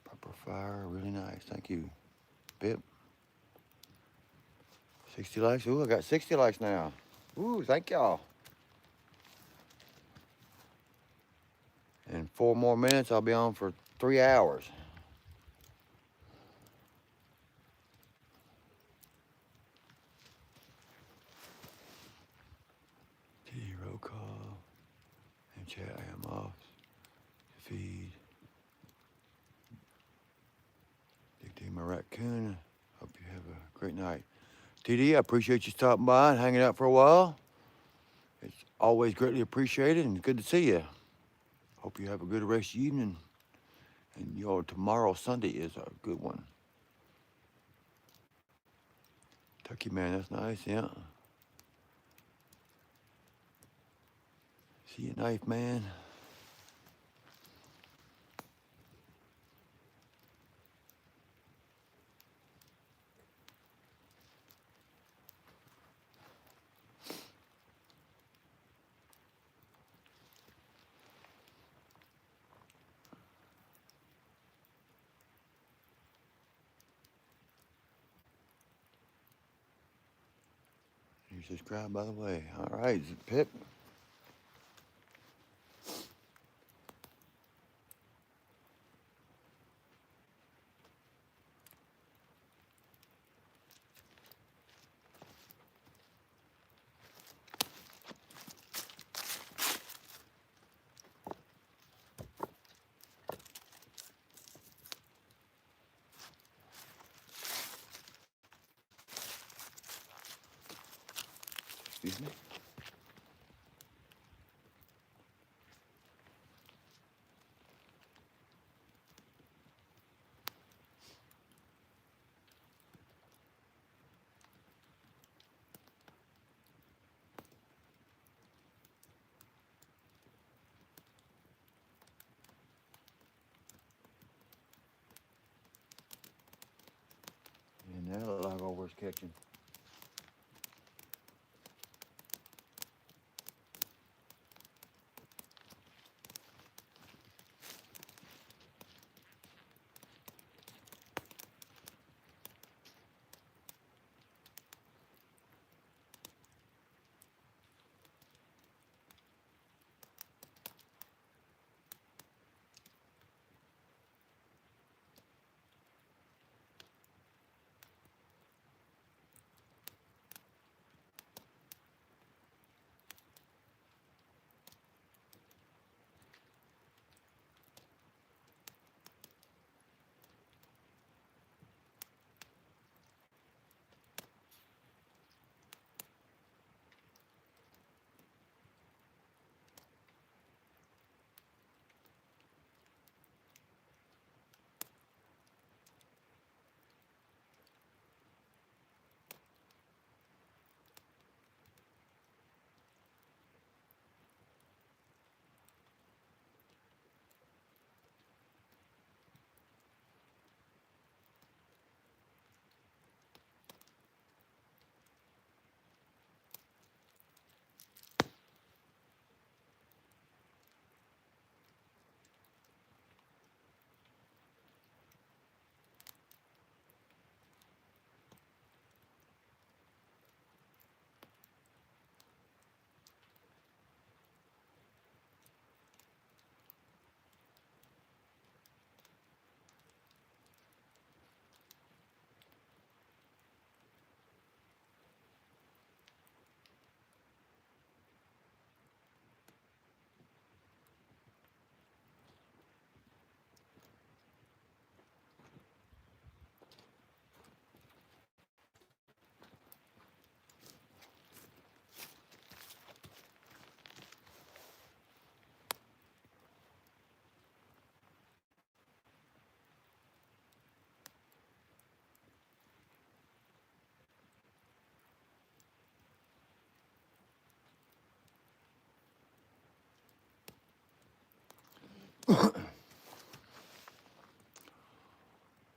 Proper fire, really nice. Thank you, Bip. 60 likes. Ooh, I got 60 likes now. Ooh, thank y'all. In 4 more minutes, I'll be on for 3 hours. Roll call. And chat, I am off. Feed. Dig. my raccoon. Hope you have a great night. TD, I appreciate you stopping by and hanging out for a while. It's always greatly appreciated and good to see you. Hope you have a good rest of the evening. And your tomorrow, Sunday, is a good one. Turkey man, that's nice, yeah. See your knife, man. You subscribe, by the way. All right, Pip. Excuse me. And that look like all we're catching.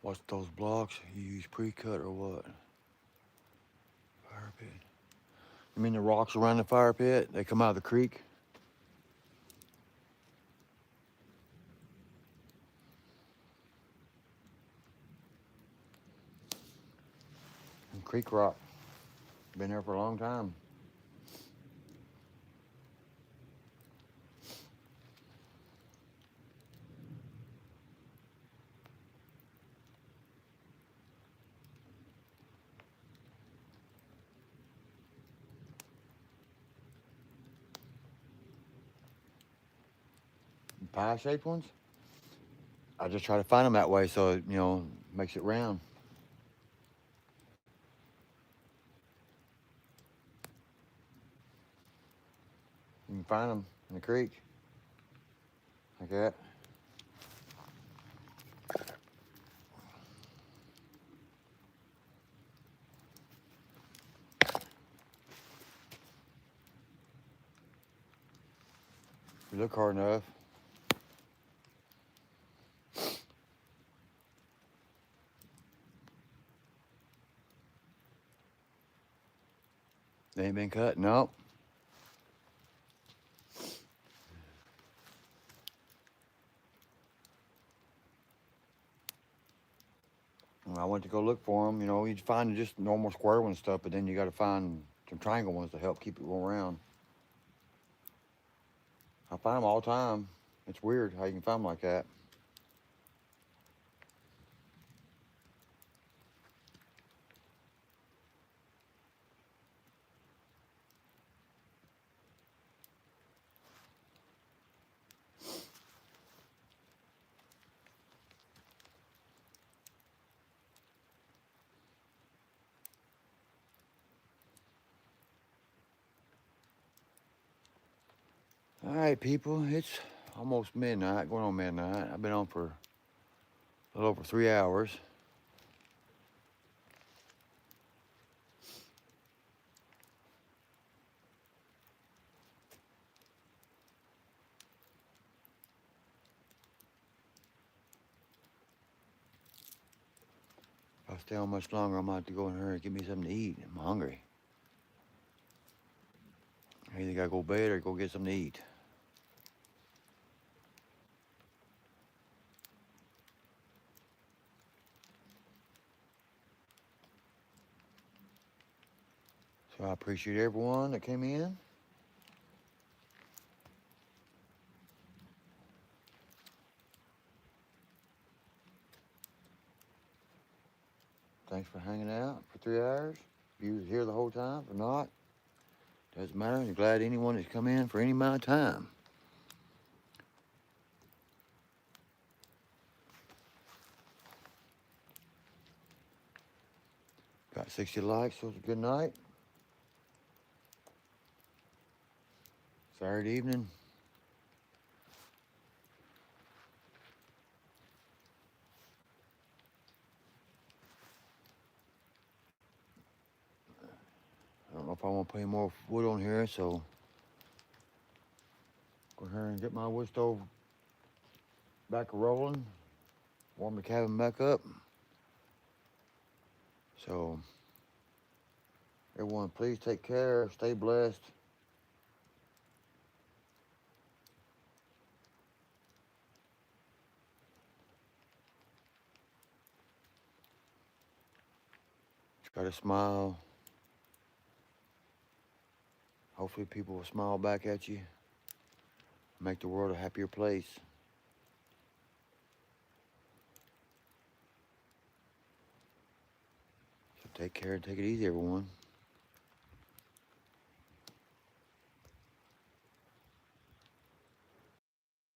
What's those blocks? You use pre-cut or what? Fire pit. You mean the rocks around the fire pit? They come out of the creek? And creek rock. Been there for a long time. Pie-shaped ones? I just try to find them that way so it, makes it round. find them in the creek. Like that. If you look hard enough. They ain't been cut, nope. When I went to go look for them, you know, you'd find just normal square ones stuff, but then you got to find some triangle ones to help keep it going around. I find them all the time. It's weird how you can find them like that. All right, people, it's almost midnight, going on midnight. I've been on for a little over 3 hours. If I stay on much longer, I'm going to have to go in here and get me something to eat. I'm hungry. I either got to go to bed or go get something to eat. So I appreciate everyone that came in. Thanks for hanging out for 3 hours. If you was here the whole time, or not, doesn't matter. I'm glad anyone has come in for any amount of time. Got 60 likes, so it's a good night. Saturday evening. I don't know if I want to put any more wood on here, so go ahead and get my wood stove back rolling. Warm the cabin back up. So, everyone, please take care. Stay blessed. Try to smile. Hopefully people will smile back at you. Make the world a happier place. So take care and take it easy, everyone.